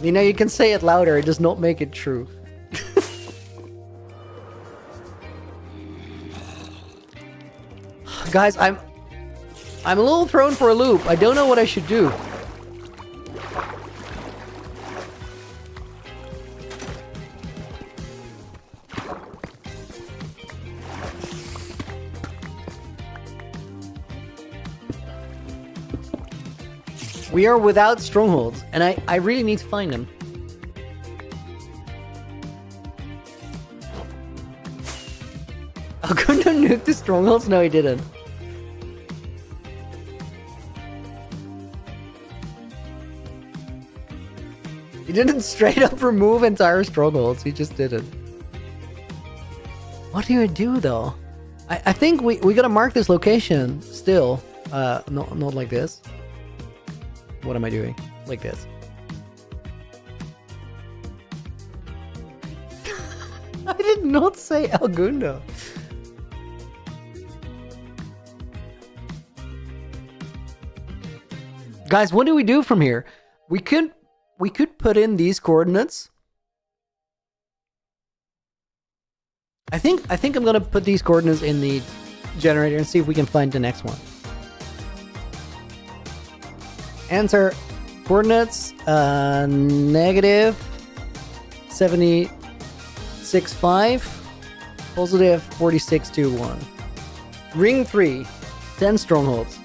You know, you can say it louder. It does not make it true. Guys, I'm a little thrown for a loop. I don't know what I should do. We are without strongholds, and I really need to find them. Algundo nuked the strongholds? No, he didn't. He didn't straight up remove entire strongholds. He just didn't. What do you do, though? I think we gotta mark this location still. Not like this. What am I doing? Like this. I did not say Algundo. Guys, what do we do from here? We could put in these coordinates. I think I'm gonna put these coordinates in the generator and see if we can find the next one. Answer coordinates negative 76.5 positive 46.21. Ring 3, 10 strongholds.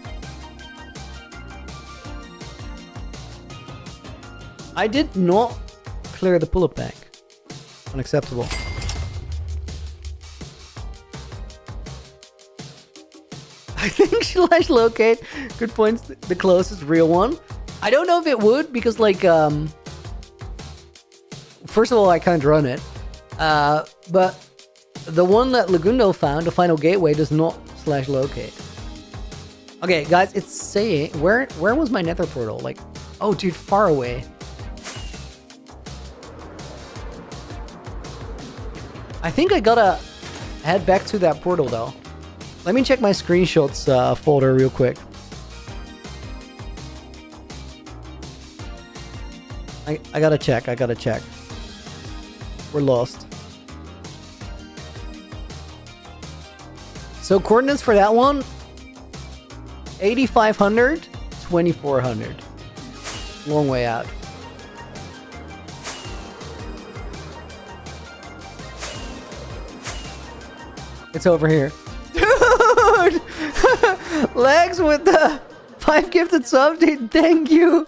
I did not clear the pull-up bank. Unacceptable. I think slash locate could point the closest real one. I don't know if it would because like first of all I can't run it. But the one that Lagundo found, the final gateway, does not slash locate. Okay, guys, it's saying where was my nether portal? Like, oh dude, far away. I think I gotta head back to that portal though. Let me check my screenshots folder real quick. I gotta check. We're lost. So coordinates for that one, 8,500, 2,400. Long way out. It's over here. Dude! Legs with the 5 gifted subs, dude. Thank you.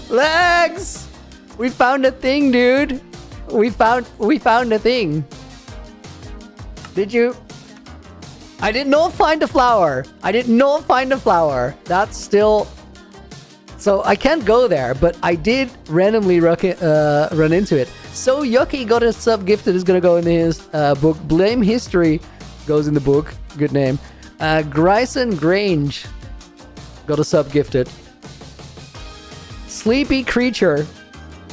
Legs! We found a thing, dude. We found a thing. Did you? I did not find a flower. That's still... So I can't go there, but I did randomly run into it. So Yucky got a sub gifted, is gonna go in his book. Blame History goes in the book. Good name. Gryson Grange got a sub gifted. Sleepy Creature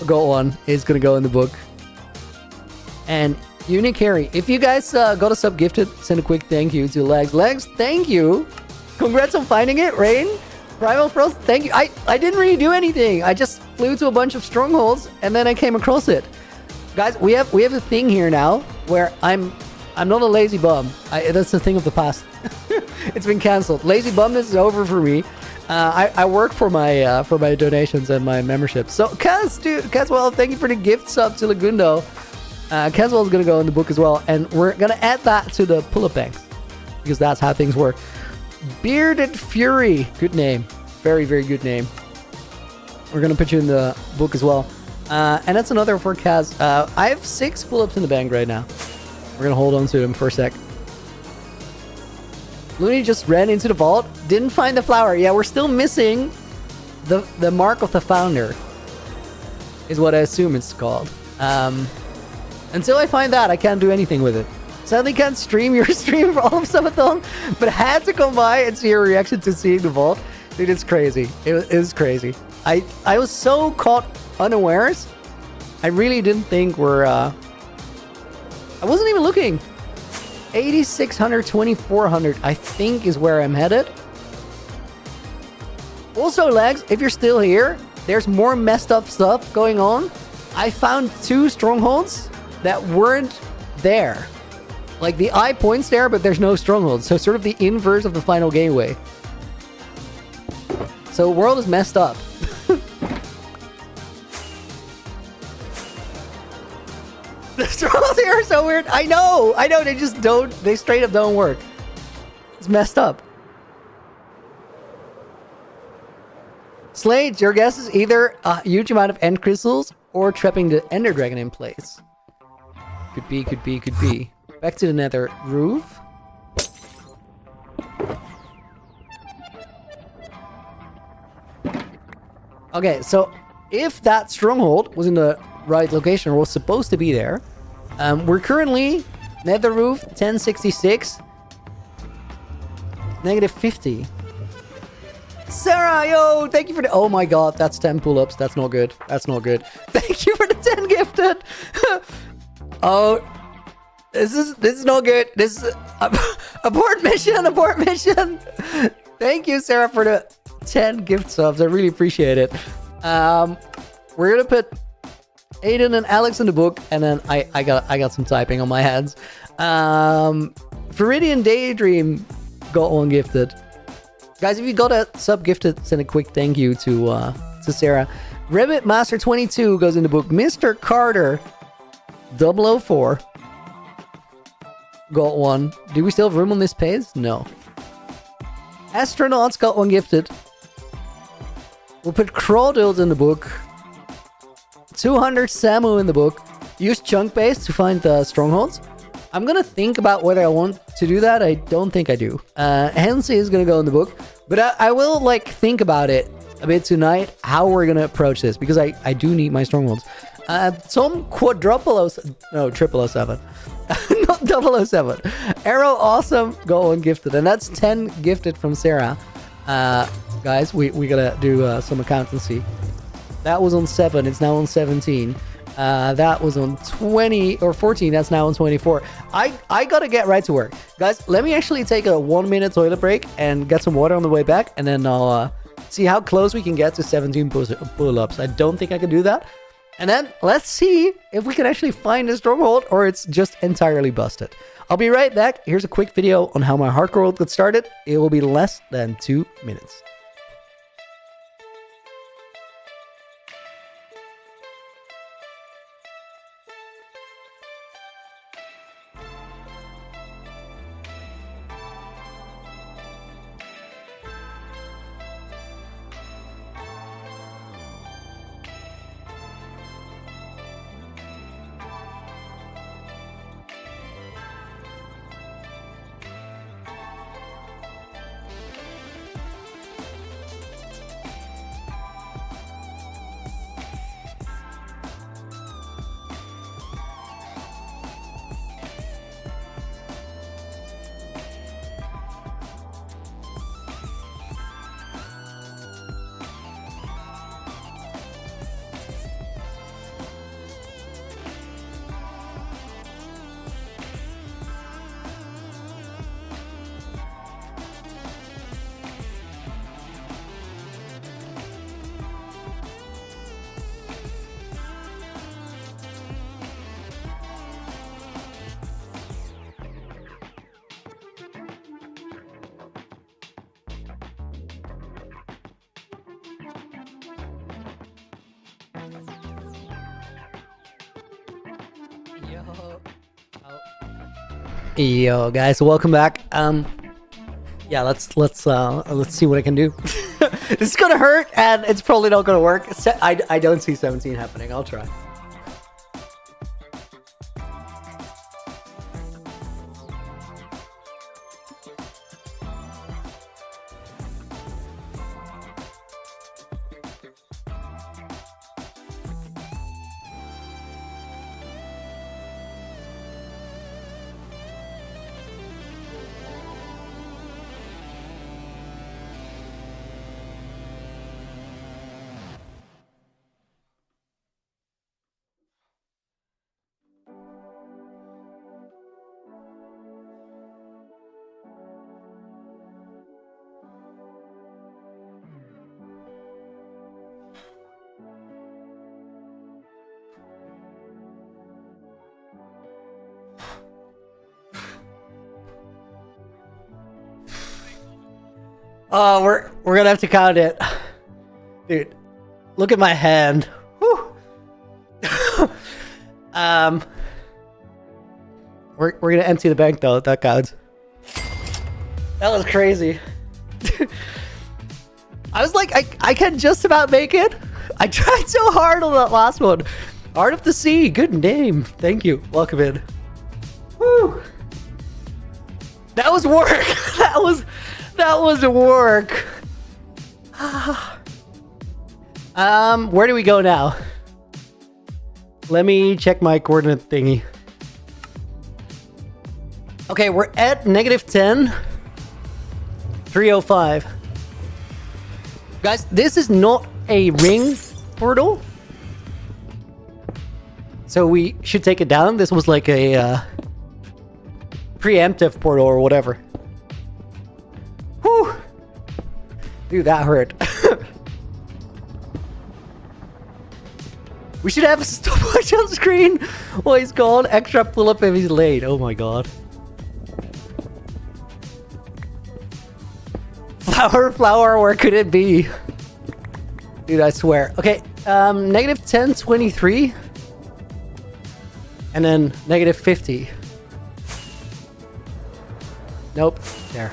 go on is gonna go in the book. And Unique Harry. If you guys got a sub gifted, send a quick thank you to Legs. Legs, thank you. Congrats on finding it, Rain. Primal Frost, thank you. I didn't really do anything. I just flew to a bunch of strongholds and then I came across it. Guys, we have a thing here now where I'm not a lazy bum. That's the thing of the past. It's been cancelled. Lazy bum is over for me. I work for my donations and my memberships. So Caswell, thank you for the gift sub to Lagundo. Caswell is gonna go in the book as well, and we're gonna add that to the pull-up banks because that's how things work. Bearded Fury, good name, very very good name. We're gonna put you in the book as well. And that's another for Kaz. I have 6 pull-ups in the bank right now. We're gonna hold on to them for a sec. Looney just ran into the vault. Didn't find the flower. Yeah, we're still missing the mark of the founder. Is what I assume it's called. Until I find that, I can't do anything with it. Sadly, can't stream your stream for all of Subathon, but had to come by and see your reaction to seeing the vault. Dude, it's crazy. It was crazy. I was so caught unawares. I really didn't think we're... I wasn't even looking. 8,600, 2,400, I think is where I'm headed. Also, Legs, if you're still here, there's more messed up stuff going on. I found 2 strongholds that weren't there. Like, the eye points there, but there's no strongholds. So, sort of the inverse of the final gateway. So, world is messed up. The strongholds here are so weird. I know, they just don't, they straight up don't work. It's messed up. Slade, your guess is either a huge amount of end crystals or trapping the Ender Dragon in place. Could be, could be, could be. Back to the nether roof. Okay, so if that stronghold was in the right location or was supposed to be there, we're currently nether roof 1066, -50. Sarah, yo, thank you for the... Oh my god, that's 10 pull-ups. That's not good. That's not good. Thank you for the 10 gifted. Oh, this is not good. This is... abort mission, abort mission. Thank you, Sarah, for the 10 gift subs. I really appreciate it. We're gonna put Aiden and Alex in the book, and then I got some typing on my hands. Viridian Daydream got one gifted. Guys, if you got a sub gifted, send a quick thank you to Sarah. Ribbit Master 22 goes in the book. Mr. Carter 004 got one. Do we still have room on this page? No. Astronauts got one gifted. We'll put Crawdills in the book. 200 Samu in the book. Use chunk base to find the strongholds. I'm gonna think about whether I want to do that. I don't think I do. Hensey is gonna go in the book, but I will like think about it a bit tonight how we're gonna approach this, because I do need my strongholds. Some triple 07. Not 007. Arrow Awesome got one gifted, and that's 10 gifted from Sarah. Guys, we gotta do some accountancy. That was on 7, it's now on 17. That was on 20 or 14, that's now on 24. I gotta get right to work. Guys, let me actually take a 1-minute toilet break and get some water on the way back, and then I'll see how close we can get to 17 pull-ups. I don't think I can do that. And then let's see if we can actually find a stronghold or it's just entirely busted. I'll be right back. Here's a quick video on how my hardcore world got started. It will be less than 2 minutes. Yo guys, welcome back. Yeah, let's see what I can do. This is gonna hurt and it's probably not gonna work. I don't see 17 happening. I'll try. Oh, we're gonna have to count it. Dude, look at my hand. Whew. We're gonna empty the bank though, that counts. That was crazy. I was like, I can just about make it. I tried so hard on that last one. Art of the Sea, good name. Thank you. Welcome in. Woo. That was work. that was work. Where do we go now? Let me check my coordinate thingy. Okay, we're at -10, 305. Guys, this is not a ring portal, so we should take it down. This was like a preemptive portal or whatever. Whew. Dude, that hurt. We should have a stopwatch on screen while he's gone. Extra pull-up if he's late. Oh my god. Flower, where could it be? Dude, I swear. Okay, -10, 23. And then -50. Nope, there.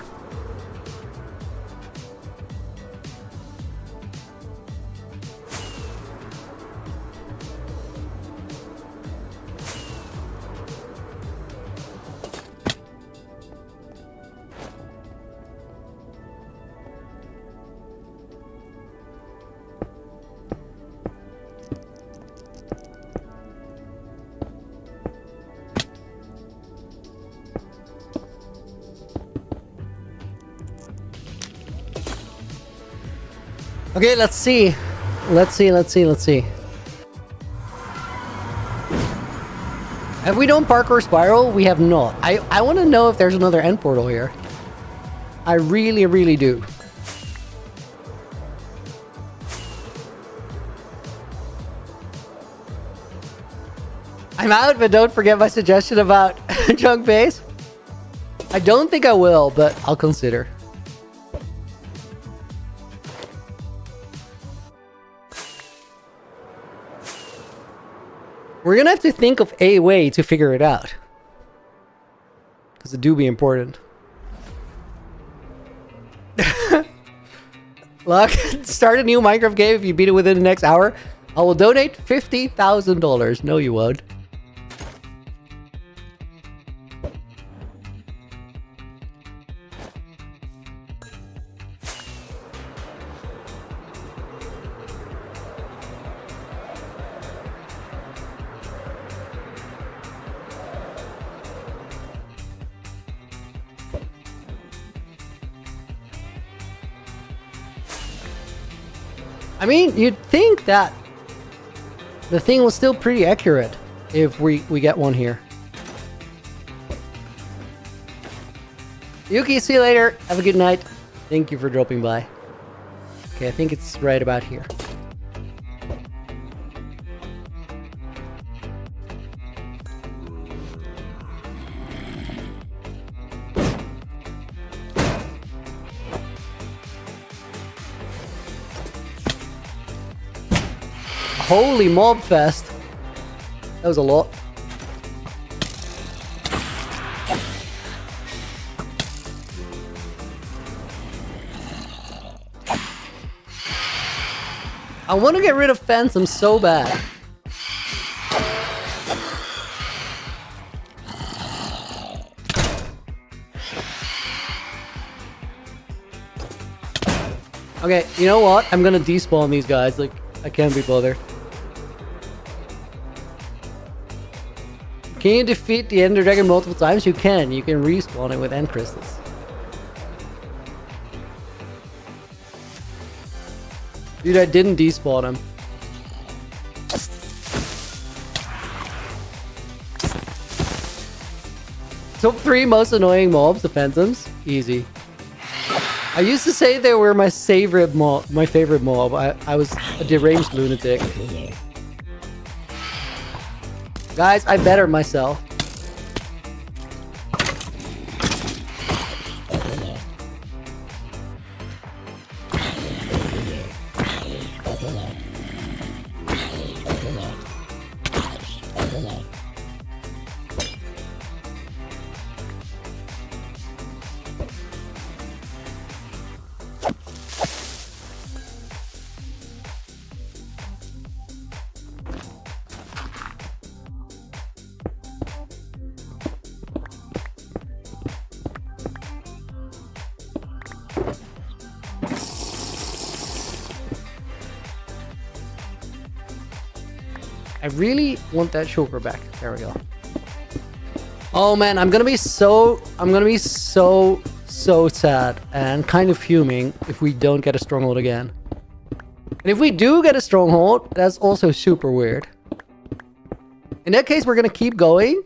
Okay, let's see. Let's see. Have we done parkour spiral? We have not. I want to know if there's another end portal here. I really do. I'm out, but don't forget my suggestion about junk base. I don't think I will, but I'll consider. We're gonna have to think of a way to figure it out. Because it do be important. Look, start a new Minecraft game if you beat it within the next hour. I will donate $50,000. No, you won't. I mean, you'd think that the thing was still pretty accurate if we get one here. Yuki, see you later. Have a good night. Thank you for dropping by. Okay, I think it's right about here. Holy mob fest. That was a lot. I want to get rid of Phantom so bad. Okay, you know what? I'm gonna despawn these guys. Like, I can't be bothered. Can you defeat the Ender Dragon multiple times? You can. You can respawn it with End Crystals. Dude, I didn't despawn him. Top 3 most annoying mobs, the Phantoms. Easy. I used to say they were my favorite mob. I was a deranged lunatic. Guys, I better myself. I really want that shulker back. There we go. Oh man, I'm gonna be so sad and kind of fuming if we don't get a stronghold again. And if we do get a stronghold, that's also super weird. In that case, we're gonna keep going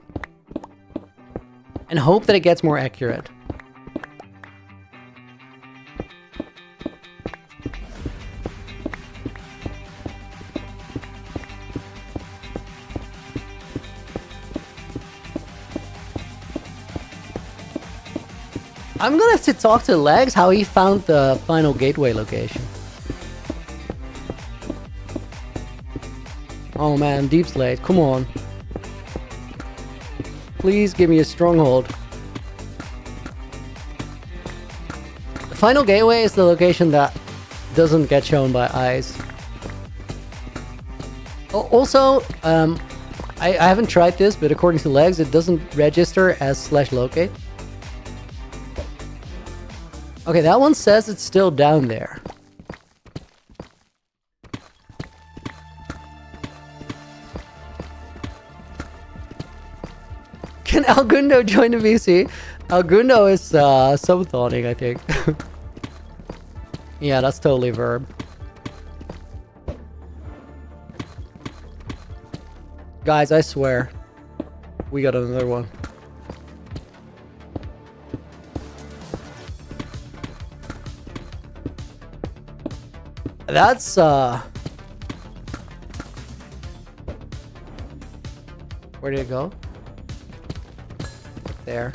and hope that it gets more accurate. I'm gonna have to talk to Legs how he found the final gateway location. Oh man, Deep Slate, come on. Please give me a stronghold. The final gateway is the location that doesn't get shown by eyes. Also, I haven't tried this, but according to Legs, it doesn't register as /locate. Okay, that one says it's still down there. Can Algundo join the VC? Algundo is subthawning, I think. Yeah, that's totally verb. Guys, I swear. We got another one. That's where did it go? There.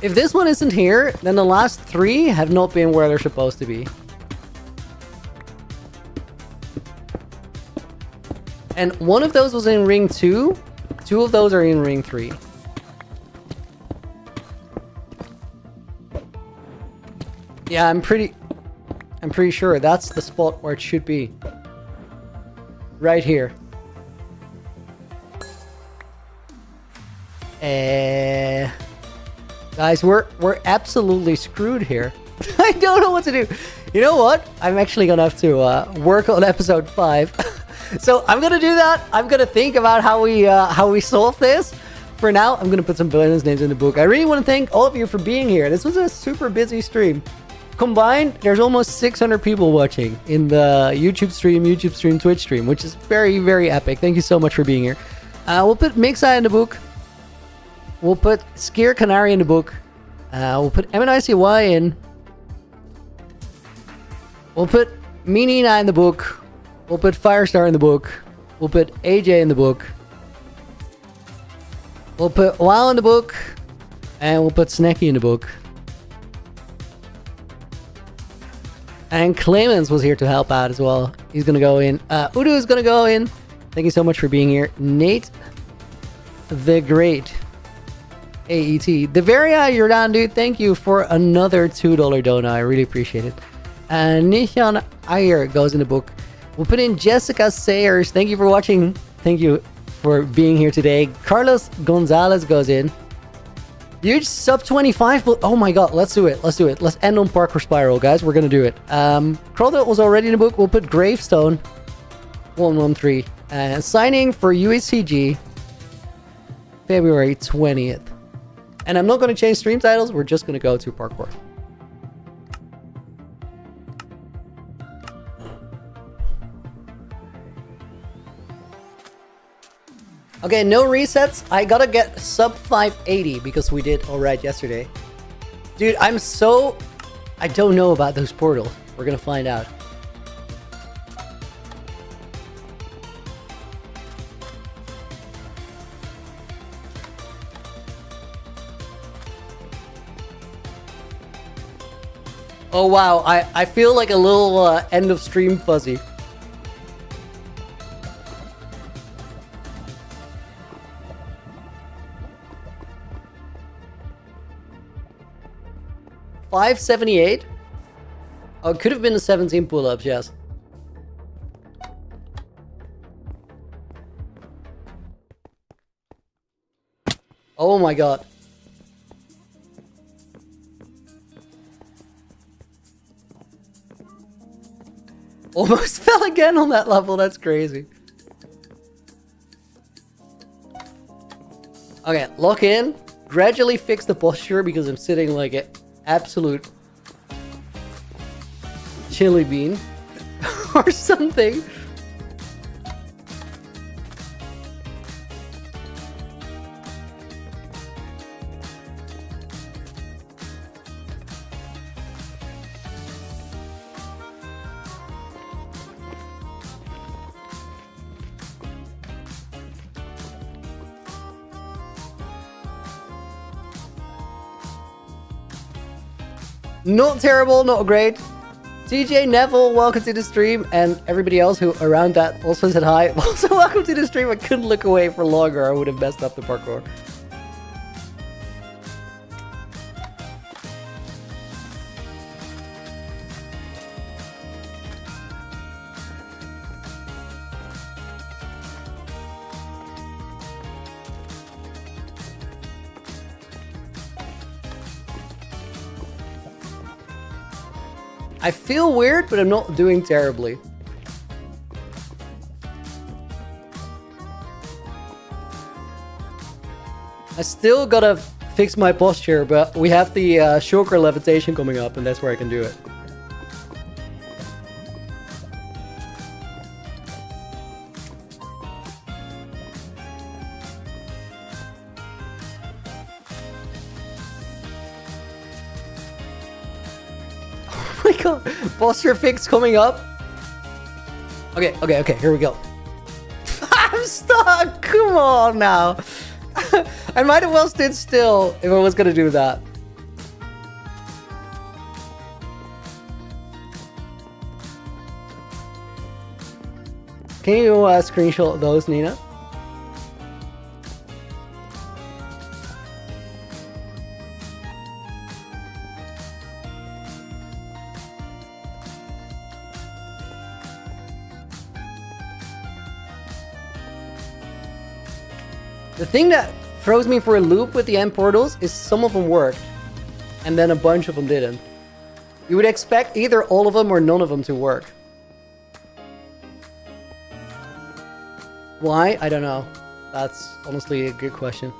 If this one isn't here, then the last three have not been where they're supposed to be. And one of those was in ring 2. 2 of those are in ring 3. Yeah, I'm pretty sure that's the spot where it should be. Right here. Guys, we're absolutely screwed here. I don't know what to do. You know what? I'm actually gonna have to work on episode 5. So I'm gonna do that. I'm gonna think about how we solve this. For now, I'm gonna put some bonus names in the book. I really want to thank all of you for being here. This was a super busy stream. Combined, there's almost 600 people watching in the YouTube stream, Twitch stream, which is very, very epic. Thank you so much for being here. We'll put Mixai in the book. We'll put Skier Canary in the book. We'll put MNICY in. We'll put Minina in the book. We'll put Firestar in the book. We'll put AJ in the book. We'll put WoW in the book. And we'll put Snacky in the book. And Clemens was here to help out as well. He's going to go in. Udo is going to go in. Thank you so much for being here. Nate the Great. AET. Deveria, you're down, dude. Thank you for another $2 donut. I really appreciate it. And Nishan Ayer goes in the book. We'll put in Jessica Sayers. Thank you for watching. Thank you for being here today. Carlos Gonzalez goes in. Huge sub 25. Oh my god, let's do it. Let's do it. Let's end on Parkour Spiral, guys. We're gonna do it. Crawdot was already in the book. We'll put Gravestone 113. And signing for UHCG February 20th. And I'm not gonna change stream titles. We're just gonna go to Parkour. Okay, no resets. I gotta get sub 580 because we did alright yesterday. Dude, I don't know about those portals. We're gonna find out. Oh wow, I feel like a little end of stream fuzzy. $578. Oh, it could have been the 17 pull-ups, yes. Oh my god. Almost fell again on that level. That's crazy. Okay, lock in. Gradually fix the posture because I'm sitting like an absolute chili bean or something. Not terrible, not great. CJ Neville, welcome to the stream, and everybody else who around that also said hi. Also, welcome to the stream. I couldn't look away for longer. I would have messed up the parkour. I feel weird, but I'm not doing terribly. I still gotta fix my posture, but we have the Shocker levitation coming up, and that's where I can do it. Oh my god, posture fix coming up. Okay, here we go. I'm stuck, come on now. I might have well stood still if I was gonna do that. Can you screenshot those, Nina? The thing that throws me for a loop with the end portals is some of them worked, and then a bunch of them didn't. You would expect either all of them or none of them to work. Why? I don't know. That's honestly a good question.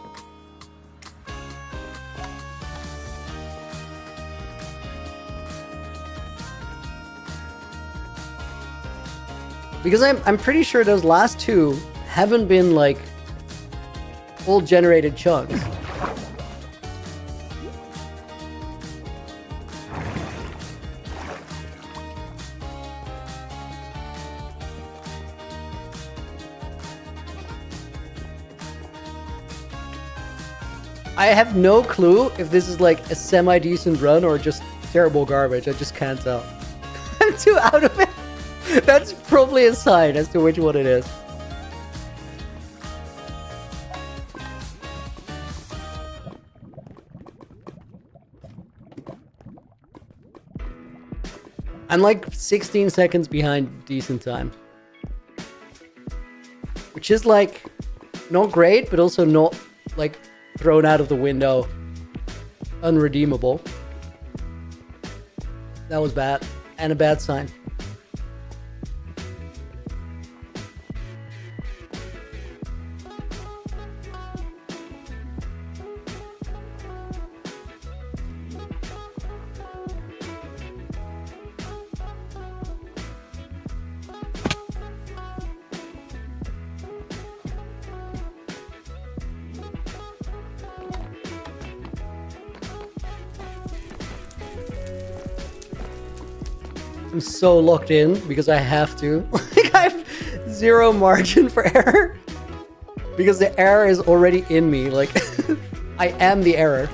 Because I'm pretty sure those last two haven't been like full generated chunks. I have no clue if this is like a semi-decent run or just terrible garbage. I just can't tell. I'm too out of it. That's probably a sign as to which one it is. I'm like 16 seconds behind decent time. Which is like not great, but also not like thrown out of the window. Unredeemable. That was bad. And a bad sign. I'm so locked in because I have to. Like I have zero margin for error because the error is already in me. Like I am the error.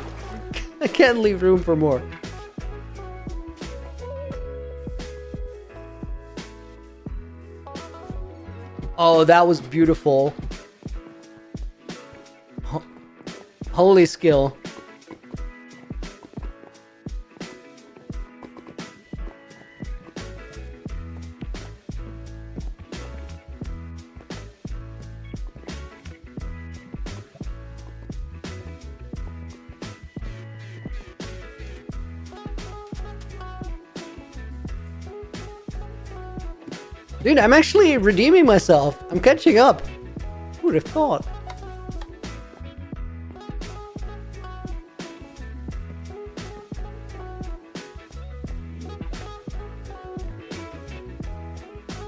I can't leave room for more. Oh, that was beautiful. Holy skill. Dude, I'm actually redeeming myself. I'm catching up. Who would have thought?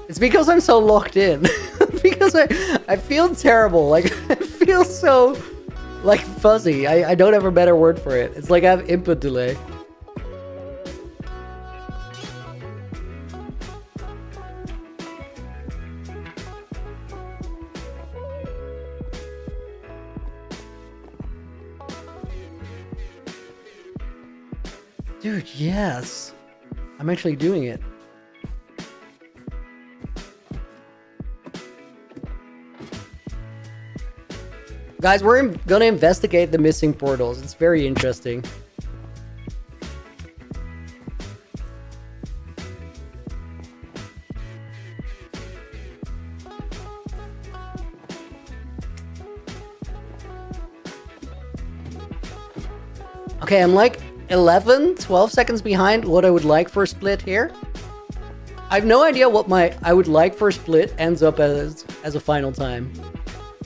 It's because I'm so locked in. Because I feel terrible. Like, I feel so, like, fuzzy. I don't have a better word for it. It's like I have input delay. Dude, yes. I'm actually doing it. Guys, we're gonna investigate the missing portals. It's very interesting. Okay, I'm like 11, 12 seconds behind what I would like for a split here. I have no idea what I would like for a split ends up as a final time.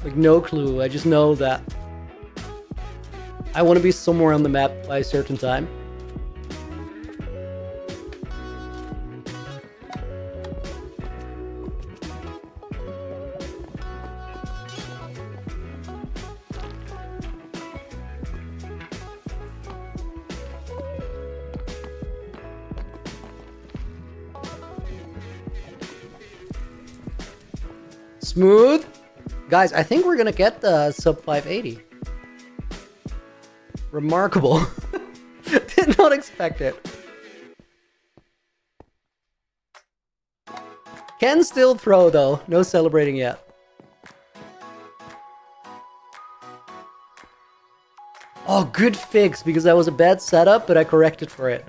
Like, no clue. I just know that I want to be somewhere on the map by a certain time. Smooth. Guys, I think we're gonna get the sub 580. Remarkable. Did not expect it. Can still throw though. No celebrating yet. Oh, good fix, because that was a bad setup, but I corrected for it.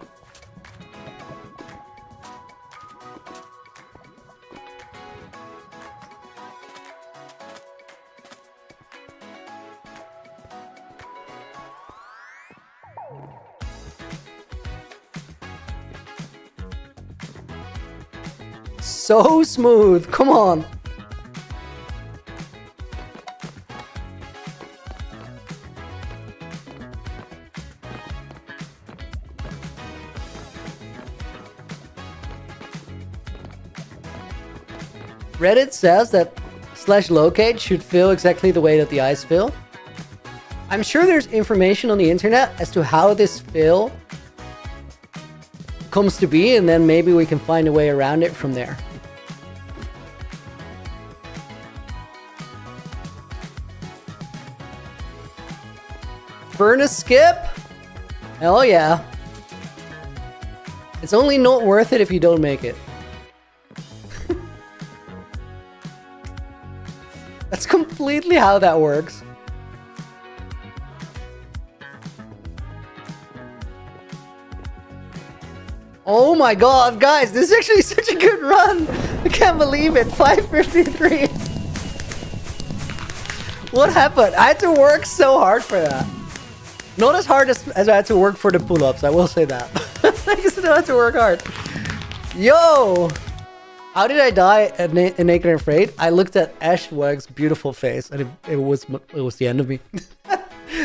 So smooth, come on. Reddit says that /locate should fill exactly the way that the eyes fill. I'm sure there's information on the internet as to how this fill comes to be, and then maybe we can find a way around it from there. Furnace skip? Hell yeah. It's only not worth it if you don't make it. That's completely how that works. Oh my god, guys, this is actually such a good run. I can't believe it. 553. What happened? I had to work so hard for that. Not as hard as I had to work for the pull-ups, I will say that. I still had to work hard. Yo! How did I die at Naked and Afraid? I looked at Ashwag's beautiful face, and it was the end of me.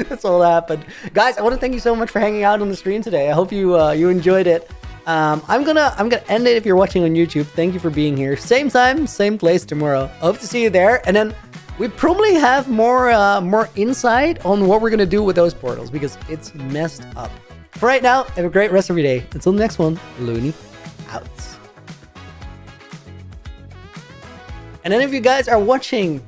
That's all that happened. Guys, I want to thank you so much for hanging out on the stream today. I hope you enjoyed it. I'm gonna end it if you're watching on YouTube. Thank you for being here. Same time, same place tomorrow. I hope to see you there. And then we probably have more insight on what we're gonna do with those portals, because it's messed up. For right now, have a great rest of your day. Until the next one, Looney out. And then if you guys are watching